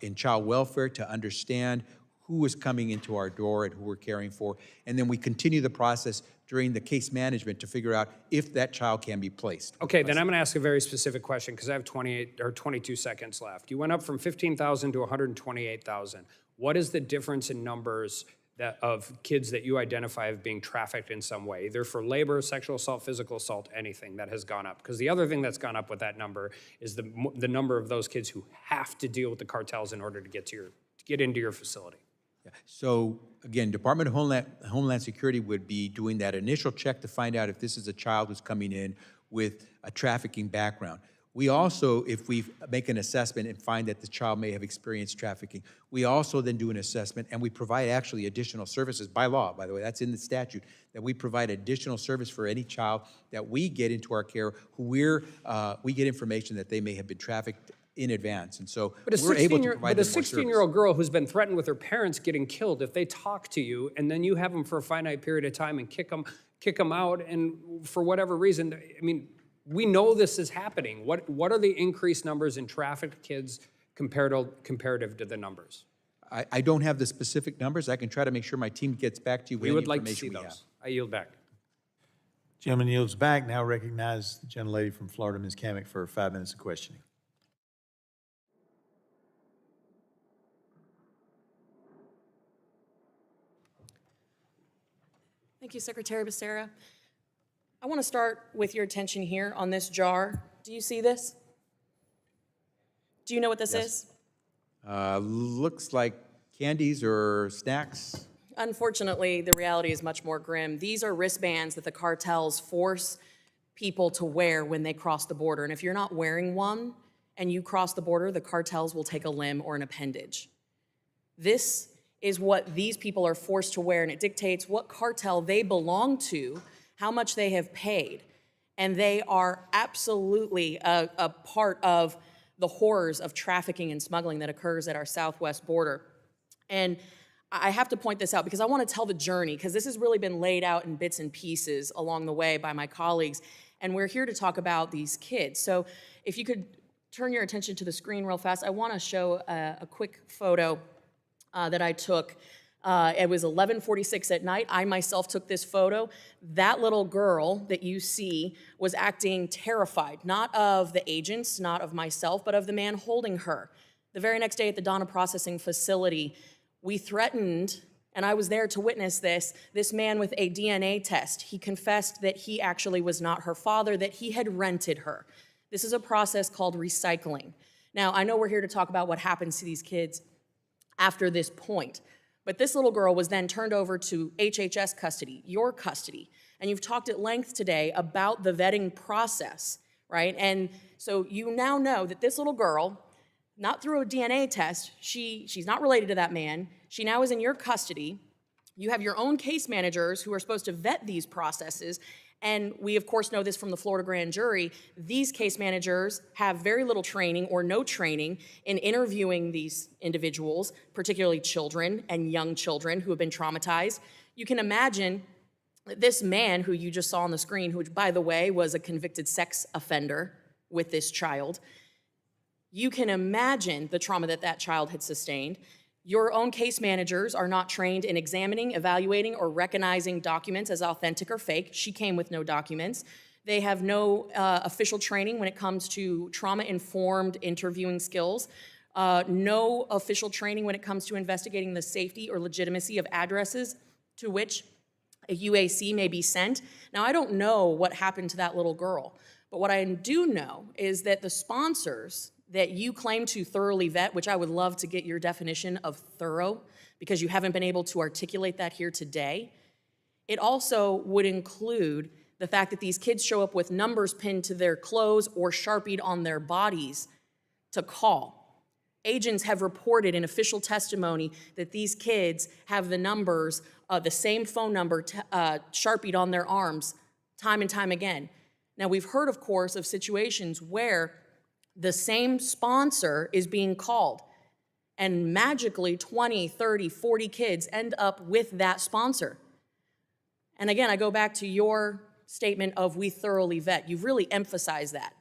in child welfare to understand who is coming into our door and who we're caring for. And then we continue the process during the case management to figure out if that child can be placed. Okay, then I'm going to ask a very specific question, because I have 22 seconds left. You went up from 15,000 to 128,000. What is the difference in numbers of kids that you identify as being trafficked in some way, either for labor, sexual assault, physical assault, anything that has gone up? Because the other thing that's gone up with that number is the number of those kids who have to deal with the cartels in order to get into your facility. Yeah. So again, Department of Homeland Security would be doing that initial check to find out if this is a child who's coming in with a trafficking background. We also, if we make an assessment and find that the child may have experienced trafficking, we also then do an assessment, and we provide actually additional services by law, by the way, that's in the statute, that we provide additional service for any child that we get into our care who we get information that they may have been trafficked in advance. And so we're able to provide them more service. But a 16-year-old girl who's been threatened with her parents getting killed, if they talk to you and then you have them for a finite period of time and kick them out, and for whatever reason, I mean, we know this is happening. What are the increased numbers in trafficked kids comparative to the numbers? I don't have the specific numbers. I can try to make sure my team gets back to you with We any would like to see information we have. those. I yield back. Gentleman yields back. Now recognize the gentlelady from Florida, Ms. Kamick, for 5 minutes of questioning. Thank you, Secretary Becerra. I want to start with your attention here on this jar. Do you see this? Do you know what this is? Looks like candies or snacks. Unfortunately, the reality is much more grim. These are wristbands that the cartels force people to wear when they cross the border. And if you're not wearing one and you cross the border, the cartels will take a limb or an appendage. This is what these people are forced to wear, and it dictates what cartel they belong to, how much they have paid. And they are absolutely a part of the horrors of trafficking and smuggling that occurs at our southwest border. And I have to point this out because I want to tell the journey, because this has really been laid out in bits and pieces along the way by my colleagues. and we're here to talk about these kids. So if you could turn your attention to the screen real fast, I want to show a quick photo that I took. It was 11:46 at night. I myself took this photo. That little girl that you see was acting terrified, not of the agents, not of myself, but of the man holding her. The very next day at the Donna Processing Facility, we threatened, and I was there to witness this man with a DNA test. He confessed that he actually was not her father, that he had rented her. This is a process called recycling. Now, I know we're here to talk about what happens to these kids after this point, but this little girl was then turned over to HHS custody, your custody, and you've talked at length today about the vetting process, right? And so you now know that this little girl, not through a DNA test, she's not related to that man, she now is in your custody. You have your own case managers who are supposed to vet these processes, and we of course know this from the Florida grand jury. These case managers have very little training or no training in interviewing these individuals, particularly children and young children who have been traumatized. You can imagine that this man who you just saw on the screen, who by the way was a convicted sex offender with this child, you can imagine the trauma that that child had sustained. Your own case managers are not trained in examining, evaluating, or recognizing documents as authentic or fake. She came with no documents. They have no official training when it comes to trauma-informed interviewing skills, no official training when it comes to investigating the safety or legitimacy of addresses to which a UAC may be sent. Now, I don't know what happened to that little girl, but what I do know is that the sponsors that you claim to thoroughly vet, which I would love to get your definition of thorough, because you haven't been able to articulate that here today. It also would include the fact that these kids show up with numbers pinned to their clothes or Sharpied on their bodies to call. Agents have reported in official testimony that these kids have the numbers, the same phone number Sharpied on their arms time and time again. Now, we've heard, of course, of situations where the same sponsor is being called, and magically 20, 30, 40 kids end up with that sponsor. And again, I go back to your statement of we thoroughly vet. You've really emphasized that.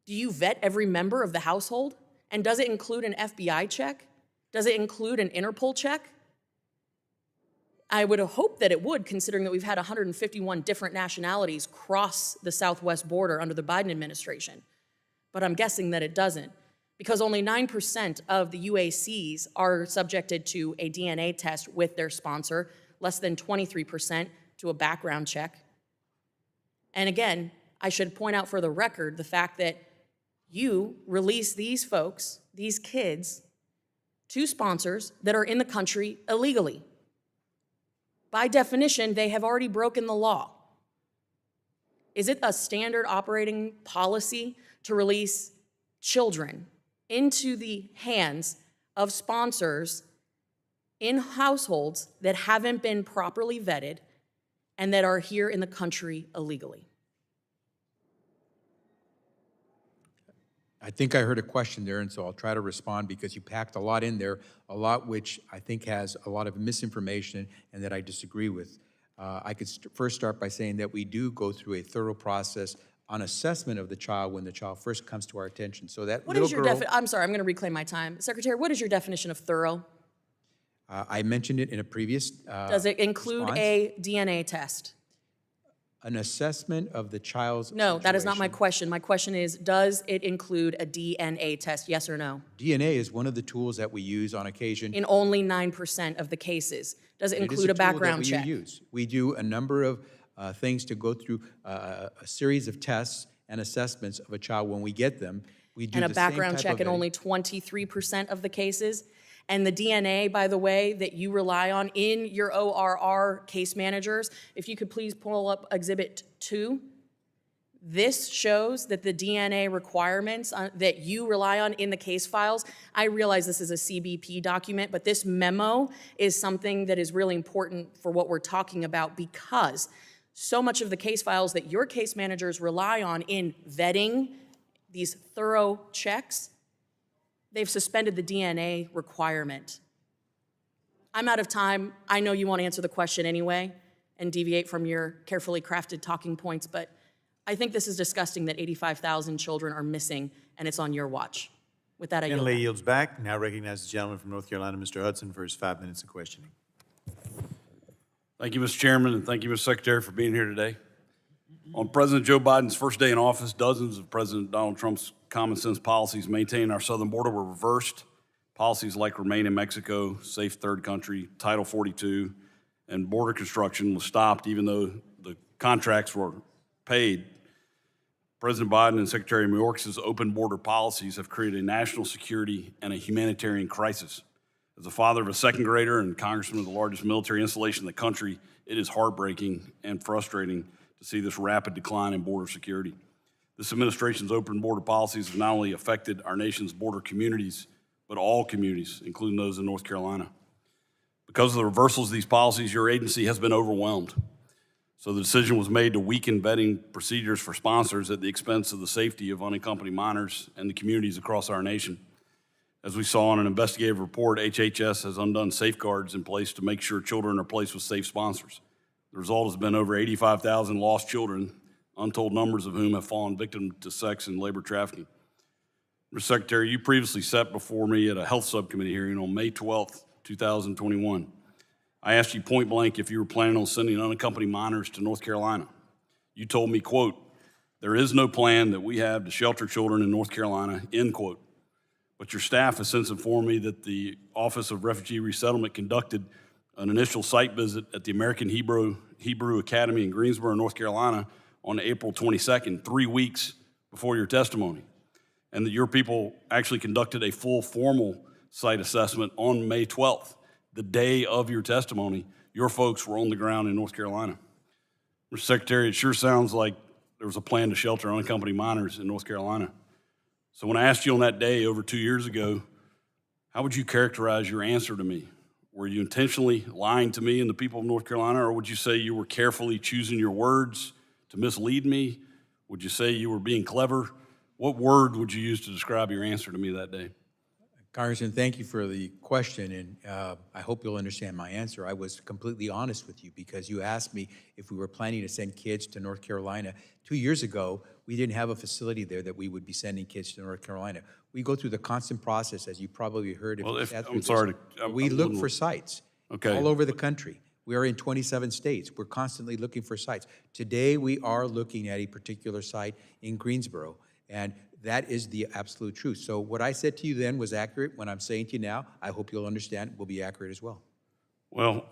Do you vet every member of the household? And does it include an FBI check? Does it include an Interpol check? I would hope that it would, considering that we've had 151 different nationalities cross the southwest border under the Biden administration. But I'm guessing that it doesn't, because only 9% of the UACs are subjected to a DNA test with their sponsor, less than 23% to a background check. And again, I should point out for the record the fact that you release these folks, these kids, to sponsors that are in the country illegally. By definition, they have already broken the law. Is it a standard operating policy to release children into the hands of sponsors in households that haven't been properly vetted and that are here in the country illegally? I think I heard a question there, and so I'll try to respond because you packed a lot in there, a lot which I think has a lot of misinformation and that I disagree with. I could first start by saying that we do go through a thorough process on assessment of the child when the child first comes to our attention. So that little girl, I'm sorry, I'm going to reclaim my time. Secretary, what is your definition of thorough? I mentioned it in a previous Does it include response. a DNA test? An assessment of the child's No, that is not my situation. question. My question is, does it include a DNA test, yes or no? DNA is one of the tools that we use on occasion. In only 9% of the cases. Does it It is include a tool that background we check? use. We do a number of things to go through a series of tests and assessments of a child when we get them. We do And a the same background type check of in vetting. only 23% of the cases? And the DNA, by the way, that you rely on in your ORR case managers, if you could please pull up Exhibit 2. This shows that the DNA requirements that you rely on in the case files, I realize this is a CBP document, but this memo is something that is really important for what we're talking about, because so much of the case files that your case managers rely on in vetting these thorough checks, they've suspended the DNA requirement. I'm out of time. I know you want to answer the question anyway and deviate from your carefully crafted talking points, but I think this is disgusting that 85,000 children are missing, and it's on your watch. With that, I yield Gentlelady back. yields back. Now recognize the gentleman from North Carolina, Mr. Hudson, for his 5 minutes of questioning. Thank you, Mr. Chairman, and thank you, Mr. Secretary, for being here today. On President Joe Biden's first day in office, dozens of President Donald Trump's common sense policies maintaining our southern border were reversed. Policies like Remain in Mexico, Safe Third Country, Title 42, and border construction was stopped even though the contracts were paid. President Biden and Secretary Mayorkas' open border policies have created a national security and a humanitarian crisis. As a father of a second grader and congressman of the largest military installation in the country, it is heartbreaking and frustrating to see this rapid decline in border security. This administration's open border policies have not only affected our nation's border communities, but all communities, including those in North Carolina. Because of the reversals of these policies, your agency has been overwhelmed. So the decision was made to weaken vetting procedures for sponsors at the expense of the safety of unaccompanied minors and the communities across our nation. As we saw in an investigative report, HHS has undone safeguards in place to make sure children are placed with safe sponsors. The result has been over 85,000 lost children, untold numbers of whom have fallen victim to sex and labor trafficking. Mr. Secretary, you previously sat before me at a health subcommittee hearing on May 12th, 2021. I asked you point blank if you were planning on sending unaccompanied minors to North Carolina. You told me, quote, "There is no plan that we have to shelter children in North Carolina," end quote. But your staff has since informed me that the Office of Refugee Resettlement conducted an initial site visit at the American Hebrew Academy in Greensboro, North Carolina on April 22nd, 3 weeks before your testimony, and that your people actually conducted a full formal site assessment on May 12th, the day of your testimony. Your folks were on the ground in North Carolina. Mr. Secretary, it sure sounds like there was a plan to shelter unaccompanied minors in North Carolina. So when I asked you on that day over 2 years ago, how would you characterize your answer to me? Were you intentionally lying to me and the people of North Carolina, or would you say you were carefully choosing your words to mislead me? Would you say you were being clever? What word would you use to describe your answer to me that day? Congressman, thank you for the question, and I hope you'll understand my answer. I was completely honest with you because you asked me if we were planning to send kids to North Carolina. 2 years ago, we didn't have a facility there that we would be sending kids to North Carolina. We go through the constant process, as you probably heard. Well, I'm sorry. We look for sites all over the country. We are in 27 states. We're constantly looking for sites. Today, we are looking at a particular site in Greensboro, and that is the absolute truth. So what I said to you then was accurate. What I'm saying to you now, I hope you'll understand, will be accurate as well. Well,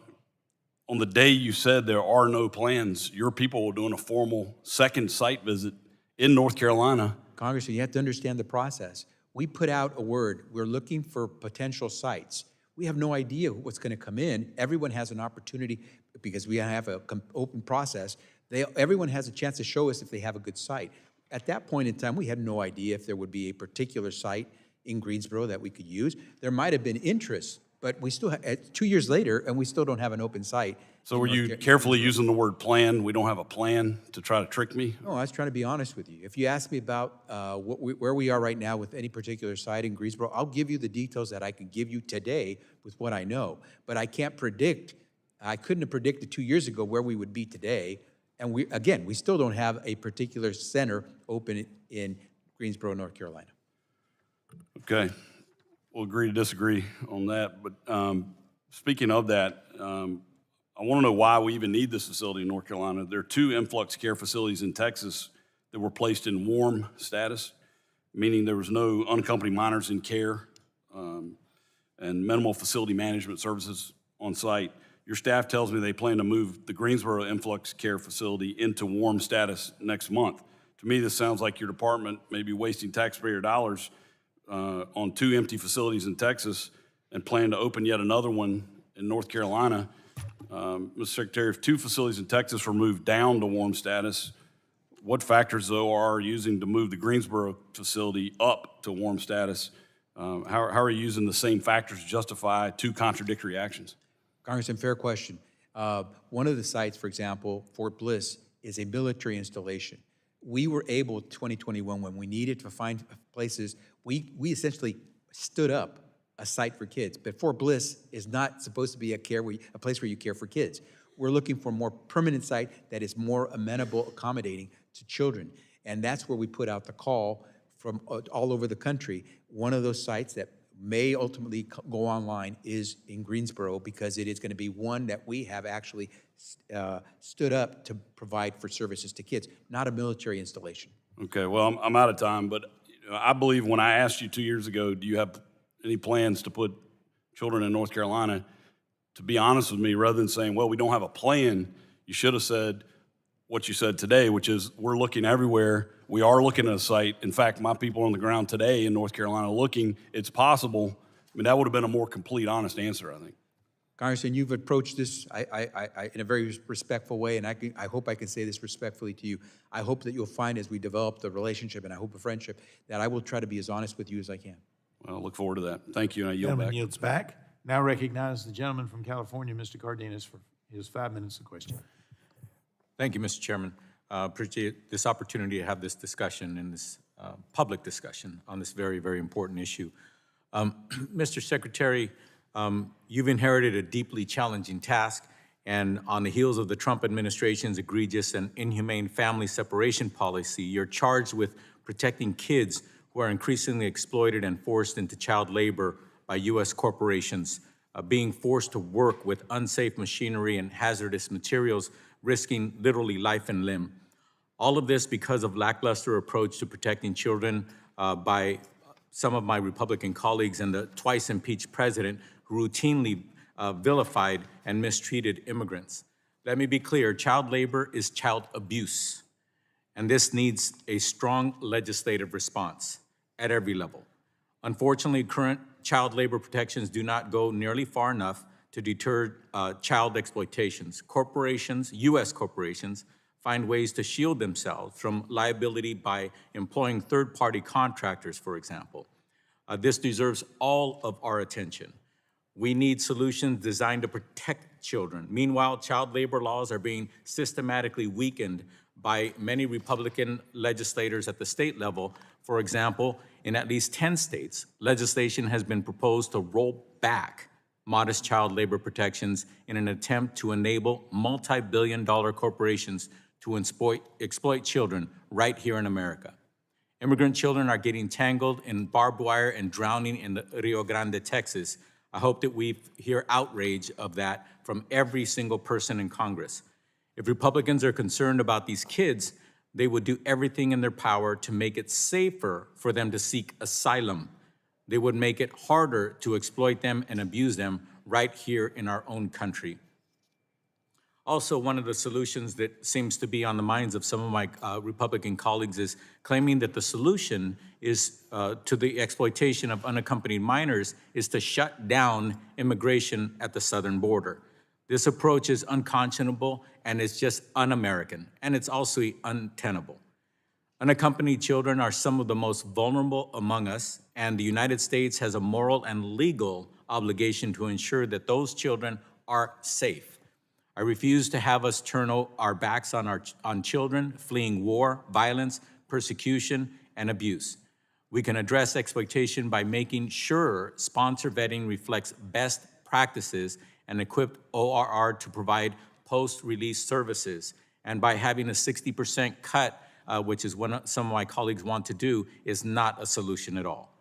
on the day you said there are no plans, your people were doing a formal second site visit in North Carolina. Congressman, you have to understand the process. We put out a word. We're looking for potential sites. We have no idea what's going to come in. Everyone has an opportunity because we have an open process. Everyone has a chance to show us if they have a good site. At that point in time, we had no idea if there would be a particular site in Greensboro that we could use. There might have been interest, but we still, 2 years later, and we still don't have an open site. So were you carefully using the word plan? We don't have a plan to try to trick me? No, I was trying to be honest with you. If you ask me about where we are right now with any particular site in Greensboro, I'll give you the details that I can give you today with what I know. But I can't predict, I couldn't have predicted 2 years ago where we would be today. And we still don't have a particular center open in Greensboro, North Carolina. Okay, we'll agree to disagree on that. But speaking of that, I want to know why we even need this facility in North Carolina. There are 2 influx care facilities in Texas that were placed in warm status, meaning there was no unaccompanied minors in care and minimal facility management services on site. Your staff tells me they plan to move the Greensboro influx care facility into warm status next month. To me, this sounds like your department may be wasting taxpayer dollars on 2 empty facilities in Texas and plan to open yet another one in North Carolina. Mr. Secretary, if 2 facilities in Texas were moved down to warm status, what factors, though, are using to move the Greensboro facility up to warm status? How are you using the same factors to justify 2 contradictory actions? Congressman, fair question. One of the sites, for example, Fort Bliss, is a military installation. We were able, 2021, when we needed to find places, we essentially stood up a site for kids. But Fort Bliss is not supposed to be a place where you care for kids. We're looking for a more permanent site that is more amenable, accommodating to children. And that's where we put out the call from all over the country. One of those sites that may ultimately go online is in Greensboro, because it is going to be one that we have actually stood up to provide for services to kids, not a military installation. Okay, well, I'm out of time, but I believe when I asked you 2 years ago, do you have any plans to put children in North Carolina, to be honest with me, rather than saying, well, we don't have a plan, you should have said what you said today, which is we're looking everywhere. We are looking at a site. In fact, my people on the ground today in North Carolina looking, it's possible. I mean, that would have been a more complete, honest answer, I think. Congressman, you've approached this in a very respectful way, and I hope I can say this respectfully to you. I hope that you'll find as we develop the relationship, and I hope a friendship, that I will try to be as honest with you as I can. Well, I look forward to that. Thank you, and I yield Gentleman back. yields back. Now recognize the gentleman from California, Mr. Cardenas, for his 5 minutes of question. Thank you, Mr. Chairman. Appreciate this opportunity to have this discussion and this public discussion on this very, very important issue. Mr. Secretary, you've inherited a deeply challenging task, and on the heels of the Trump administration's egregious and inhumane family separation policy, you're charged with protecting kids who are increasingly exploited and forced into child labor by U.S. corporations, being forced to work with unsafe machinery and hazardous materials, risking literally life and limb. All of this because of lackluster approach to protecting children by some of my Republican colleagues and the twice impeached president who routinely vilified and mistreated immigrants. Let me be clear, child labor is child abuse, and this needs a strong legislative response at every level. Unfortunately, current child labor protections do not go nearly far enough to deter child exploitations. Corporations, U.S. corporations, find ways to shield themselves from liability by employing third-party contractors, for example. This deserves all of our attention. We need solutions designed to protect children. Meanwhile, child labor laws are being systematically weakened by many Republican legislators at the state level. For example, in at least 10 states, legislation has been proposed to roll back modest child labor protections in an attempt to enable multi-billion-dollar corporations to exploit children right here in America. Immigrant children are getting tangled in barbed wire and drowning in the Rio Grande, Texas. I hope that we hear outrage of that from every single person in Congress. If Republicans are concerned about these kids, they would do everything in their power to make it safer for them to seek asylum. They would make it harder to exploit them and abuse them right here in our own country. Also, one of the solutions that seems to be on the minds of some of my Republican colleagues is claiming that the solution is to the exploitation of unaccompanied minors is to shut down immigration at the southern border. This approach is unconscionable and it's just un-American, and it's also untenable. Unaccompanied children are some of the most vulnerable among us, and the United States has a moral and legal obligation to ensure that those children are safe. I refuse to have us turn our backs on children fleeing war, violence, persecution, and abuse. We can address exploitation by making sure sponsor vetting reflects best practices and equip ORR to provide post-release services, and by having a 60% cut, which is what some of my colleagues want to do, is not a solution at all.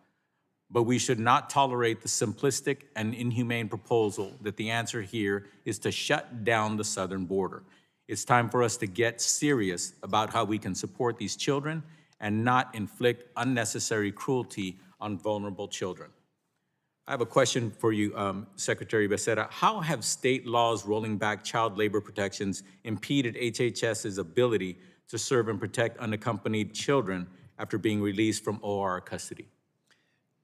But we should not tolerate the simplistic and inhumane proposal that the answer here is to shut down the southern border. It's time for us to get serious about how we can support these children and not inflict unnecessary cruelty on vulnerable children. I have a question for you, Secretary Becerra. How have state laws rolling back child labor protections impeded HHS's ability to serve and protect unaccompanied children after being released from ORR custody?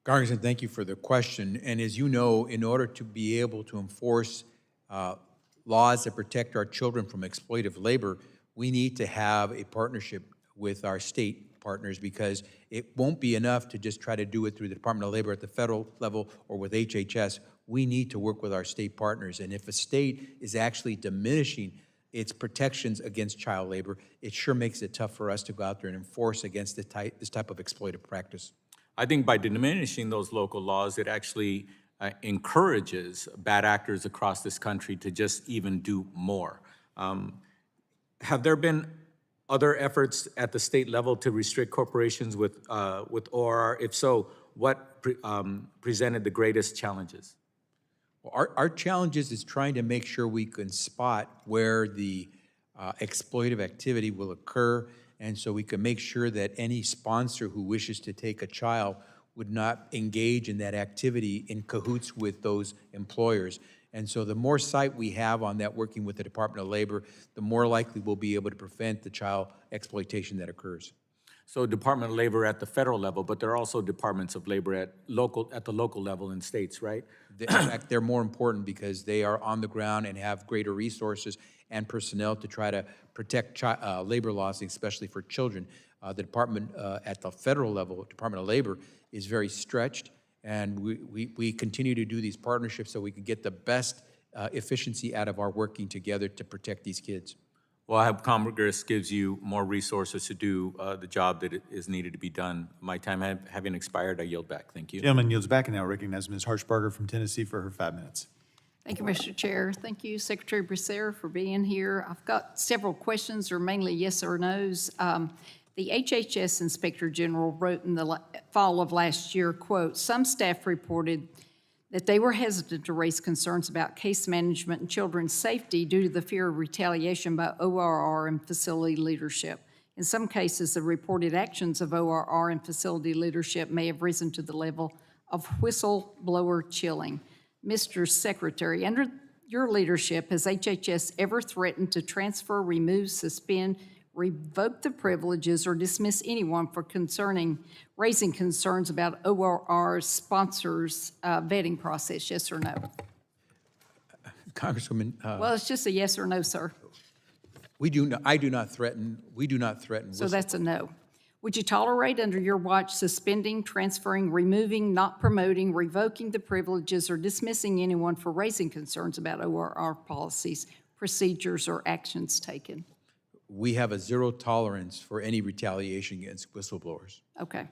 Congressman, thank you for the question. And as you know, in order to be able to enforce laws that protect our children from exploitive labor, we need to have a partnership with our state partners, because it won't be enough to just try to do it through the Department of Labor at the federal level or with HHS. We need to work with our state partners. And if a state is actually diminishing its protections against child labor, it sure makes it tough for us to go out there and enforce against this type of exploitive practice. I think by diminishing those local laws, it actually encourages bad actors across this country to just even do more. Have there been other efforts at the state level to restrict corporations with ORR? If so, what presented the greatest challenges? Well, our challenges is trying to make sure we can spot where the exploitive activity will occur, and so we can make sure that any sponsor who wishes to take a child would not engage in that activity in cahoots with those employers. And so the more sight we have on that working with the Department of Labor, the more likely we'll be able to prevent the child exploitation that occurs. So Department of Labor at the federal level, but there are also departments of labor at the local level in states, right? In fact, they're more important because they are on the ground and have greater resources and personnel to try to protect labor laws, especially for children. The department at the federal level, Department of Labor, is very stretched, and we continue to do these partnerships so we can get the best efficiency out of our working together to protect these kids. Well, I hope Congress gives you more resources to do the job that is needed to be done. My time having expired, I yield back. Thank you. Gentleman yields back and now recognize Ms. Harshbarger from Tennessee for her 5 minutes. Thank you, Mr. Chair. Thank you, Secretary Becerra, for being here. I've got several questions, or mainly yes or no's. The HHS Inspector General wrote in the fall of last year, quote, "Some staff reported that they were hesitant to raise concerns about case management and children's safety due to the fear of retaliation by ORR and facility leadership. In some cases, the reported actions of ORR and facility leadership may have risen to the level of whistleblower chilling. Mr. Secretary, under your leadership, has HHS ever threatened to transfer, remove, suspend, revoke the privileges, or dismiss anyone for raising concerns about ORR sponsors' vetting process, yes or no?" Congresswoman, Well, it's just a yes or no, sir. we do not threaten. So that's a no. Would you tolerate under your watch suspending, transferring, removing, not promoting, revoking the privileges, or dismissing anyone for raising concerns about ORR policies, procedures, or actions taken? We have a zero tolerance for any retaliation against whistleblowers. Okay.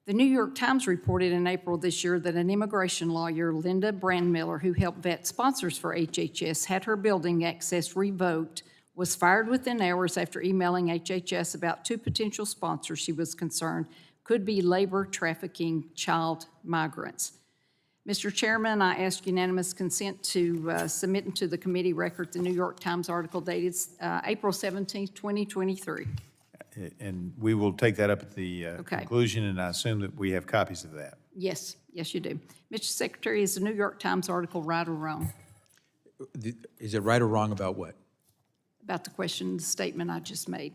The New York Times reported in April this year that an immigration lawyer, Linda Brandmiller, who helped vet sponsors for HHS, had her building access revoked, was fired within hours after emailing HHS about 2 potential sponsors she was concerned could be labor trafficking child migrants. Mr. Chairman, I ask unanimous consent to submit into the committee record the New York Times article dated April 17, 2023. And we will take that up at the Okay. conclusion, and I assume that we have copies of that. Yes, yes, you do. Mr. Secretary, is the New York Times article right or wrong Is it right or wrong about what? about the question, the statement I just made?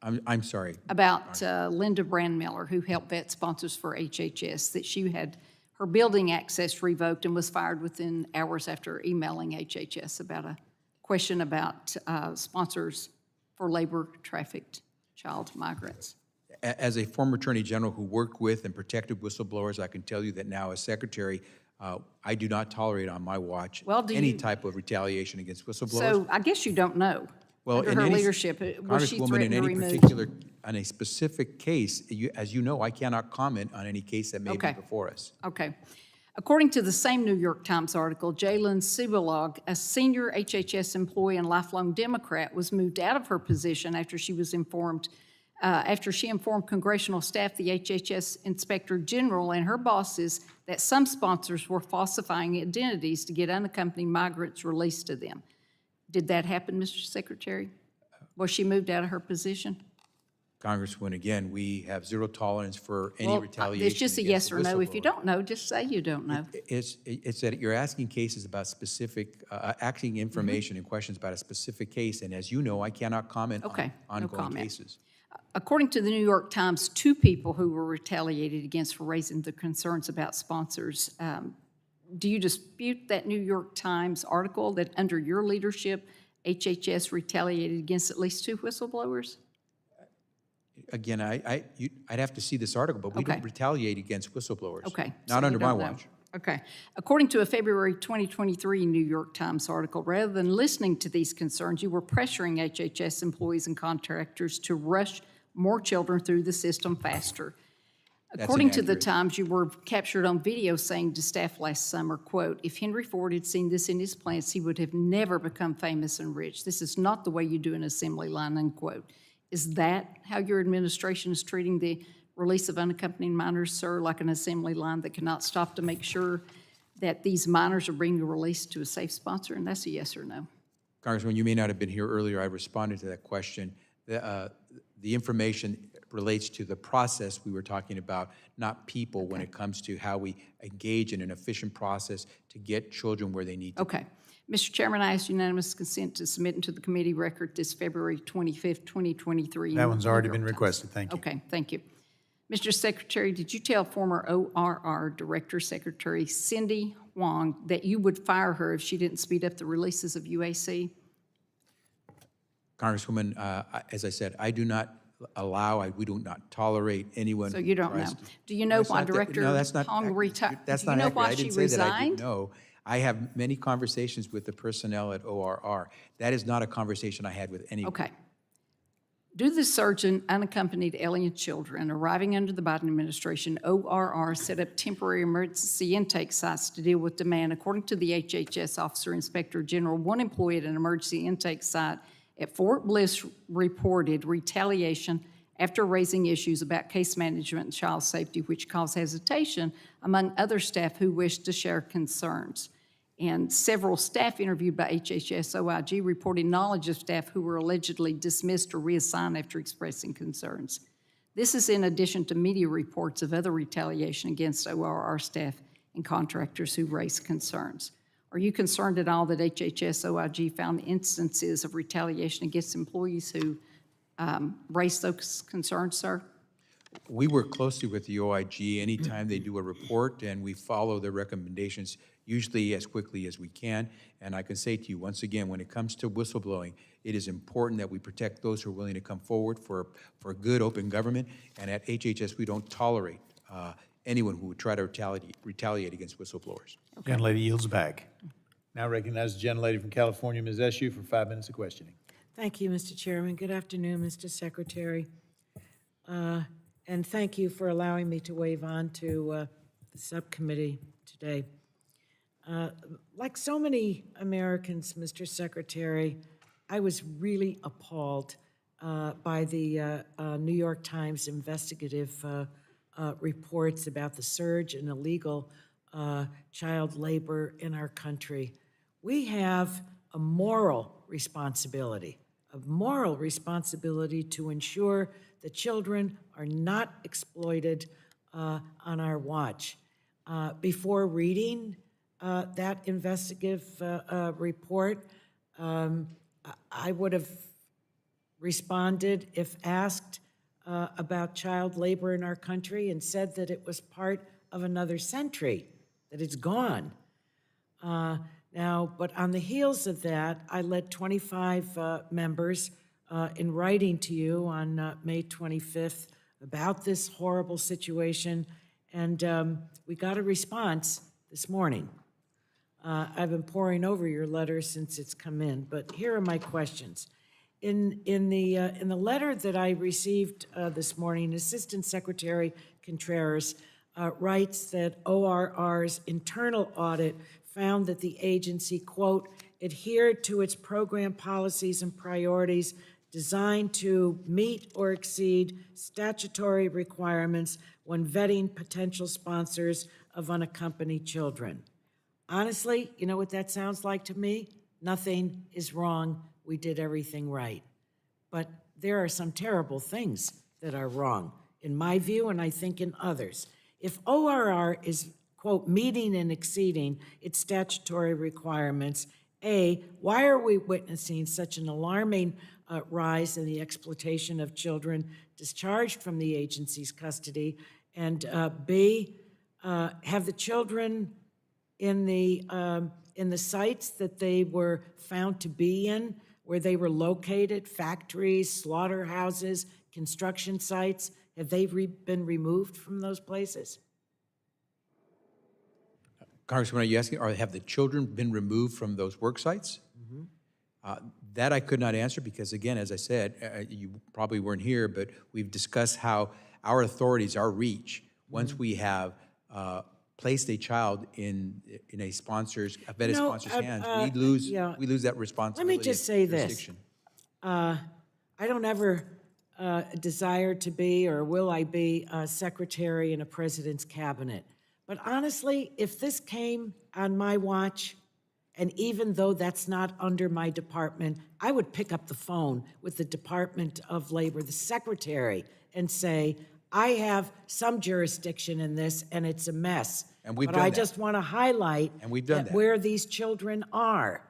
I'm sorry. About Linda Brandmiller, who helped vet sponsors for HHS, that she had her building access revoked and was fired within hours after emailing HHS about a question about sponsors for labor trafficked child migrants. As a former Attorney General who worked with and protected whistleblowers, I can tell you that now as Secretary, I do not tolerate on my watch any type of retaliation against whistleblowers. So I guess you don't know. Well, Under in her any- leadership, was she Congresswoman, threatened to in any remove? particular, on a specific case, as you know, I cannot comment on any case that may be Okay. before us. Okay. According to the same New York Times article, Jalen Subalog, a senior HHS employee and lifelong Democrat, was moved out of her position after she informed congressional staff, the HHS Inspector General, and her bosses that some sponsors were falsifying identities to get unaccompanied migrants released to them. Did that happen, Mr. Secretary? Was she moved out of her position? Congresswoman, again, we have zero tolerance for any Well, retaliation. it's just a against yes or no. If you whistleblower. don't know, just say you don't know. It's that you're asking cases about specific, asking information and questions about a specific case, and as you know, I cannot comment Okay, on no ongoing comment. cases. According to the New York Times, 2 people who were retaliated against for raising the concerns about sponsors. Do you dispute that New York Times article that under your leadership, HHS retaliated against at least 2 whistleblowers? Again, I'd have to see this article, but we Okay. don't retaliate against whistleblowers. Okay. Not so under you my don't know. watch. Okay. According to a February 2023 New York Times article, rather than listening to these concerns, you were pressuring HHS employees and contractors to rush more children through the system faster. According to the inaccurate. Times, you were captured on video saying to staff last summer, quote, "If Henry Ford had seen this in his plans, he would have never become famous and rich. This is not the way you do an assembly line," unquote. Is that how your administration is treating the release of unaccompanied minors, sir, like an assembly line that cannot stop to make sure that these minors are being released to a safe sponsor? And that's a yes or no. Congressman, you may not have been here earlier. I responded to that question. The information relates to the process we were talking about, not people, when it comes to how we engage in an efficient process to get children where they need to be. Okay. Mr. Chairman, I ask unanimous consent to submit into the committee record this February 25th, 2023. That one's already New been York Times. requested. Thank you. Okay, thank you. Mr. Secretary, did you tell former ORR Director Secretary Cindy Huang that you would fire her if she didn't speed up the releases of UAC? Congresswoman, as I said, I do not allow, we do not tolerate anyone. So you don't who tries know. to- Do you know That's why not the- Director no, that's not Huang accurate. retired? That's Do you not know accurate. why I she didn't say that I resigned? didn't know. I have many conversations with the personnel at ORR. That is not a conversation I had with anyone. Okay. Due to the surge in unaccompanied alien children arriving under the Biden administration, ORR set up temporary emergency intake sites to deal with demand. According to the HHS Officer Inspector General, one employee at an emergency intake site at Fort Bliss reported retaliation after raising issues about case management and child safety, which caused hesitation among other staff who wished to share concerns. And several staff interviewed by HHS OIG reported knowledge of staff who were allegedly dismissed or reassigned after expressing concerns. This is in addition to media reports of other retaliation against ORR staff and contractors who raised concerns. Are you concerned at all that HHS OIG found instances of retaliation against employees who raised those concerns, sir? We work closely with the OIG anytime they do a report, and we follow their recommendations usually as quickly as we can. And I can say to you, once again, when it comes to whistleblowing, it is important that we protect those who are willing to come forward for good, open government. And at HHS, we don't tolerate anyone who would try to retaliate against whistleblowers. Gentlelady yields back. Now recognize the gentlelady from California, Ms. Eshoo, for 5 minutes of questioning. Thank you, Mr. Chairman. Good afternoon, Mr. Secretary. And thank you for allowing me to wave on to the subcommittee today. Like so many Americans, Mr. Secretary, I was really appalled by the New York Times investigative reports about the surge in illegal child labor in our country. We have a moral responsibility to ensure that children are not exploited on our watch. Before reading that investigative report, I would have responded if asked about child labor in our country and said that it was part of another century, that it's gone. But on the heels of that, I led 25 members in writing to you on May 25th about this horrible situation, and we got a response this morning. I've been poring over your letter since it's come in, but here are my questions. In the letter that I received this morning, Assistant Secretary Contreras writes that ORR's internal audit found that the agency, quote, adhered to its program policies and priorities designed to meet or exceed statutory requirements when vetting potential sponsors of unaccompanied children. Honestly, you know what that sounds like to me? Nothing is wrong. We did everything right. But there are some terrible things that are wrong, in my view, and I think in others. If ORR is, quote, meeting and exceeding its statutory requirements, A, why are we witnessing such an alarming rise in the exploitation of children discharged from the agency's custody? And B, have the children in the sites that they were found to be in, where they were located, factories, slaughterhouses, construction sites, have they been removed from those places? Congressman, are you asking, have the children been removed from those work sites? That I could not answer because, again, as I said, you probably weren't here, but we've discussed how our authorities, our reach, once we have placed a child in a sponsor's, a vetted sponsor's hands, we lose that responsibility. Let me just say this. I don't ever desire to be, or will I be, a secretary in a president's cabinet. But honestly, if this came on my watch, and even though that's not under my department, I would pick up the phone with the Department of Labor, the secretary, and say, I have some jurisdiction in this, and it's a mess. And we've but done I that. just want to highlight And we've done that. where these children are.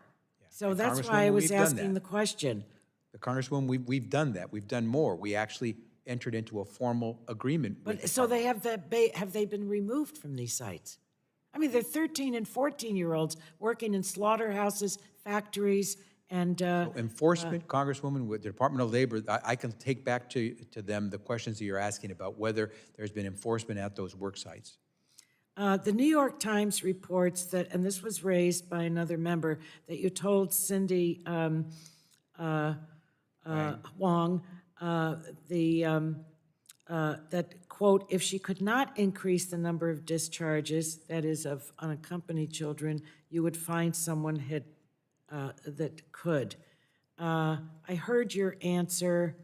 So And that's why I Congresswoman, was we've done asking that. the question. The Congresswoman, we've done that. We've done more. We actually entered into a formal agreement with But so they have they been removed from these sites? I mean, they're 13 and 14-year-olds working in slaughterhouses, factories, and enforcement, Congresswoman, with the Department of Labor, I can take back to them the questions that you're asking about whether there's been enforcement at those work sites. The New York Times reports that, and this was raised by another member, that you told Cindy Wong that, quote, if she could not increase the number of discharges, that is of unaccompanied children, you would find someone that could. I heard your answer.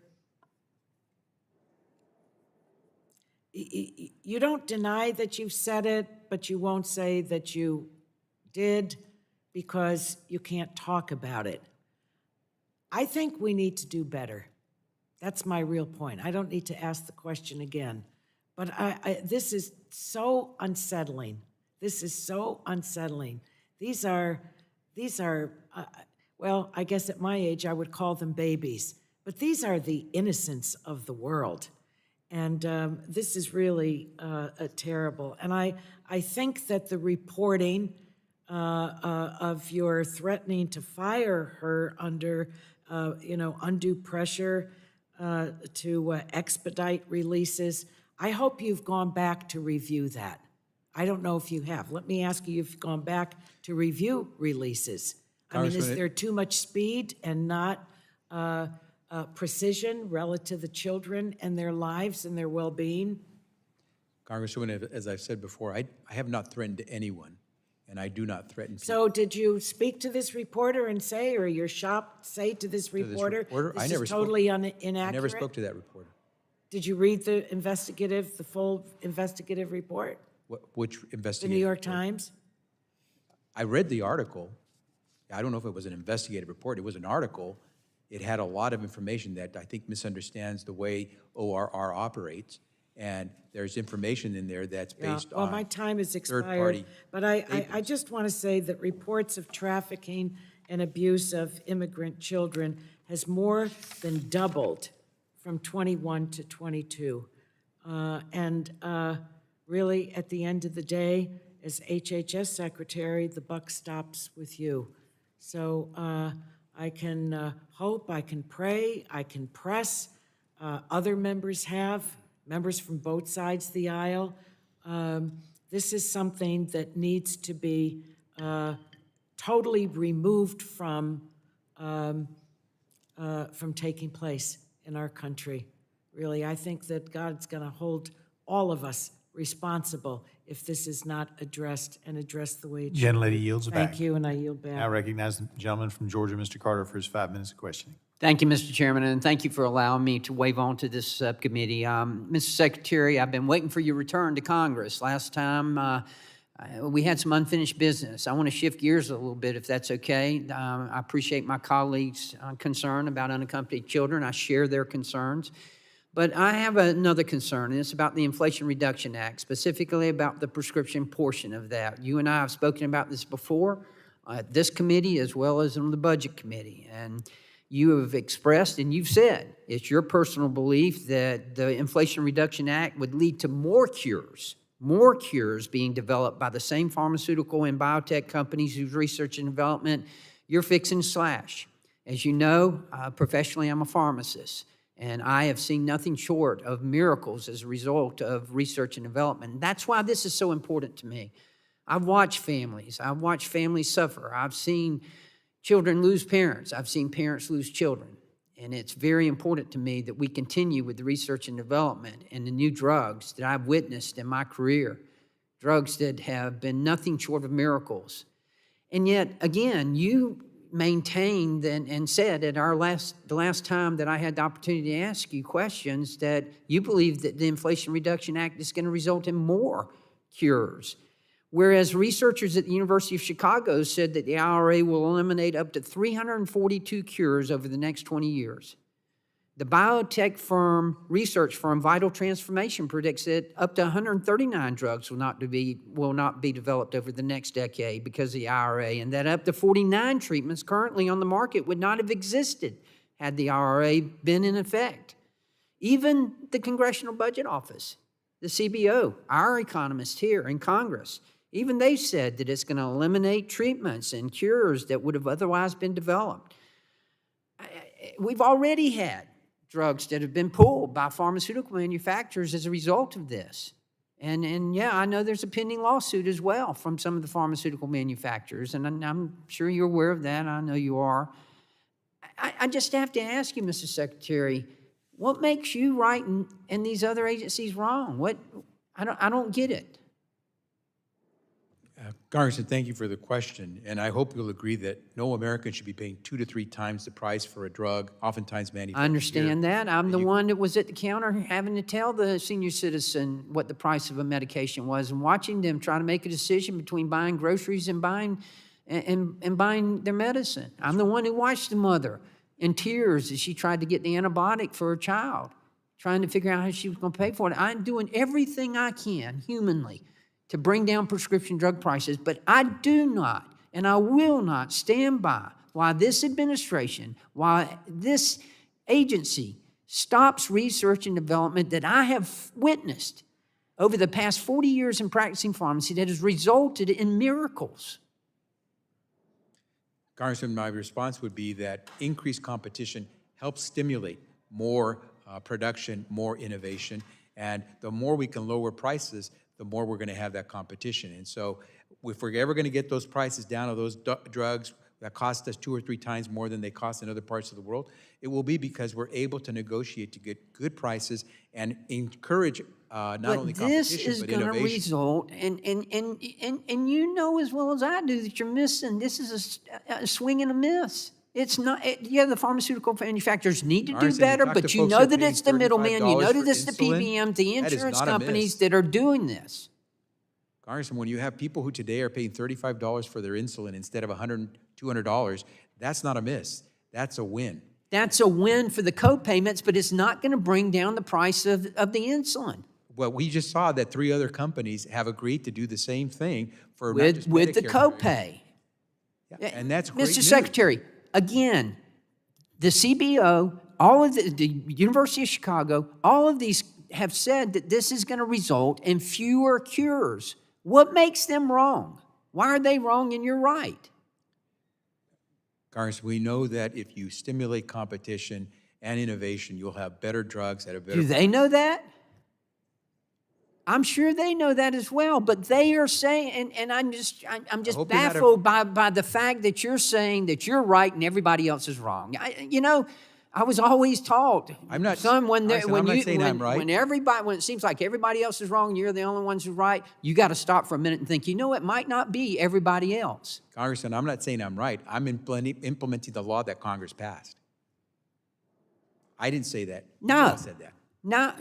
You don't deny that you've said it, but you won't say that you did because you can't talk about it. I think we need to do better. That's my real point. I don't need to ask the question again. But this is so unsettling. This is so unsettling. These are well, I guess at my age I would call them babies. But these are the innocents of the world. And this is really terrible. And I think that the reporting of your threatening to fire her under, undue pressure to expedite releases, I hope you've gone back to review that. I don't know if you have. Let me ask you if you've gone back to review releases. I mean, is there too much speed and not precision relative to the children and their lives and their well-being? Congresswoman, as I've said before, I have not threatened anyone, and I do not threaten people. So did you speak to this reporter and say, or your shop say to this reporter, I this never is totally inaccurate? I never spoke to that reporter. Did you read the full investigative report? Which The investigative? New York Times? I read the article. I don't know if it was an investigative report. It was an article. It had a lot of information that I think misunderstands the way ORR operates. And there's information in there that's based Well, on my time is expired, third-party but I just want to say that reports of trafficking and abuse of immigrant children has more than doubled from 21 to 22. Really, at the end of the day, as HHS Secretary, the buck stops with you. So I can hope, I can pray, I can press. Other members have, members from both sides of the aisle. This is something that needs to be totally removed from taking place in our country. Really, I think that God's going to hold all of us responsible if this is not addressed and addressed the way it should. Gentlelady yields back. Thank you, and I yield back. I recognize the gentleman from Georgia, Mr. Carter, for his 5 minutes of questioning. Thank you, Mr. Chairman, and thank you for allowing me to wave on to this subcommittee. Mr. Secretary, I've been waiting for your return to Congress. Last time, we had some unfinished business. I want to shift gears a little bit, if that's okay. I appreciate my colleagues' concern about unaccompanied children. I share their concerns. But I have another concern, and it's about the Inflation Reduction Act, specifically about the prescription portion of that. You and I have spoken about this before at this committee as well as on the Budget Committee. And you have expressed and you've said it's your personal belief that the Inflation Reduction Act would lead to more cures being developed by the same pharmaceutical and biotech companies whose research and development you're fixing to slash. As you know, professionally, I'm a pharmacist. And I have seen nothing short of miracles as a result of research and development. And that's why this is so important to me. I've watched families. I've watched families suffer. I've seen children lose parents. I've seen parents lose children. And it's very important to me that we continue with the research and development and the new drugs that I've witnessed in my career, drugs that have been nothing short of miracles. And yet, again, you maintained and said at the last time that I had the opportunity to ask you questions that you believe that the Inflation Reduction Act is going to result in more cures. Whereas researchers at the University of Chicago said that the IRA will eliminate up to 342 cures over the next 20 years. The biotech research firm Vital Transformation predicts that up to 139 drugs will not be developed over the next decade because of the IRA, and that up to 49 treatments currently on the market would not have existed had the IRA been in effect. Even the Congressional Budget Office, the CBO, our economists here in Congress, even they said that it's going to eliminate treatments and cures that would have otherwise been developed. We've already had drugs that have been pulled by pharmaceutical manufacturers as a result of this. And yeah, I know there's a pending lawsuit as well from some of the pharmaceutical manufacturers, and I'm sure you're aware of that. I know you are. I just have to ask you, Mr. Secretary, what makes you right and these other agencies wrong? I don't get it. Congressman, thank you for the question, and I hope you'll agree that no American should be paying 2 to 3 times the price for a drug, oftentimes manufactured. I understand that. I'm the one that was at the counter having to tell the senior citizen what the price of a medication was and watching them try to make a decision between buying groceries and buying their medicine. I'm the one who watched the mother in tears as she tried to get the antibiotic for her child, trying to figure out how she was going to pay for it. I'm doing everything I can humanly to bring down prescription drug prices, but I do not and I will not stand by while this administration, while this agency stops research and development that I have witnessed over the past 40 years in practicing pharmacy that has resulted in miracles. Congressman, my response would be that increased competition helps stimulate more production, more innovation, and the more we can lower prices, the more we're going to have that competition. And so if we're ever going to get those prices down of those drugs that cost us 2 or 3 times more than they cost in other parts of the world, it will be because we're able to negotiate to get good prices and encourage not only competition, but innovation. This is going to result, and you know as well as I do that you're missing. This is a swing and a miss. It's not, yeah, the pharmaceutical manufacturers need to do better, but you know that it's the middleman, you know that it's the PBM, the insurance companies that are doing this. Congressman, when you have people who today are paying $35 for their insulin instead of $100, $200, that's not a miss. That's a win. That's a win for the co-payments, but it's not going to bring down the price of the insulin. Well, we just saw that 3 other companies have agreed to do the same thing for with the copay. Yeah, and that's great Mr. news. Secretary, again, the CBO, all of the University of Chicago, all of these have said that this is going to result in fewer cures. What makes them wrong? Why are they wrong and you're right? Congress, we know that if you stimulate competition and innovation, you'll have better drugs at a better Do they know that? I'm sure they know that as well, but they are saying, and I'm just baffled by the fact that you're saying that you're right and everybody else is wrong. I was always taught. I'm not. Son, when right. When it seems like everybody else is wrong, and you're the only ones who's right. You got to stop for a minute and think. It might not be everybody else. Congressman, I'm not saying I'm right. I'm implementing the law that Congress passed. I didn't say that. No, you all said that. No.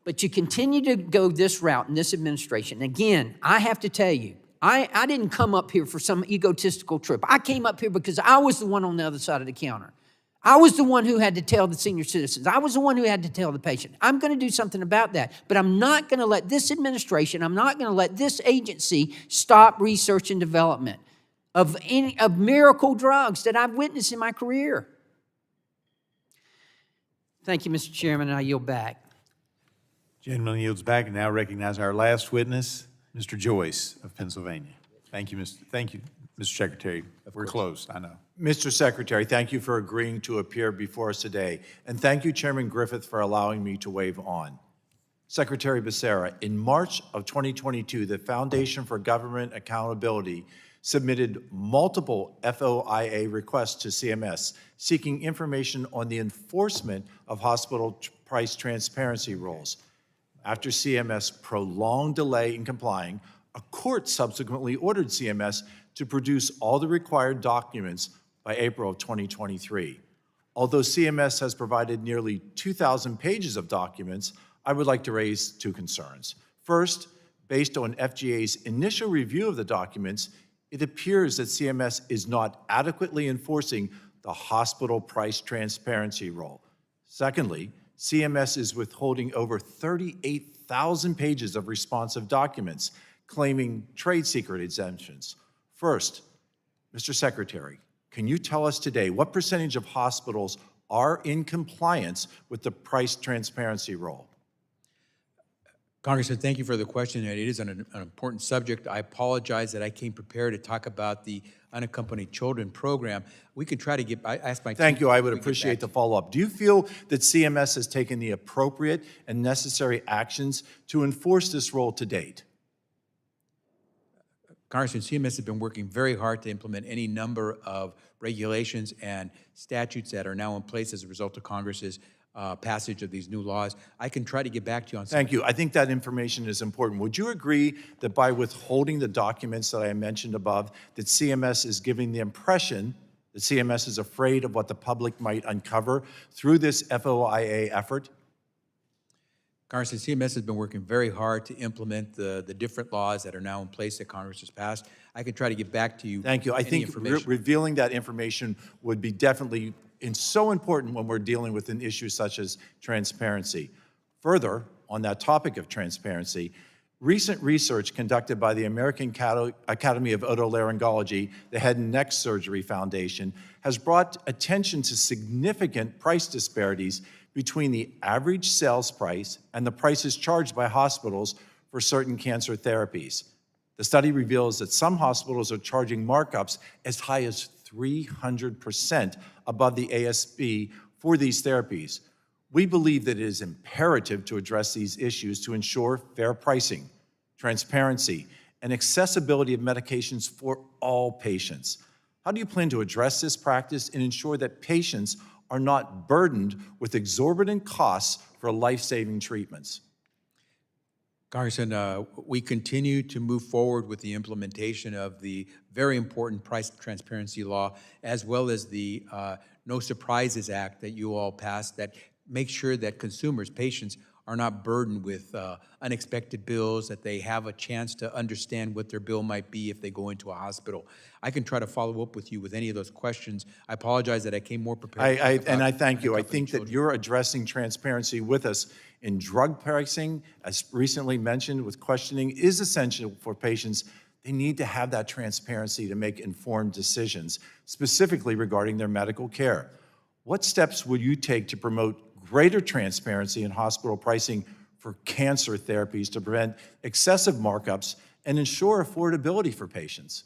But you continue to go this route in this administration. Again, I have to tell you, I didn't come up here for some egotistical trip. I came up here because I was the one on the other side of the counter. I was the one who had to tell the senior citizens. I was the one who had to tell the patient. I'm going to do something about that. But I'm not going to let this administration, I'm not going to let this agency stop research and development of miracle drugs that I've witnessed in my career. Thank you, Mr. Chairman, and I yield back. Gentleman yields back and now recognize our last witness, Mr. Joyce of Pennsylvania. Thank you, Mr. Secretary. We're close, I know. Mr. Secretary, thank you for agreeing to appear before us today, and thank you, Chairman Griffith, for allowing me to wave on. Secretary Becerra, in March of 2022, the Foundation for Government Accountability submitted multiple FOIA requests to CMS seeking information on the enforcement of hospital price transparency rules. After CMS' prolonged delay in complying, a court subsequently ordered CMS to produce all the required documents by April of 2023. Although CMS has provided nearly 2,000 pages of documents, I would like to raise two concerns. First, based on FGA's initial review of the documents, it appears that CMS is not adequately enforcing the hospital price transparency rule. Secondly, CMS is withholding over 38,000 pages of responsive documents, claiming trade secret exemptions. First, Mr. Secretary, can you tell us today what percentage of hospitals are in compliance with the price transparency rule? Congressman, thank you for the question. It is an important subject. I apologize that I came prepared to talk about the unaccompanied children program. We can try to get, I asked my team. Thank you. I would appreciate the follow-up. Do you feel that CMS has taken the appropriate and necessary actions to enforce this rule to date? Congressman, CMS has been working very hard to implement any number of regulations and statutes that are now in place as a result of Congress's passage of these new laws. I can try to get back to you on some. Thank you. I think that information is important. Would you agree that by withholding the documents that I mentioned above, that CMS is giving the impression that CMS is afraid of what the public might uncover through this FOIA effort? Congressman, CMS has been working very hard to implement the different laws that are now in place that Congress has passed. I can try to get back to you. Thank you. I think revealing that information would be definitely so important when we're dealing with an issue such as transparency. Further, on that topic of transparency, recent research conducted by the American Academy of Otolaryngology, the Head and Neck Surgery Foundation, has brought attention to significant price disparities between the average sales price and the prices charged by hospitals for certain cancer therapies. The study reveals that some hospitals are charging markups as high as 300% above the ASP for these therapies. We believe that it is imperative to address these issues to ensure fair pricing, transparency, and accessibility of medications for all patients. How do you plan to address this practice and ensure that patients are not burdened with exorbitant costs for life-saving treatments? Congressman, we continue to move forward with the implementation of the very important price transparency law, as well as the No Surprises Act that you all passed that makes sure that consumers, patients, are not burdened with unexpected bills, that they have a chance to understand what their bill might be if they go into a hospital. I can try to follow up with you with any of those questions. I apologize that I came more prepared. I thank you. I think that you're addressing transparency with us in drug pricing, as recently mentioned with questioning, is essential for patients. They need to have that transparency to make informed decisions, specifically regarding their medical care. What steps will you take to promote greater transparency in hospital pricing for cancer therapies to prevent excessive markups and ensure affordability for patients?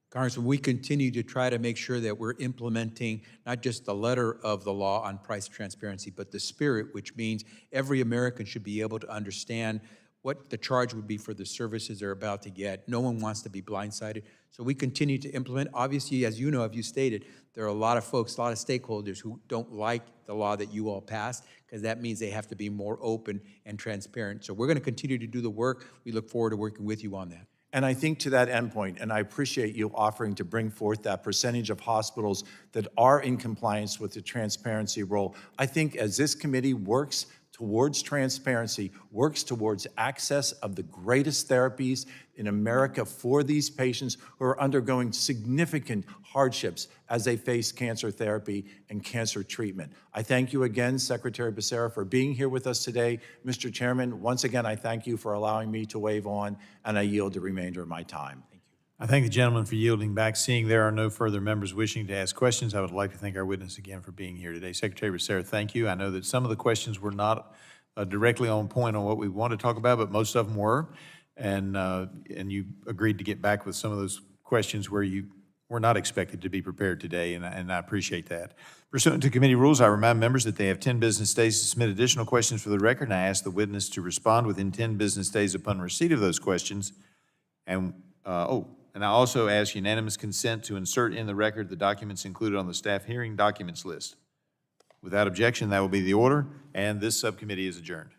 Congressman, we continue to try to make sure that we're implementing not just the letter of the law on price transparency, but the spirit, which means every American should be able to understand what the charge would be for the services they're about to get. No one wants to be blindsided. So we continue to implement. Obviously, as you know, as you stated, there are a lot of folks, a lot of stakeholders who don't like the law that you all passed, because that means they have to be more open and transparent. So we're going to continue to do the work. We look forward to working with you on that. And I think to that endpoint, and I appreciate you offering to bring forth that percentage of hospitals that are in compliance with the transparency rule, I think as this committee works towards transparency, works towards access of the greatest therapies in America for these patients who are undergoing significant hardships as they face cancer therapy and cancer treatment. I thank you again, Secretary Becerra, for being here with us today. Mr. Chairman, once again, I thank you for allowing me to wave on, and I yield the remainder of my time. I thank the gentleman for yielding back. Seeing there are no further members wishing to ask questions, I would like to thank our witness again for being here today. Secretary Becerra, thank you. I know that some of the questions were not directly on point on what we want to talk about, but most of them were. And you agreed to get back with some of those questions where you were not expected to be prepared today, and I appreciate that. Pursuant to committee rules, I remind members that they have 10 business days to submit additional questions for the record, and I ask the witness to respond within 10 business days upon receipt of those questions. And I also ask unanimous consent to insert in the record the documents included on the staff hearing documents list. Without objection, that will be the order, and this subcommittee is adjourned.